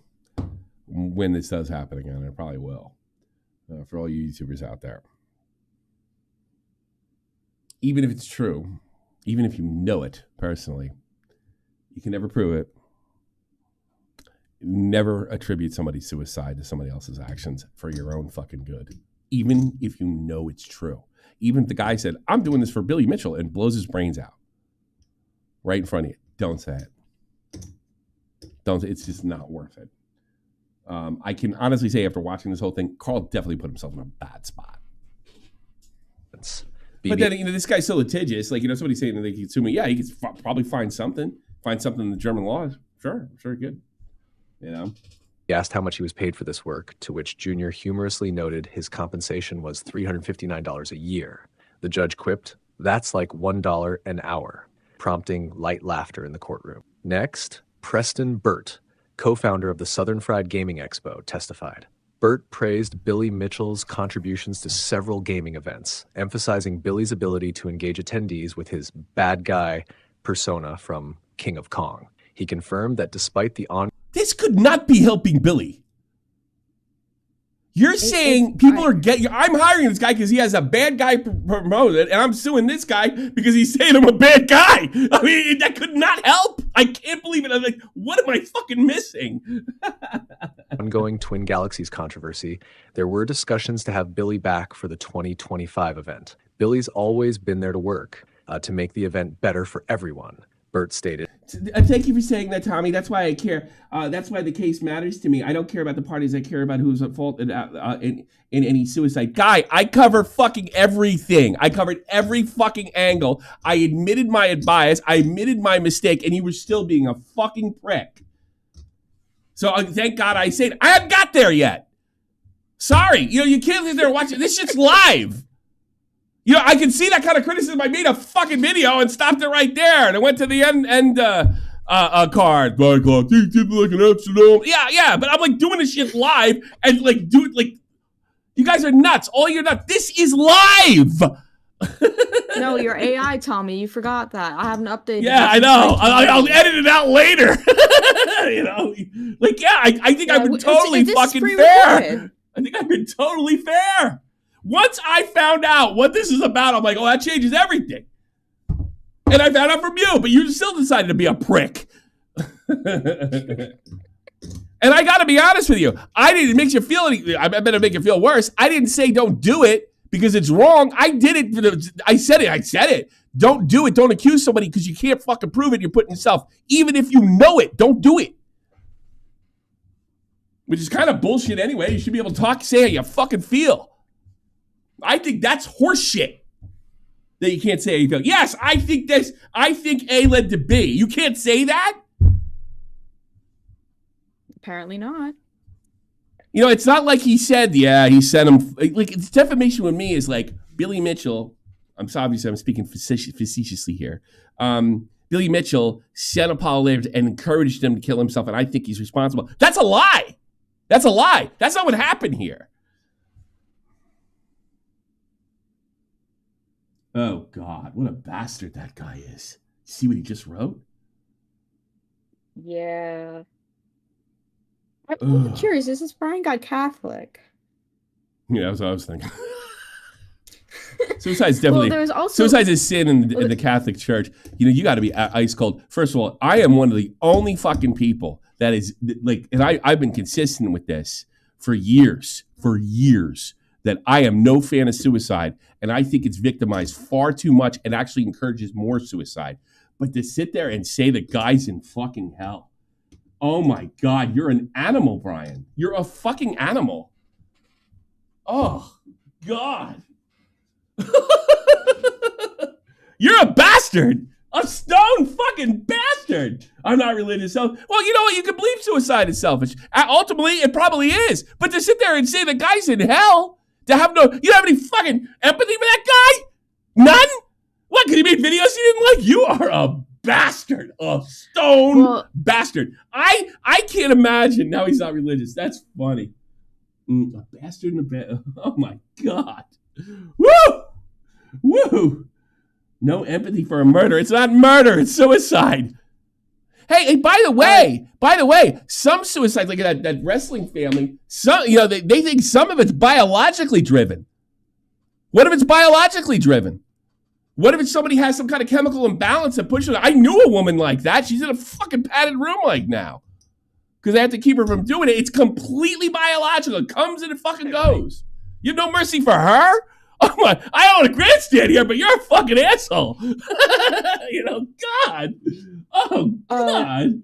when this does happen again, it probably will, for all you YouTubers out there. Even if it's true, even if you know it personally, you can never prove it. Never attribute somebody's suicide to somebody else's actions for your own fucking good. Even if you know it's true. Even if the guy said, I'm doing this for Billy Mitchell and blows his brains out right in front of you. Don't say it. It's just not worth it. I can honestly say after watching this whole thing, Carl definitely put himself in a bad spot. But then, this guy's so litigious. Like, somebody's saying that they can sue me. Yeah, he could probably find something in the German laws. Sure he could. He asked how much he was paid for this work, to which Junior humorously noted his compensation was $359 a year. The judge quipped, "That's like $1 an hour," prompting light laughter in the courtroom. Next, Preston Burt, co-founder of the Southern Fried Gaming Expo, testified. Burt praised Billy Mitchell's contributions to several gaming events, emphasizing Billy's ability to engage attendees with his bad guy persona from King of Kong. He confirmed that despite the This could not be helping Billy. You're saying people are I'm hiring this guy because he has a bad guy promoted, and I'm suing this guy because he's saying I'm a bad guy. I mean, that could not help. I can't believe it. I'm like, what am I fucking missing? ongoing Twin Galaxies controversy, there were discussions to have Billy back for the 2025 event. Billy's always been there to work, to make the event better for everyone, Burt stated. Thank you for saying that, Tommy. That's why I care. That's why the case matters to me. I don't care about the parties. I care about who's at fault in any suicide. Guy, I cover fucking everything. I covered every fucking angle. I admitted my bias. I admitted my mistake, and you were still being a fucking prick. So thank God I said I haven't got there yet. Sorry. You can't sit there and watch it. This shit's live. I can see that kind of criticism. I made a fucking video and stopped it right there. And I went to the end card. 5 o'clock. Like an Amsterdam. Yeah. But I'm like doing this shit live and like, dude, like, you guys are nuts. All you're nuts. This is live. No, your AI, Tommy. You forgot that. I haven't updated. Yeah, I know. I'll edit it out later. I think I've been totally fucking fair. I think I've been totally fair. Once I found out what this is about, I'm like, oh, that changes everything. And I found out from you, but you still decided to be a prick. And I got to be honest with you. I didn't make you feel anything. I better make you feel worse. I didn't say don't do it because it's wrong. I did it. I said it. Don't do it. Don't accuse somebody because you can't fucking prove it. You're putting yourself, even if you know it, don't do it. Which is kind of bullshit anyway. You should be able to say how you fucking feel. I think that's horseshit that you can't say how you feel. Yes, I think this. I think A led to B. You can't say that? Apparently not. It's not like he said, he sent him. Like, it's defamation with me is like Billy Mitchell. I'm speaking facetiously here. Billy Mitchell sent Apollo Laird and encouraged him to kill himself, and I think he's responsible. That's a lie. That's a lie. That's not what happened here. Oh, God. What a bastard that guy is. See what he just wrote? Yeah. I'm curious. Is this Brian guy Catholic? Yeah, that's what I was thinking. Suicide's definitely... Suicide's a sin in the Catholic Church. You got to be ice cold. First of all, I am one of the only fucking people that is... like, and I've been consistent with this for years. That I am no fan of suicide, and I think it's victimized far too much and actually encourages more suicide. But to sit there and say the guy's in fucking hell, oh my God, you're an animal, Brian. You're a fucking animal. Oh, God. You're a bastard. A stone fucking bastard. I'm not related to well, you know what? You can believe suicide is selfish. Ultimately, it probably is. But to sit there and say the guy's in hell... you don't have any fucking empathy for that guy? None? What, because he made videos he didn't like? You are a bastard. A stone bastard. I can't imagine. Now he's not religious. That's funny. A bastard and a bad. Oh my God. Woo! Woo! No empathy for a murder. It's not murder. It's suicide. Hey, by the way, some suicides, like that wrestling family, some, they think some of it's biologically driven. What if it's biologically driven? What if it's somebody has some kind of chemical imbalance that pushes her? I knew a woman like that. She's in a fucking padded room like now. Because they have to keep her from doing it. It's completely biological. It comes and it fucking goes. You have no mercy for her? Oh my, I own a grandstand here, but you're a fucking asshole. God. Oh, God.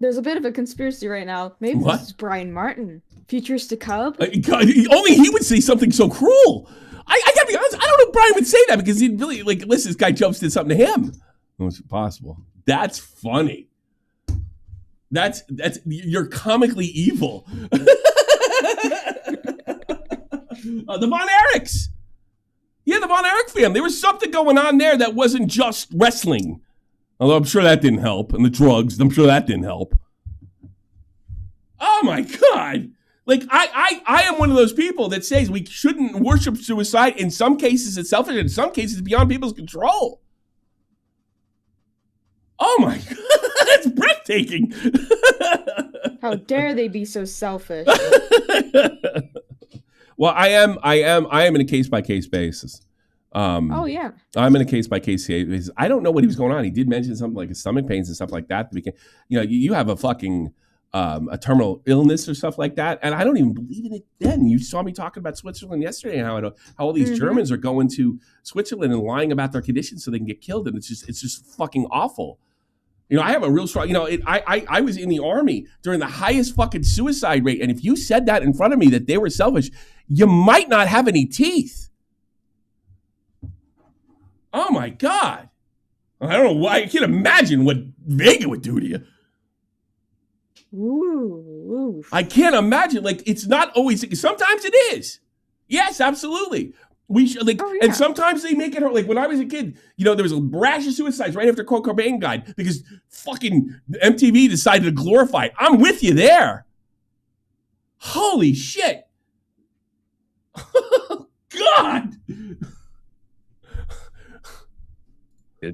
There's a bit of a conspiracy right now. Maybe this is Brian Martin. Futuristic Cub? God, only he would say something so cruel. I gotta be honest, I don't know if Brian would say that because he'd really, listen, this guy jumps did something to him. It's possible. That's funny. That's you're comically evil. The Von Erichs. Yeah, the Von Erich family. There was something going on there that wasn't just wrestling. Although I'm sure that didn't help. And the drugs, I'm sure that didn't help. Oh my God. I am one of those people that says we shouldn't worship suicide. In some cases, it's selfish. In some cases, it's beyond people's control. Oh my God. That's breathtaking. How dare they be so selfish? Well, I am in a case-by-case basis. Oh, yeah. I'm in a case-by-case basis. I don't know what he was going on. He did mention something like his stomach pains and stuff like that. You have a fucking a terminal illness or stuff like that, and I don't even believe in it then. You saw me talking about Switzerland yesterday and how all these Germans are going to Switzerland and lying about their conditions so they can get killed, and it's just fucking awful. I have a real strong, I was in the army during the highest fucking suicide rate. And if you said that in front of me, that they were selfish, you might not have any teeth. Oh my God. I don't know why. I can't imagine what Vega would do to you. Ooh. I can't imagine. It's not always, sometimes it is. Yes, absolutely. We should, and sometimes they make it hurt. When I was a kid, there was a rash of suicides right after Kurt Cobain died because fucking MTV decided to glorify it. I'm with you there. Holy shit. God.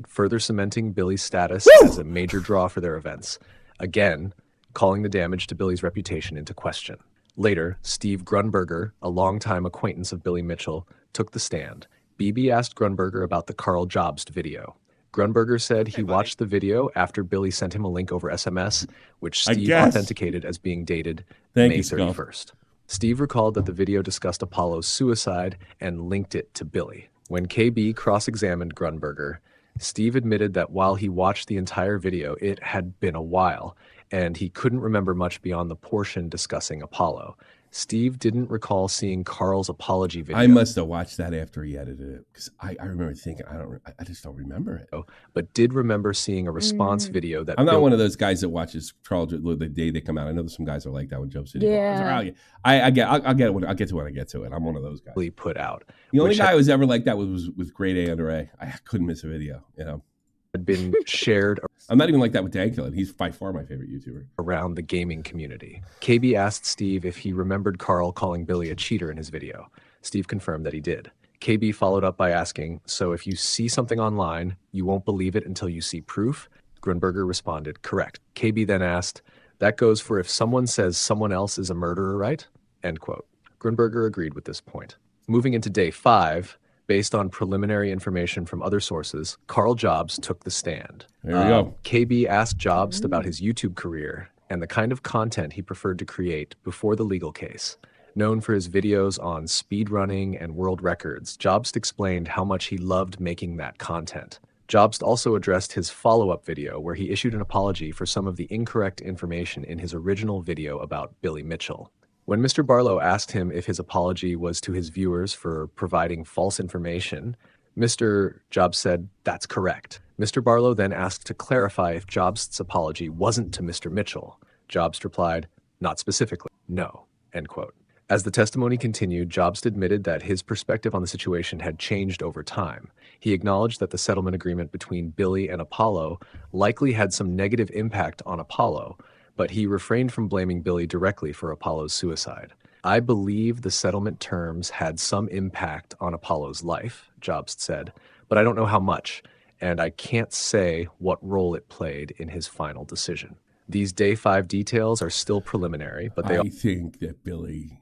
Further cementing Billy's status as a major draw for their events. Again, calling the damage to Billy's reputation into question. Later, Steve Grunberger, a longtime acquaintance of Billy Mitchell, took the stand. BB asked Grunberger about the Carl Jobst video. Grunberger said he watched the video after Billy sent him a link over SMS, which Steve authenticated as being dated May 31st. Steve recalled that the video discussed Apollo's suicide and linked it to Billy. When KB cross-examined Grunberger, Steve admitted that while he watched the entire video, it had been a while, and he couldn't remember much beyond the portion discussing Apollo. Steve didn't recall seeing Carl's apology video. I must have watched that after he edited it because I remember thinking I just don't remember it. But did remember seeing a response video that I'm not one of those guys that watches Carl the day they come out. I know there's some guys that are like that with Joe City. Yeah. I'll get to when I get to it. I'm one of those guys. Put out. The only guy I was ever like that was grade A under A. I couldn't miss a video. Had been shared. I'm not even like that with Dankula. He's by far my favorite YouTuber. Around the gaming community. KB asked Steve if he remembered Carl calling Billy a cheater in his video. Steve confirmed that he did. KB followed up by asking, so if you see something online, you won't believe it until you see proof? Grunberger responded, correct. KB then asked, that goes for if someone says someone else is a murderer, right? End quote. Grunberger agreed with this point. Moving into day 5, based on preliminary information from other sources, Carl Jobst took the stand. There we go. KB asked Jobst about his YouTube career and the kind of content he preferred to create before the legal case. Known for his videos on speedrunning and world records, Jobst explained how much he loved making that content. Jobst also addressed his follow-up video where he issued an apology for some of the incorrect information in his original video about Billy Mitchell. When Mr. Barlow asked him if his apology was to his viewers for providing false information, Mr. Jobst said, that's correct. Mr. Barlow then asked to clarify if Jobst's apology wasn't to Mr. Mitchell. Jobst replied, not specifically, no, end quote. As the testimony continued, Jobst admitted that his perspective on the situation had changed over time. He acknowledged that the settlement agreement between Billy and Apollo likely had some negative impact on Apollo, but he refrained from blaming Billy directly for Apollo's suicide. I believe the settlement terms had some impact on Apollo's life, Jobst said, but I don't know how much, and I can't say what role it played in his final decision. These Day 5 details are still preliminary, but I think that Billy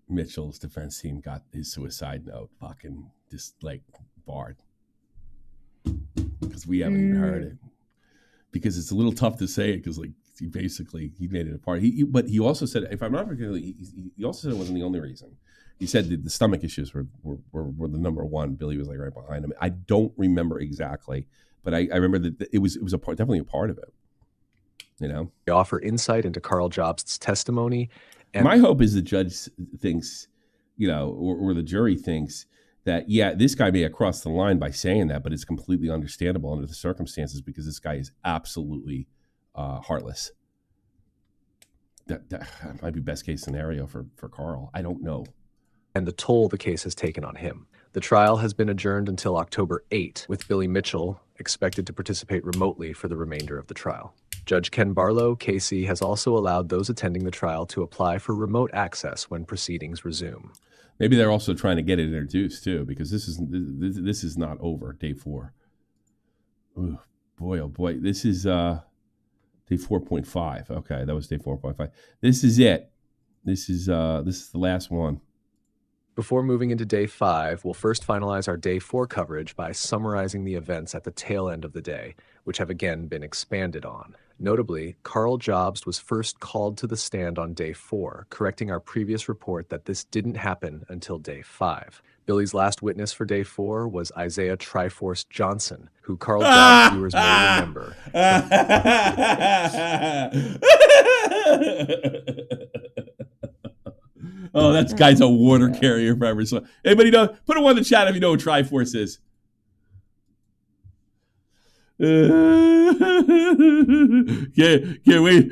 Mitchell's defense team got his suicide note fucking just like barred because we haven't even heard it, because it's a little tough to say it because like he made it apart. But he also said, if I'm not forgetting, he also said it wasn't the only reason. He said that the stomach issues were the number one. Billy was like right behind him. I don't remember exactly, but I remember that it was definitely a part of it. You know, they offer insight into Carl Jobst's testimony. And my hope is the judge thinks, you know, or the jury thinks that, yeah, this guy may have crossed the line by saying that, but it's completely understandable under the circumstances because this guy is absolutely heartless. That might be best case scenario for Carl. I don't know. And the toll the case has taken on him. The trial has been adjourned until October 8, with Billy Mitchell expected to participate remotely for the remainder of the trial. Judge Ken Barlow, KC, has also allowed those attending the trial to apply for remote access when proceedings resume. Maybe they're also trying to get it introduced too, because this is not over. Day 4. Ooh, boy, oh boy, this is day 4.5. Okay, that was day 4.5. This is it. This is the last one. Before moving into Day 5, we'll first finalize our Day 4 coverage by summarizing the events at the tail end of the day, which have again been expanded on. Notably, Carl Jobst was first called to the stand on Day 4, correcting our previous report that this didn't happen until Day 5. Billy's last witness for Day 4 was Isaiah Triforce Johnson, who Carl Jobst viewers may remember. Oh, that guy's a water carrier forever. So, anybody know? Put a one in the chat if you know what Triforce is. Yeah, wait.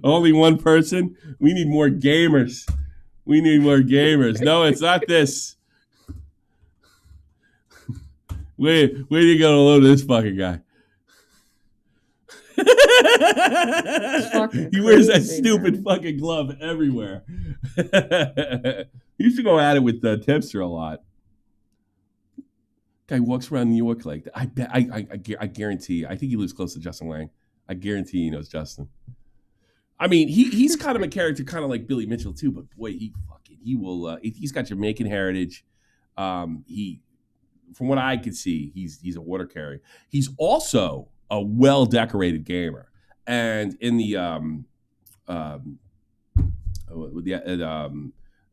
Only one person? We need more gamers. No, it's not this. Where do you go to load this fucking guy? He wears that stupid fucking glove everywhere. He used to go at it with Tipster a lot. Guy walks around New York like that. I guarantee. I think he lives close to Justin Lang. I guarantee he knows Justin. I mean, he's kind of a character, kind of like Billy Mitchell too. But boy, he will. He's got Jamaican heritage. From what I could see, he's a water carrier. He's also a well-decorated gamer, and in the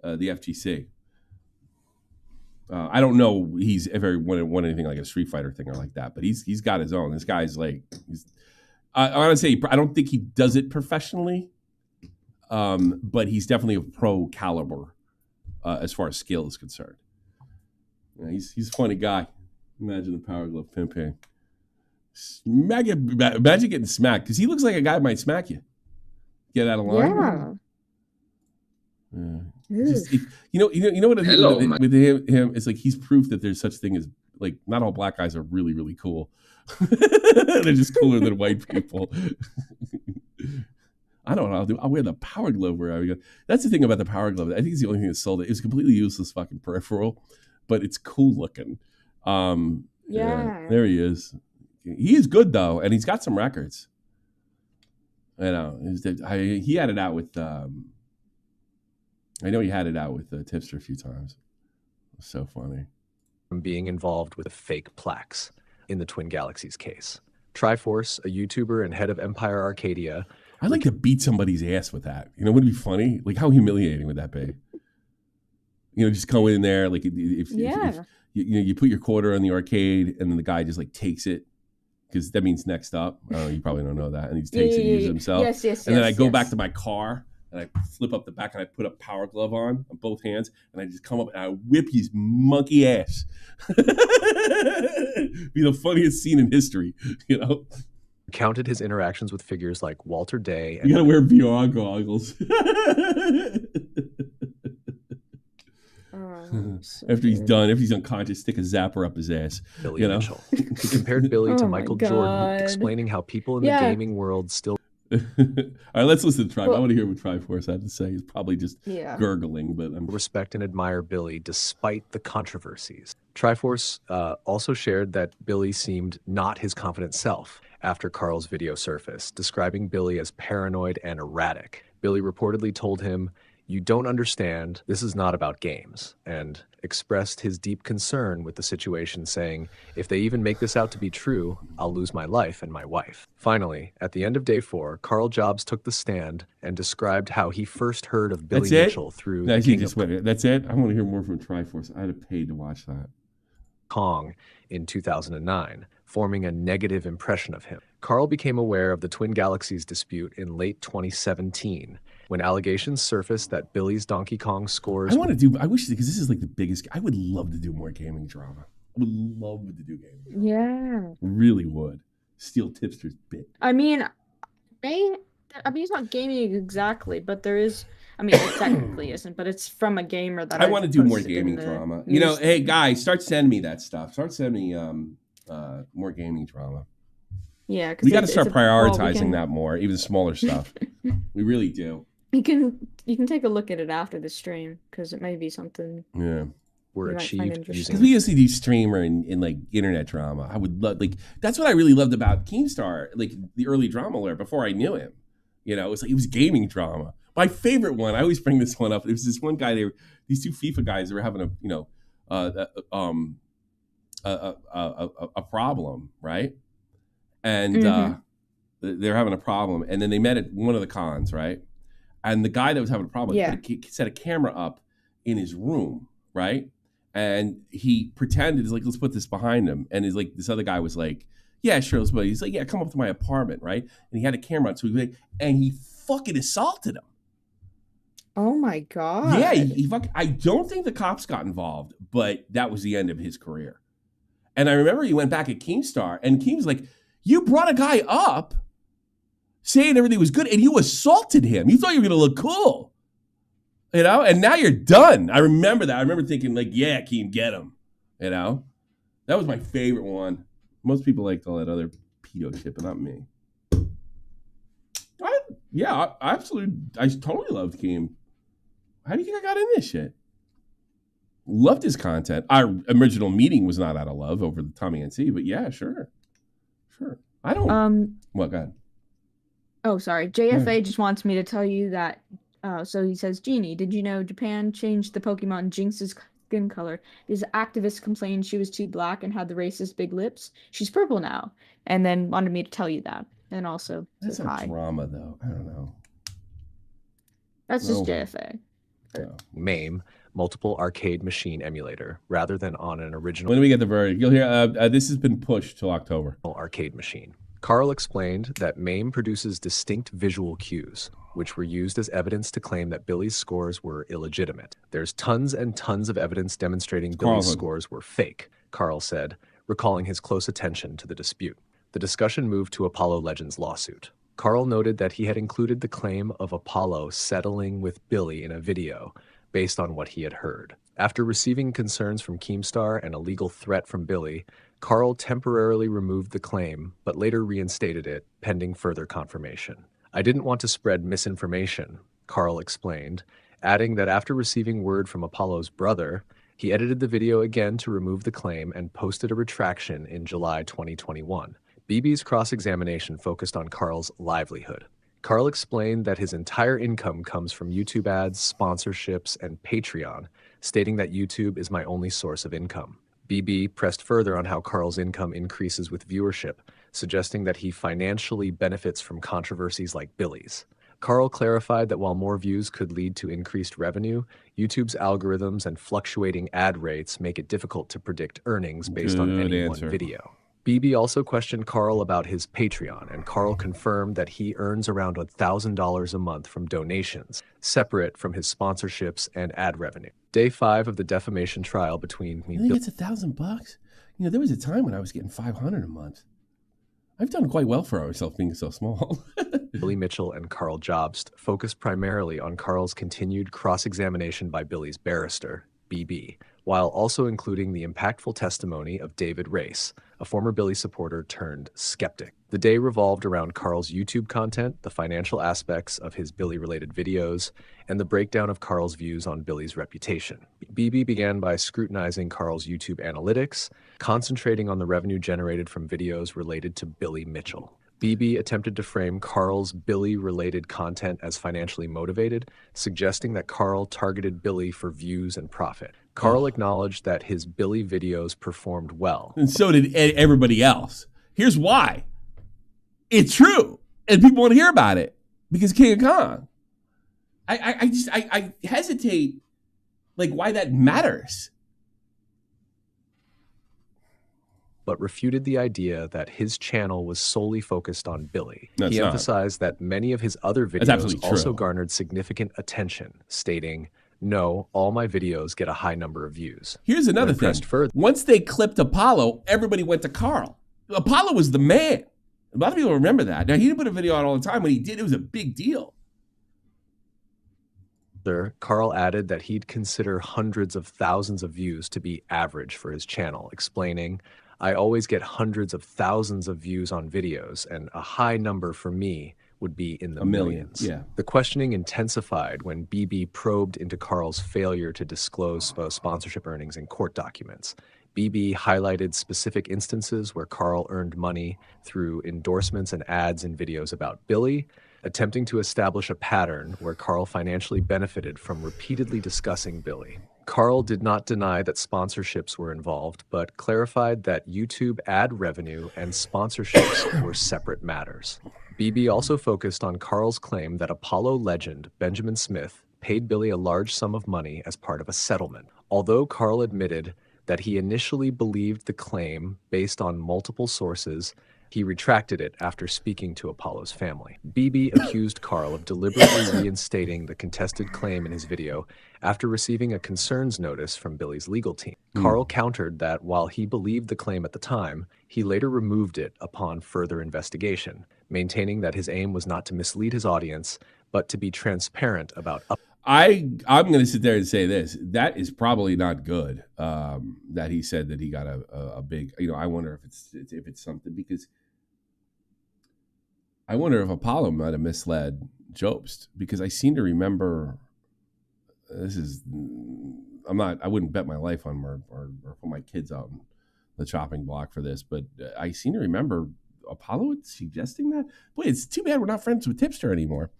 FGC, I don't know he's ever won anything like a Street Fighter thing or like that, but he's got his own. This guy's like, I want to say I don't think he does it professionally, but he's definitely a pro caliber as far as skill is concerned. Yeah, he's a funny guy. Imagine the Power Glove pimping. Imagine getting smacked, because he looks like a guy who might smack you. Get out of line. Yeah. Just, you know what I think with him, it's like he's proof that there's such thing as, like, not all black guys are really, really cool. They're just cooler than white people. I don't know what I'll do. I'll wear the Power Glove wherever I go. That's the thing about the Power Glove. I think it's the only thing that sold it. It was a completely useless fucking peripheral, but it's cool looking. There he is. He is good though, and he's got some records. You know, he had it out with. I know he had it out with Tipster a few times. It was so funny. Being involved with fake plaques in the Twin Galaxies case. Triforce, a YouTuber and head of Empire Arcadia. I'd like to beat somebody's ass with that. You know, would it be funny? Like, how humiliating would that be? You know, just go in there, like, if you put your quarter on the arcade, and then the guy just like takes it, because that means next up. Oh, you probably don't know that. And he takes it and uses it himself. Yes. And then I go back to my car, and I flip up the back, and I put a Power Glove on both hands, and I just come up and I whip his monkey ass. Be the funniest scene in history, you know? recounted his interactions with figures like Walter Day. You gotta wear VR goggles. After he's unconscious, stick a zapper up his ass. Billy Mitchell. He compared Billy to Michael Jordan, explaining how people in the gaming world still. All right, let's listen to Tribe. I want to hear what Triforce had to say. He's probably just gurgling, but I'm respect and admire Billy despite the controversies. Triforce also shared that Billy seemed not his confident self after Carl's video surfaced, describing Billy as paranoid and erratic. Billy reportedly told him, "You don't understand, this is not about games," and expressed his deep concern with the situation, saying, "If they even make this out to be true, I'll lose my life and my wife." Finally, at the end of day 4, Carl Jobs took the stand and described how he first heard of Billy Mitchell through That's it? I want to hear more from Triforce. I had to pay to watch that. Kong in 2009, forming a negative impression of him. Carl became aware of the Twin Galaxies dispute in late 2017, when allegations surfaced that Billy's Donkey Kong scores. I wish, because this is like the biggest. I would love to do more gaming drama. I would love to do gaming drama. Yeah. Really would. Steal Tipster's bit. I mean, it's not gaming exactly, but there is. I mean, it technically isn't, but it's from a gamer that I want to do more gaming drama. You know, hey guys, start sending me that stuff. Start sending me more gaming drama. Yeah, we got to start prioritizing that more, even smaller stuff. We really do. You can take a look at it after the stream, because it may be something. Yeah. Were achieved because we used to do streamer and like internet drama. I would love, like, that's what I really loved about Keemstar, like the early drama alert before I knew him. You know, it was gaming drama. My favorite one, I always bring this one up. There was this one guy, these two FIFA guys that were having a problem, right? And they're having a problem, and then they met at one of the cons, right? And the guy that was having a problem set a camera up in his room, right? And he pretended, he's like, let's put this behind him. And he's like, this other guy was like, yeah, sure. But he's like, yeah, come up to my apartment, right? And he had a camera on, so he fucking assaulted him. Oh my God. Yeah, I don't think the cops got involved, but that was the end of his career. And I remember he went back at Keemstar, and Keem was like, you brought a guy up saying everything was good, and you assaulted him. You thought you were going to look cool. You know, and now you're done. I remember that. I remember thinking, like, yeah, Keem, get him. You know, that was my favorite one. Most people liked all that other pedo shit, but not me. I totally loved Keem. How do you think I got in this shit? Loved his content. Our original meeting was not out of love over the Tommy NC, but yeah, sure. I don't. What, go ahead. Oh, sorry. JFA just wants me to tell you that. So he says, Jeannie, did you know Japan changed the Pokemon Jinx's skin color? Because activists complained she was too black and had the racist big lips. She's purple now. And then wanted me to tell you that. And also, that's a drama, though. I don't know. That's just JFA. No. MAME, multiple arcade machine emulator, rather than on an original. When do we get the verdict? You'll hear this has been pushed till October. Arcade machine. Carl explained that MAME produces distinct visual cues, which were used as evidence to claim that Billy's scores were illegitimate. There's tons and tons of evidence demonstrating Billy's scores were fake, Carl said, recalling his close attention to the dispute. The discussion moved to Apollo Legends' lawsuit. Carl noted that he had included the claim of Apollo settling with Billy in a video based on what he had heard. After receiving concerns from Keemstar and a legal threat from Billy, Carl temporarily removed the claim, but later reinstated it, pending further confirmation. I didn't want to spread misinformation, Carl explained, adding that after receiving word from Apollo's brother, he edited the video again to remove the claim and posted a retraction in July 2021. BB's cross-examination focused on Carl's livelihood. Carl explained that his entire income comes from YouTube ads, sponsorships, and Patreon, stating that YouTube is my only source of income. BB pressed further on how Carl's income increases with viewership, suggesting that he financially benefits from controversies like Billy's. Carl clarified that while more views could lead to increased revenue, YouTube's algorithms and fluctuating ad rates make it difficult to predict earnings based on any one video. BB also questioned Carl about his Patreon, and Carl confirmed that he earns around $1,000 a month from donations, separate from his sponsorships and ad revenue. Day 5 of the defamation trial between me. I think it's $1,000. You know, there was a time when I was getting $500 a month. I've done quite well for myself being so small. Billy Mitchell and Carl Jobst focused primarily on Carl's continued cross-examination by Billy's barrister, BB, while also including the impactful testimony of David Race, a former Billy supporter turned skeptic. The day revolved around Carl's YouTube content, the financial aspects of his Billy-related videos, and the breakdown of Carl's views on Billy's reputation. BB began by scrutinizing Carl's YouTube analytics, concentrating on the revenue generated from videos related to Billy Mitchell. BB attempted to frame Carl's Billy-related content as financially motivated, suggesting that Carl targeted Billy for views and profit. Carl acknowledged that his Billy videos performed well. And so did everybody else. Here's why. It's true. And people want to hear about it because King of Kong. I hesitate, like, why that matters. But refuted the idea that his channel was solely focused on Billy. No, he emphasized that many of his other videos also garnered significant attention, stating, "No, all my videos get a high number of views." Here's another thing. Once they clipped Apollo, everybody went to Carl. Apollo was the man. A lot of people remember that. Now, he didn't put a video out all the time. When he did, it was a big deal. Carl added that he'd consider hundreds of thousands of views to be average for his channel, explaining, "I always get hundreds of thousands of views on videos, and a high number for me would be in the millions." Yeah. The questioning intensified when BB probed into Carl's failure to disclose sponsorship earnings in court documents. BB highlighted specific instances where Carl earned money through endorsements and ads in videos about Billy, attempting to establish a pattern where Carl financially benefited from repeatedly discussing Billy. Carl did not deny that sponsorships were involved, but clarified that YouTube ad revenue and sponsorships were separate matters. BB also focused on Carl's claim that Apollo legend Benjamin Smith paid Billy a large sum of money as part of a settlement. Although Carl admitted that he initially believed the claim based on multiple sources, he retracted it after speaking to Apollo's family. BB accused Carl of deliberately reinstating the contested claim in his video after receiving a concerns notice from Billy's legal team. Carl countered that while he believed the claim at the time, he later removed it upon further investigation, maintaining that his aim was not to mislead his audience, but to be transparent about I'm going to sit there and say this. That is probably not good, that he said that he got a big, I wonder if it's something, because I wonder if Apollo might have misled Jobst, because I seem to remember, I wouldn't bet my life on or put my kids out on the chopping block for this, but I seem to remember Apollo suggesting that. Boy, it's too bad we're not friends with Tipster anymore.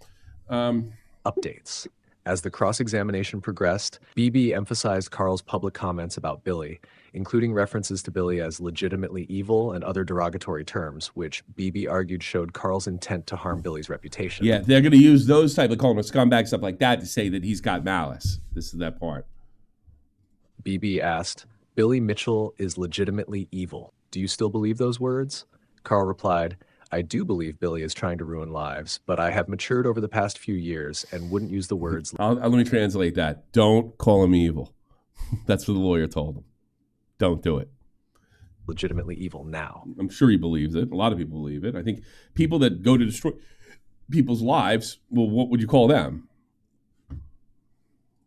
Updates. As the cross-examination progressed, BB emphasized Carl's public comments about Billy, including references to Billy as legitimately evil and other derogatory terms, which BB argued showed Carl's intent to harm Billy's reputation. Yeah, they're going to use those type of calling him a scumbag, stuff like that, to say that he's got malice. This is that part. BB asked, "Billy Mitchell is legitimately evil. Do you still believe those words?" Carl replied, "I do believe Billy is trying to ruin lives, but I have matured over the past few years and wouldn't use the words." Let me translate that. Don't call him evil. That's what the lawyer told him. Don't do it. Legitimately evil now. I'm sure he believes it. A lot of people believe it. I think people that go to destroy people's lives, well, what would you call them?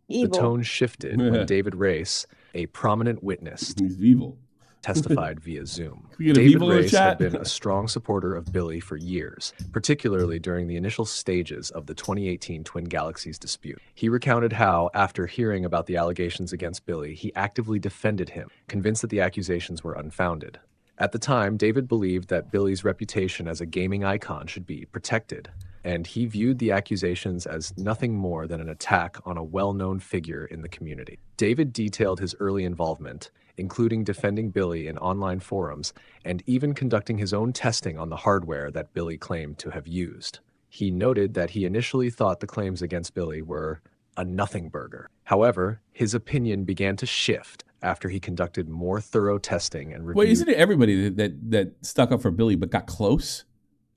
Evil. The tone shifted when David Race, a prominent witness, He's evil. testified via Zoom. David Race had been a strong supporter of Billy for years, particularly during the initial stages of the 2018 Twin Galaxies dispute. He recounted how, after hearing about the allegations against Billy, he actively defended him, convinced that the accusations were unfounded. At the time, David believed that Billy's reputation as a gaming icon should be protected, and he viewed the accusations as nothing more than an attack on a well-known figure in the community. David detailed his early involvement, including defending Billy in online forums and even conducting his own testing on the hardware that Billy claimed to have used. He noted that he initially thought the claims against Billy were a nothing burger. However, his opinion began to shift after he conducted more thorough testing and reviewed. Well, isn't it everybody that stuck up for Billy but got close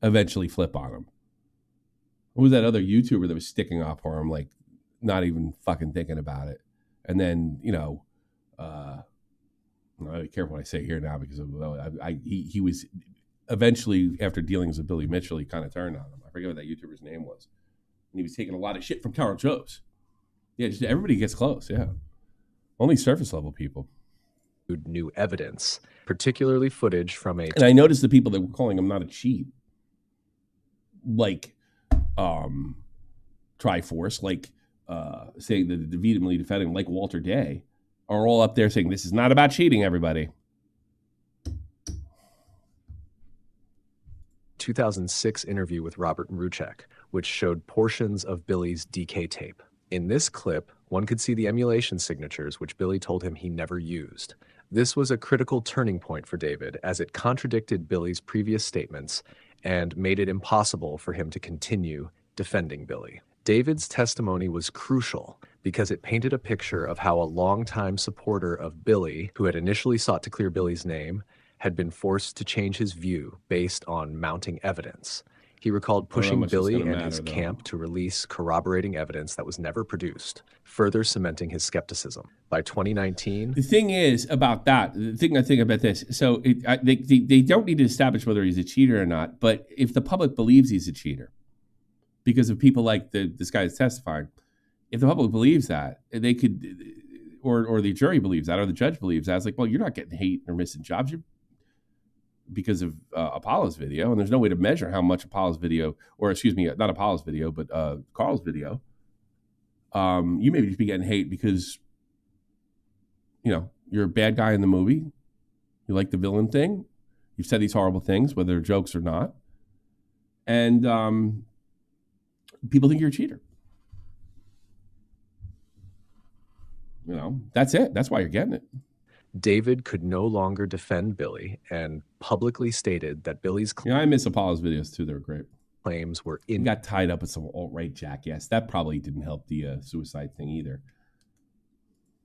eventually flip on him? What was that other YouTuber that was sticking up for him, like not even fucking thinking about it? And then, I'll be careful what I say here now because he was eventually, after dealings with Billy Mitchell, he kind of turned on him. I forget what that YouTuber's name was. And he was taking a lot of shit from Carl Jobs. Yeah, just everybody gets close, yeah. Only surface level people. New evidence, particularly footage from a... And I noticed the people that were calling him not a cheat, like Triforce, like saying that the vehemently defending, like Walter Day, are all up there saying this is not about cheating, everybody. 2006 interview with Robert Mruchek, which showed portions of Billy's DK tape. In this clip, one could see the emulation signatures, which Billy told him he never used. This was a critical turning point for David, as it contradicted Billy's previous statements and made it impossible for him to continue defending Billy. David's testimony was crucial because it painted a picture of how a longtime supporter of Billy, who had initially sought to clear Billy's name, had been forced to change his view based on mounting evidence. He recalled pushing Billy and his camp to release corroborating evidence that was never produced, further cementing his skepticism. By 2019... The thing is about that, the thing I think about this, so they don't need to establish whether he's a cheater or not, but if the public believes he's a cheater, because of people like this guy that's testifying, if the public believes that, they could, or the jury believes that, or the judge believes that, it's like, well, you're not getting hate or missing jobs, because of Apollo's video, and there's no way to measure how much Apollo's video, or excuse me, not Apollo's video, but Carl's video, you may just be getting hate because, you know, you're a bad guy in the movie, you like the villain thing, you've said these horrible things, whether they're jokes or not, and people think you're a cheater. You know, that's it. That's why you're getting it. David could no longer defend Billy and publicly stated that Billy's I miss Apollo's videos too. They were great. Claims were He got tied up with some alt-right jackass. That probably didn't help the suicide thing either.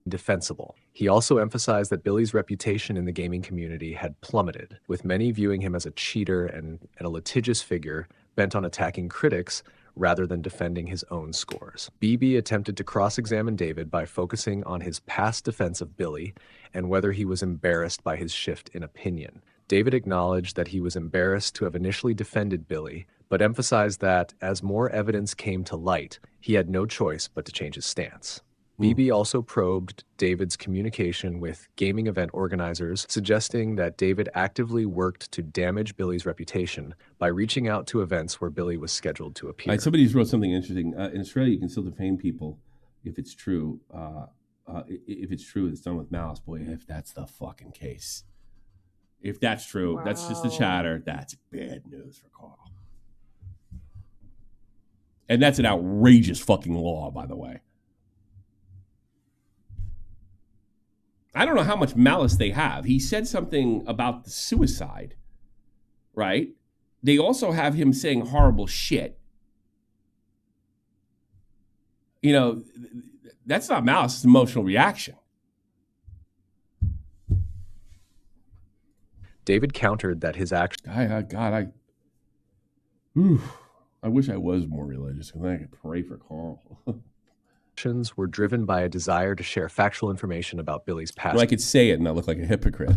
Indefensible. He also emphasized that Billy's reputation in the gaming community had plummeted, with many viewing him as a cheater and a litigious figure bent on attacking critics rather than defending his own scores. BB attempted to cross-examine David by focusing on his past defense of Billy and whether he was embarrassed by his shift in opinion. David acknowledged that he was embarrassed to have initially defended Billy, but emphasized that, as more evidence came to light, he had no choice but to change his stance. BB also probed David's communication with gaming event organizers, suggesting that David actively worked to damage Billy's reputation by reaching out to events where Billy was scheduled to appear. Somebody's wrote something interesting. In Australia, you can still defame people if it's true. If it's true, it's done with malice. Boy, if that's the fucking case. If that's true, that's just the chatter. That's bad news for Carl. And that's an outrageous fucking law, by the way. I don't know how much malice they have. He said something about the suicide, right? They also have him saying horrible shit. You know, that's not malice, it's emotional reaction. David countered that his actions... I wish I was more religious because then I could pray for Carl. Were driven by a desire to share factual information about Billy's past. Well, I could say it and not look like a hypocrite.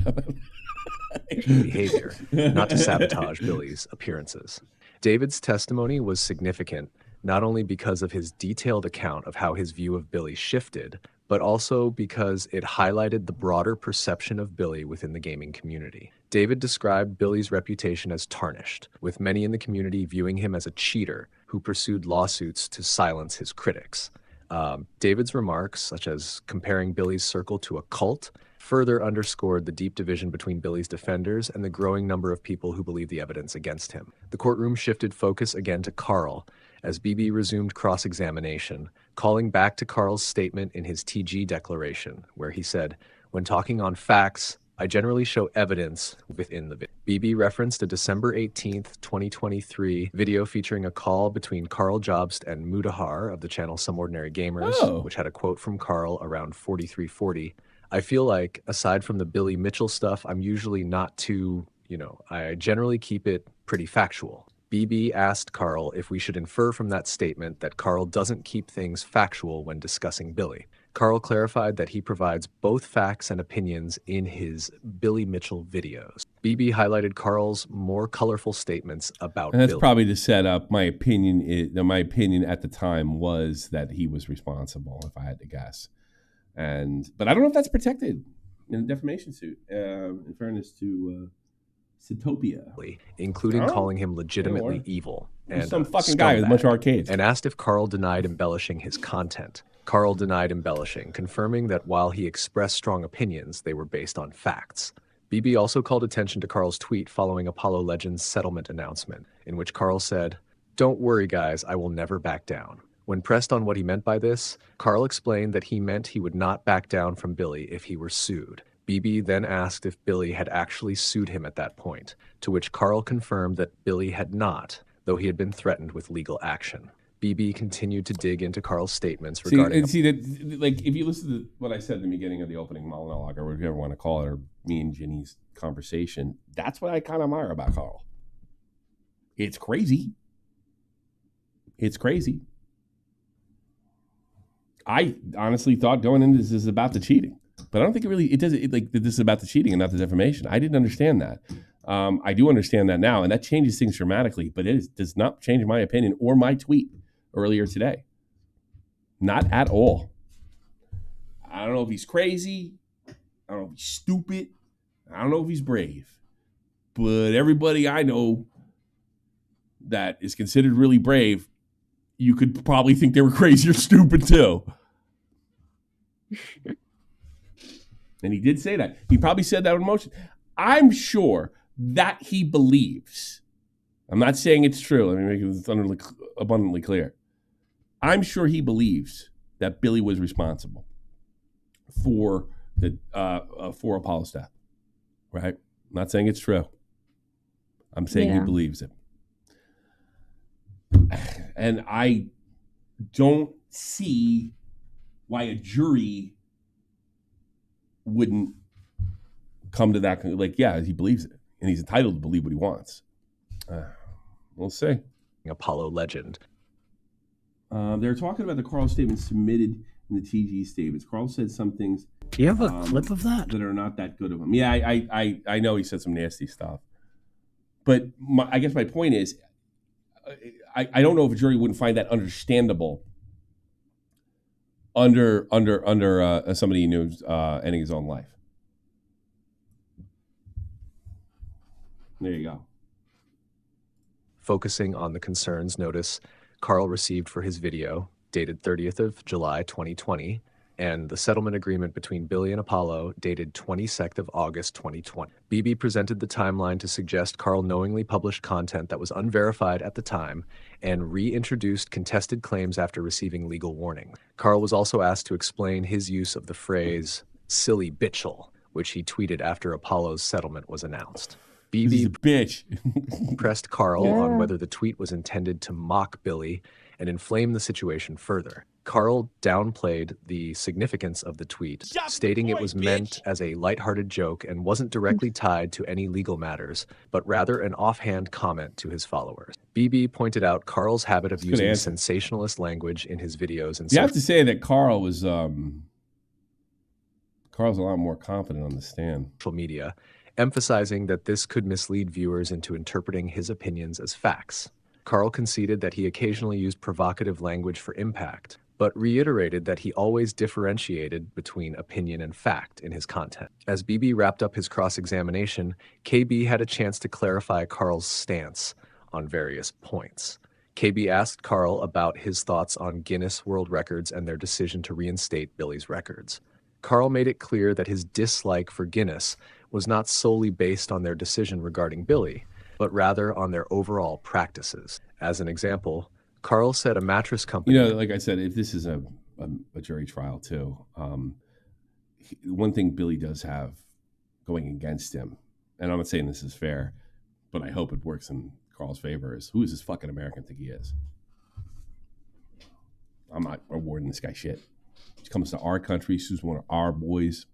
Behavior, not to sabotage Billy's appearances. David's testimony was significant, not only because of his detailed account of how his view of Billy shifted, but also because it highlighted the broader perception of Billy within the gaming community. David described Billy's reputation as tarnished, with many in the community viewing him as a cheater who pursued lawsuits to silence his critics. David's remarks, such as comparing Billy's circle to a cult, further underscored the deep division between Billy's defenders and the growing number of people who believe the evidence against him. The courtroom shifted focus again to Carl as BB resumed cross-examination, calling back to Carl's statement in his TG declaration, where he said, "When talking on facts, I generally show evidence within the video." BB referenced a December 18th, 2023 video featuring a call between Carl Jobst and Mudahar of the channel Some Ordinary Gamers, which had a quote from Carl around 4340. "I feel like, aside from the Billy Mitchell stuff, I'm usually not too, I generally keep it pretty factual." BB asked Carl if we should infer from that statement that Carl doesn't keep things factual when discussing Billy. Carl clarified that he provides both facts and opinions in his Billy Mitchell videos. BB highlighted Carl's more colorful statements about and that's Billy. probably to set up my opinion. My opinion at the time was that he was responsible, if I had to guess. But I don't know if that's protected in a defamation suit, in fairness to SFTP. Including calling him legitimately evil and some fucking guy with a bunch of arcades. And asked if Carl denied embellishing his content. Carl denied embellishing, confirming that while he expressed strong opinions, they were based on facts. BB also called attention to Carl's tweet following Apollo Legends' settlement announcement, in which Carl said, "Don't worry, guys, I will never back down." When pressed on what he meant by this, Carl explained that he meant he would not back down from Billy if he were sued. BB then asked if Billy had actually sued him at that point, to which Carl confirmed that Billy had not, though he had been threatened with legal action. BB continued to dig into Carl's statements regarding... See that, like, if you listen to what I said at the beginning of the opening monologue, or whatever you want to call it, or me and Ginny's conversation, that's what I kind of admire about Carl. It's crazy. It's crazy. I honestly thought going into this is about the cheating, but I don't think this is about the cheating and not the defamation. I didn't understand that. I do understand that now, and that changes things dramatically, but does not change my opinion or my tweet earlier today. Not at all. I don't know if he's crazy. I don't know if he's stupid. I don't know if he's brave. But everybody I know that is considered really brave, you could probably think they were crazy or stupid too. And he did say that. He probably said that with emotion. I'm sure that he believes. I'm not saying it's true. Let me make it abundantly clear. I'm sure he believes that Billy was responsible for for Apollo's death. Right? I'm not saying it's true. I'm saying he believes it. And I don't see why a jury wouldn't come to that. Like, yeah, he believes it. And he's entitled to believe what he wants. We'll see. Apollo legend. They're talking about the Carl statement submitted in the TG statements. Carl said some things. Do you have a clip of that? That are not that good of him. Yeah, I know he said some nasty stuff. But I guess my point is, I don't know if a jury wouldn't find that understandable under somebody who knew ending his own life. There you go. Focusing on the concerns notice Carl received for his video, dated 30th of July 2020, and the settlement agreement between Billy and Apollo, dated 22nd of August 2020. BB presented the timeline to suggest Carl knowingly published content that was unverified at the time and reintroduced contested claims after receiving legal warning. Carl was also asked to explain his use of the phrase, "silly bitchel," which he tweeted after Apollo's settlement was announced. BB pressed Carl on whether the tweet was intended to mock Billy and inflame the situation further. Carl downplayed the significance of the tweet, stating it was meant as a lighthearted joke and wasn't directly tied to any legal matters, but rather an offhand comment to his followers. BB pointed out Carl's habit of using sensationalist language in his videos. And you have to say that Carl was Carl's a lot more confident on the stand. Social media, emphasizing that this could mislead viewers into interpreting his opinions as facts. Carl conceded that he occasionally used provocative language for impact, but reiterated that he always differentiated between opinion and fact in his content. As BB wrapped up his cross-examination, KB had a chance to clarify Carl's stance on various points. KB asked Carl about his thoughts on Guinness World Records and their decision to reinstate Billy's records. Carl made it clear that his dislike for Guinness was not solely based on their decision regarding Billy, but rather on their overall practices. As an example, Carl said a mattress company... You know, like I said, if this is a jury trial too, one thing Billy does have going against him, and I'm not saying this is fair, but I hope it works in Carl's favor, is who is this fucking American think he is? I'm not awarding this guy shit. He comes to our country, sues one of our boys.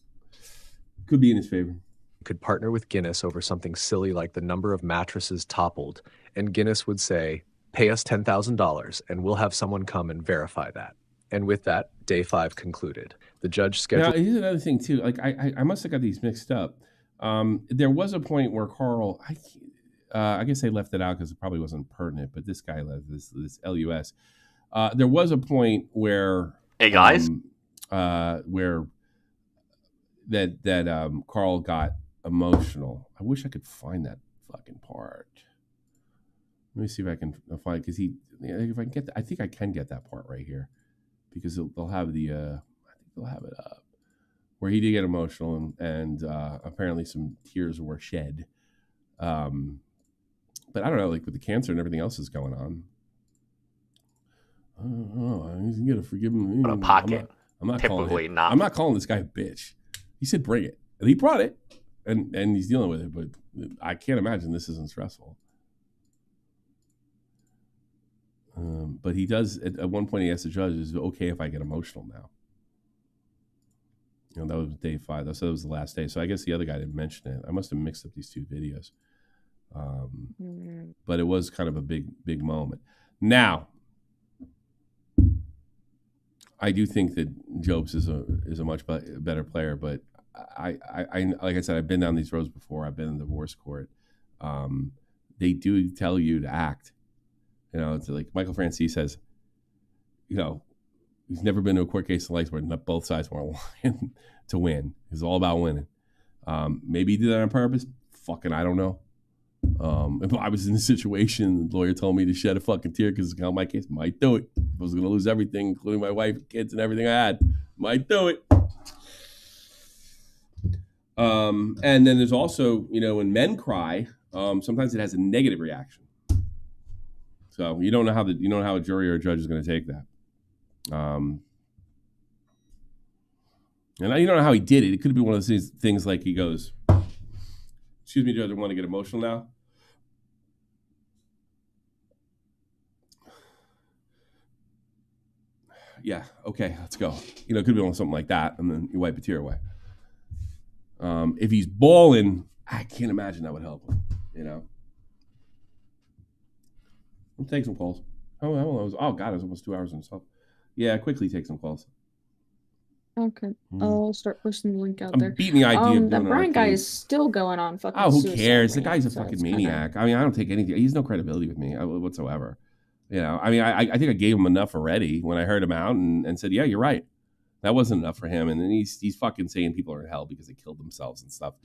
Could be in his favor. Could partner with Guinness over something silly like the number of mattresses toppled, and Guinness would say, "Pay us $10,000 and we'll have someone come and verify that." And with that, day 5 concluded. The judge Now, scheduled... here's another thing, too. Like, I must have got these mixed up. There was a point where Carl, I guess they left it out because it probably wasn't pertinent, but this guy left this LUS. There was a point where... Hey, guys? Where that Carl got emotional. I wish I could find that fucking part. Let me see if I can find, because if I can get, I think I can get that part right here, because they'll have the, I think they'll have it up, where he did get emotional and apparently some tears were shed. But I don't know, like with the cancer and everything else is going on. I don't know. He's gonna forgive him. Out of pocket. I'm not Typically calling not. I'm not calling this guy a bitch. He said bring it, and he brought it, and he's dealing with it. But I can't imagine this isn't stressful. But he does, at one point, he asked the judge, is it okay if I get emotional now? You know, that was day 5. That was the last day. So I guess the other guy didn't mention it. I must have mixed up these two videos. But it was kind of a big moment. Now, I do think that Jobs is a much better player, but I like I said, I've been down these roads before. I've been in the divorce court. They do tell you to act. You know, it's like Michael Francis says, you know, he's never been to a court case in life where both sides weren't lying to win. It's all about winning. Maybe he did that on purpose. Fucking, I don't know. If I was in a situation, the lawyer told me to shed a fucking tear because it's on my case, might do it. If I was going to lose everything, including my wife, kids, and everything I had, might do it. And then there's also, you know, when men cry, sometimes it has a negative reaction. So you don't know how a jury or a judge is going to take that. And you don't know how he did it. It could be one of those things like he goes, "Excuse me, Judge, I want to get emotional now." Yeah, okay, let's go. You know, it could be something like that, and then you wipe a tear away. If he's bawling, I can't imagine that would help him, you know. I'll take some calls. Oh, God, it was almost 2 hours in itself. Yeah, quickly take some calls. Okay, I'll start posting the link out I'm there. beating the idea of that doing Brian guy is still going on fucking. Oh, who cares? The guy's a fucking maniac. I mean, I don't take anything. He's no credibility with me whatsoever. You know, I mean, I think I gave him enough already when I heard him out and said, yeah, you're right. That wasn't enough for him. And then he's fucking saying people are in hell because they killed themselves and stuff.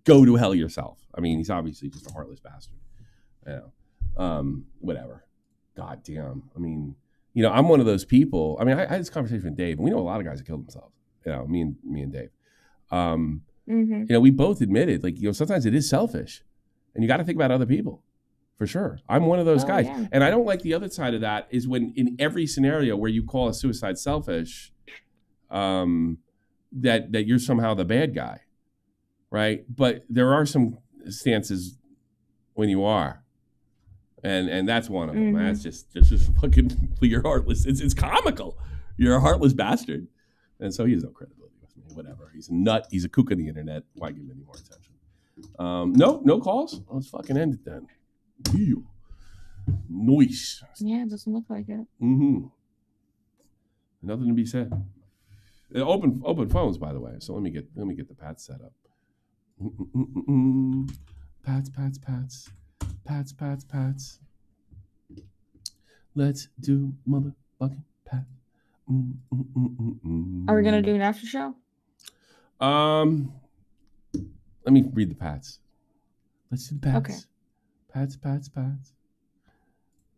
Go to hell yourself. I mean, he's obviously just a heartless bastard. You know, whatever. God damn. I mean, you know, I'm one of those people. I mean, I had this conversation with Dave, and we know a lot of guys that killed themselves. You know, me and Dave. You know, we both admitted, like, you know, sometimes it is selfish, and you got to think about other people, for sure. I'm one of those guys, yeah. And I don't like the other side of that is when in every scenario where you call a suicide selfish, that you're somehow the bad guy, right? But there are some stances when you are. And that's one of them. That's just fucking, you're heartless. It's comical. You're a heartless bastard. And so he has no credibility with me. Whatever. He's a nut. He's a kook on the internet. Why give him any more attention? No calls? Let's fucking end it then. Ew. Nice. Yeah, it doesn't look like it. Nothing to be said. Open phones, by the way. So let me get the Pats set up. Pats. Let's do motherfucking Pat. Are we gonna do an after show? Let me read the Pats. Let's do the Pats. Okay. Pats.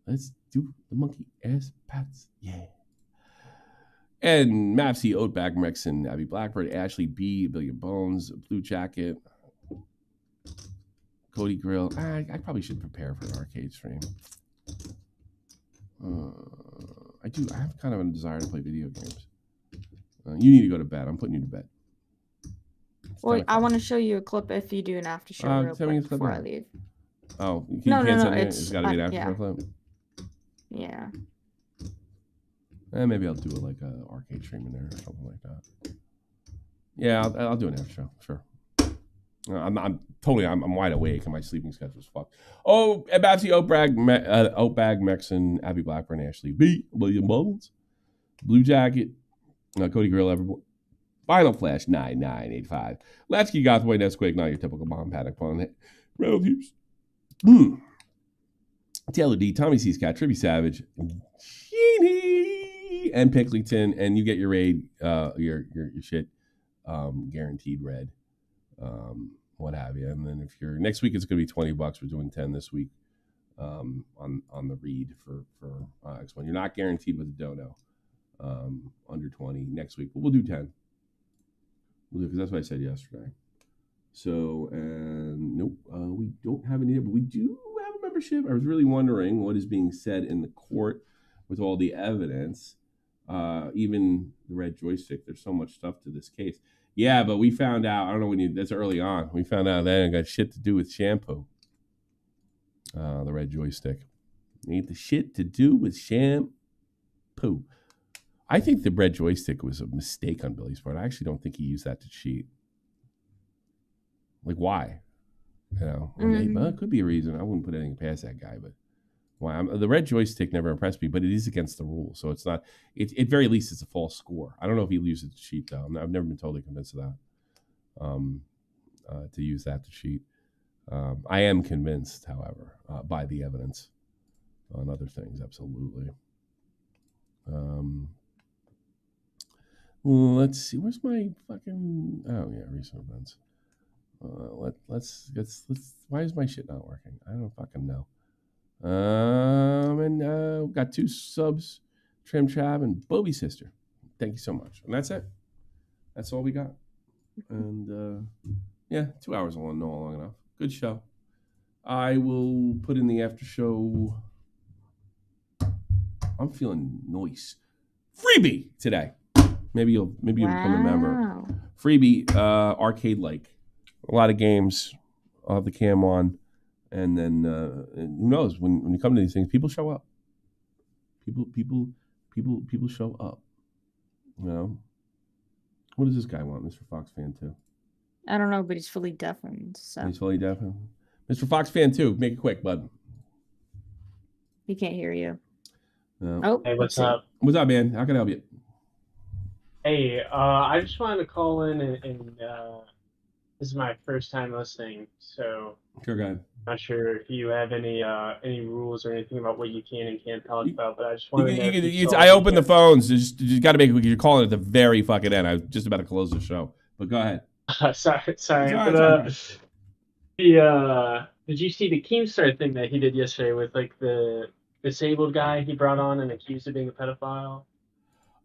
Let's do the monkey ass Pats. Yeah. And Mavsy, Oatbag, Mexon, Abby Blackbird, Ashley B, Billion Bones, Blue Jacket, Cody Grill. I probably should prepare for an arcade stream. I have kind of a desire to play video games. You need to go to bed. I'm putting you to bed. Well, I want to show you a clip if you do an after show real quick before I leave. Oh, no. It's got to be an after show clip. Yeah. Maybe I'll do it like an arcade stream in there or something like that. Yeah, I'll do an after show. Sure. I'm wide awake and my sleeping schedule is fucked. Oh, Babsy, Oatbag, Mexon, Abby Blackburn, Ashley B, William Bones, Blue Jacket, Cody Grill, Evermore. Final Flash 9985. Latchkey, Gothboy, Nesquik, not your typical bomb paddock pun. Reynolds Hughes. Taylor D, Tommy C's Cat, Trippy Savage, Genie, and Picklington, and you get your raid, your shit guaranteed red, what have you. And then if you're next week, it's going to be $20. We're doing 10 this week on the read for X1. You're not guaranteed with the dono under 20 next week, but we'll do 10. We'll do because that's what I said yesterday. So, nope, we don't have any, but we do have a membership. I was really wondering what is being said in the court with all the evidence. Even the red joystick, there's so much stuff to this case. Yeah, but we found out, I don't know that's early on. We found out that it got shit to do with shampoo. The red joystick. Ain't the shit to do with shampoo. I think the red joystick was a mistake on Billy's part. I actually don't think he used that to cheat. Like, why? You know, well, it could be a reason. I wouldn't put anything past that guy, but why? The red joystick never impressed me, but it is against the rules, so it's not. At very least, it's a false score. I don't know if he used it to cheat, though. I've never been totally convinced of that. To use that to cheat, I am convinced, however, by the evidence on other things. Absolutely. Let's see. Where's my fucking? Oh yeah, recent events. Let's. Why is my shit not working? I don't fucking know. And got 2 subs, Trim Trav and Bobby Sister. Thank you so much. And that's it. That's all we got. And yeah, 2 hours alone, no long enough. Good show. I will put in the after show. I'm feeling nice. Freebie today. Maybe you'll become a member. Freebie, arcade like. A lot of games. I'll have the cam on. And then and who knows, when you come to these things, people show up. People show up. You know? What does this guy want, Mr. Fox Fan 2? I don't know, but he's fully deafened. So. He's fully deafened. Mr. Fox Fan 2, make it quick, bud. He can't hear you. No. Oh, hey, what's up? What's up, man? How can I help you? Hey, I just wanted to call in and this is my first time listening, so Sure, go ahead. Not sure if you have any rules or anything about what you can and can't talk about, but I just wanted to. I opened the phones. You got to make it. You're calling at the very fucking end. I was just about to close the show, but go ahead. Sorry. But, did you see the Keemstar thing that he did yesterday with like the disabled guy he brought on and accused of being a pedophile?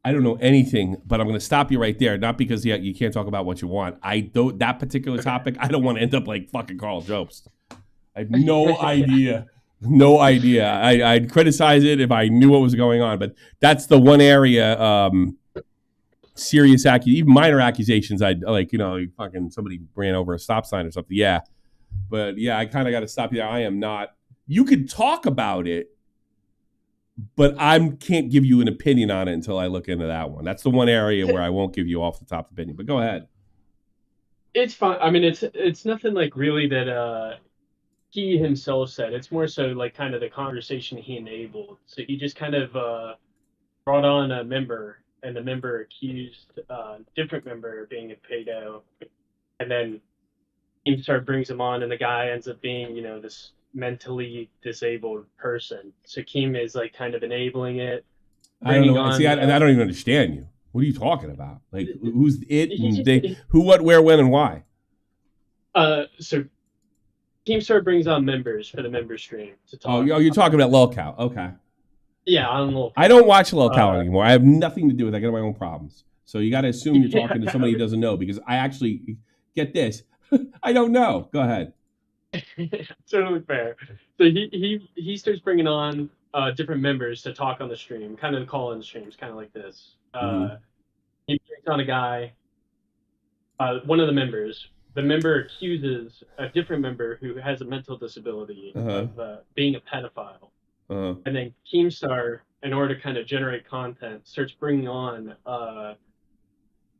I don't know anything, but I'm going to stop you right there. Not because you can't talk about what you want. That particular topic, I don't want to end up like fucking Carl Jobst. I have no idea. No idea. I'd criticize it if I knew what was going on, but that's the one area, serious even minor accusations. I'd like, fucking somebody ran over a stop sign or something. Yeah. But yeah, I kind of got to stop you there. I am not. You could talk about it, but I can't give you an opinion on it until I look into that one. That's the one area where I won't give you off the top opinion. But go ahead. It's fine. I mean, it's nothing like really that he himself said. It's more so like kind of the conversation he enabled. So he just kind of brought on a member, and the member accused a different member of being a pedo, and then Keemstar brings him on, and the guy ends up being, this mentally disabled person. So Keem is like kind of enabling it. I don't know. See, I don't even understand you. What are you talking about? Like, who's it? And they, who, what, where, when, and why? So Keemstar brings on members for the member stream to talk. Oh, you're talking about lolcow. Okay. Yeah, on lolcow. I don't watch lolcow anymore. I have nothing to do with it. I got my own problems. So you got to assume you're talking to somebody who doesn't know, because I actually get this. I don't know. Go ahead. Totally fair. So he starts bringing on different members to talk on the stream, kind of the call-in streams, kind of like this. He brings on a guy, one of the members. The member accuses a different member who has a mental disability of being a pedophile. And then Keemstar, in order to kind of generate content, starts bringing on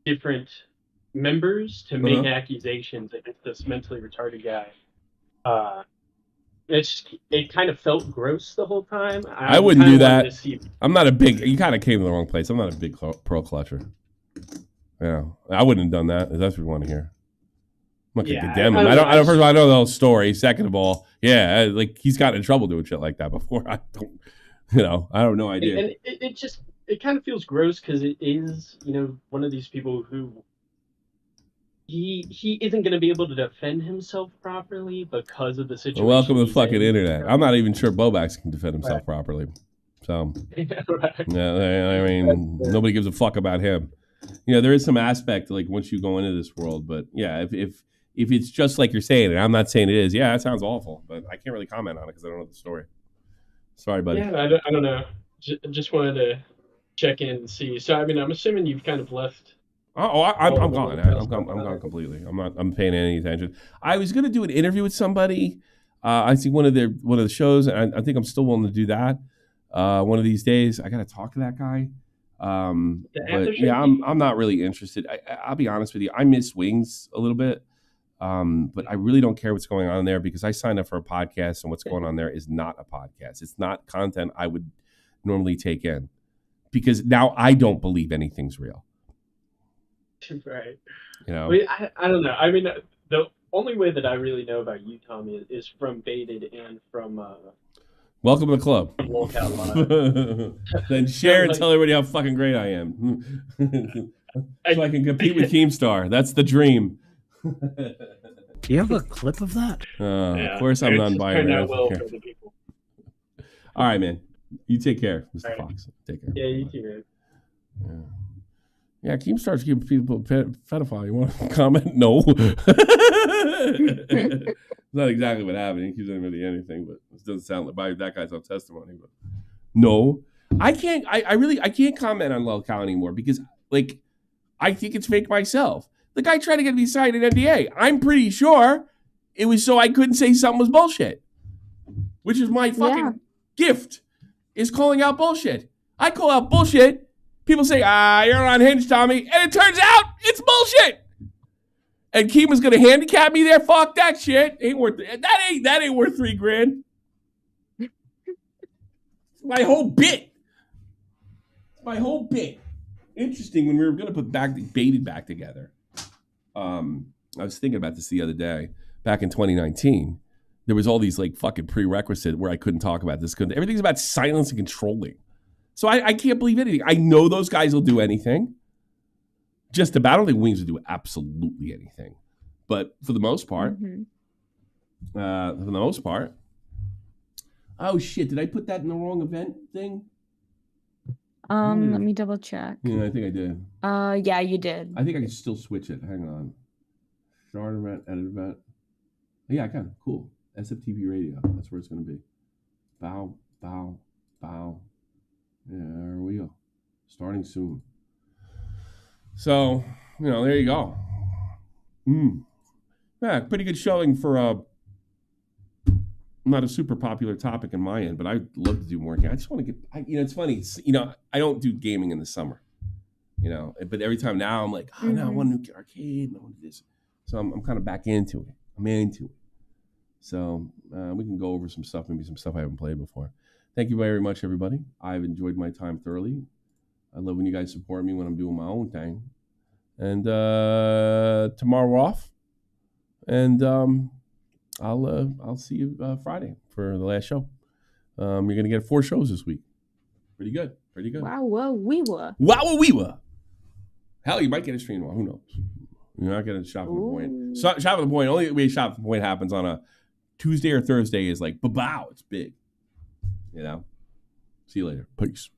different members to make accusations against this mentally retarded guy. it kind of felt gross the whole time. I wouldn't do that. I'm not a big. You kind of came to the wrong place. I'm not a big pearl clutcher. Yeah, I wouldn't have done that. If that's what you want to hear. I'm not gonna condemn him. I don't. First of all, I know the whole story. Second of all, yeah, like he's gotten in trouble doing shit like that before. I don't. I have no idea. And it kind of feels gross because it is, one of these people who he isn't going to be able to defend himself properly because of the situation. Well, welcome to the fucking internet. I'm not even sure Bobax can defend himself properly. So, yeah, I mean, nobody gives a fuck about him. There is some aspect like once you go into this world, but yeah, if it's just like you're saying it, I'm not saying it is. Yeah, that sounds awful, but I can't really comment on it because I don't know the story. Sorry, buddy. Yeah, I don't know. Just wanted to check in and see. So, I mean, I'm assuming you've kind of left. I'm gone. I'm gone completely. I'm paying any attention. I was going to do an interview with somebody. I see one of the shows, and I think I'm still willing to do that. One of these days, I got to talk to that guy. But yeah, I'm not really interested. I'll be honest with you. I miss Wings a little bit. But I really don't care what's going on there because I signed up for a podcast and what's going on there is not a podcast. It's not content I would normally take in because now I don't believe anything's real. Right. I don't know. I mean, the only way that I really know about you, Tommy, is from Baited and from Welcome to the club. Then share and tell everybody how fucking great I am. So I can compete with Keemstar. That's the dream. Do you have a clip of that? Of course I'm non-binary. Well for the people. All right, man. You take care, Mr. Fox. Take care. Yeah, you too, man. Yeah, Keemstar's giving people pedophile. You want to comment? No. It's not exactly what happened. He keeps saying really anything, but it doesn't sound like by that guy's own testimony. But no, I can't. I can't comment on lolcow anymore because, like, I think it's fake myself. The guy tried to get me signed an NDA. I'm pretty sure it was so I couldn't say something was bullshit, which is my fucking gift, is calling out bullshit. I call out bullshit. People say, you're unhinged, Tommy. And it turns out it's bullshit. And Keem was going to handicap me there. Fuck that shit. Ain't worth it. That ain't worth $3,000. It's my whole bit. Interesting when we were going to put Baited back together. I was thinking about this the other day. Back in 2019, there was all these like fucking prerequisites where I couldn't talk about this. Everything's about silence and controlling. So I can't believe anything. I know those guys will do anything. Just about. I don't think Wings will do absolutely anything. But for the most part, oh shit! Did I put that in the wrong event thing? Let me double check. Yeah, I think I did. Yeah, you did. I think I can still switch it. Hang on. Start event, edit event. Yeah, I can. Cool. SFTP radio. That's where it's going to be. Bow. Yeah, there we go. Starting soon. So, there you go. Yeah, pretty good showing for not a super popular topic in my end, but I'd love to do more. I just want to get, it's funny. I don't do gaming in the summer, but every time now I'm like, no, I want to do arcade and I want to do this. So I'm kind of back into it. I'm into it. So we can go over some stuff, maybe some stuff I haven't played before. Thank you very much, everybody. I've enjoyed my time thoroughly. I love when you guys support me when I'm doing my own thing. And tomorrow we're off. And I'll see you Friday for the last show. You're going to get 4 shows this week. Pretty good. Wow. Hell, you might get a stream tomorrow. Who knows? You're not getting a Shop from the Point. Shop from the Point, only way Shop from the Point happens on a Tuesday or Thursday is like, bow, it's big. See you later. Peace.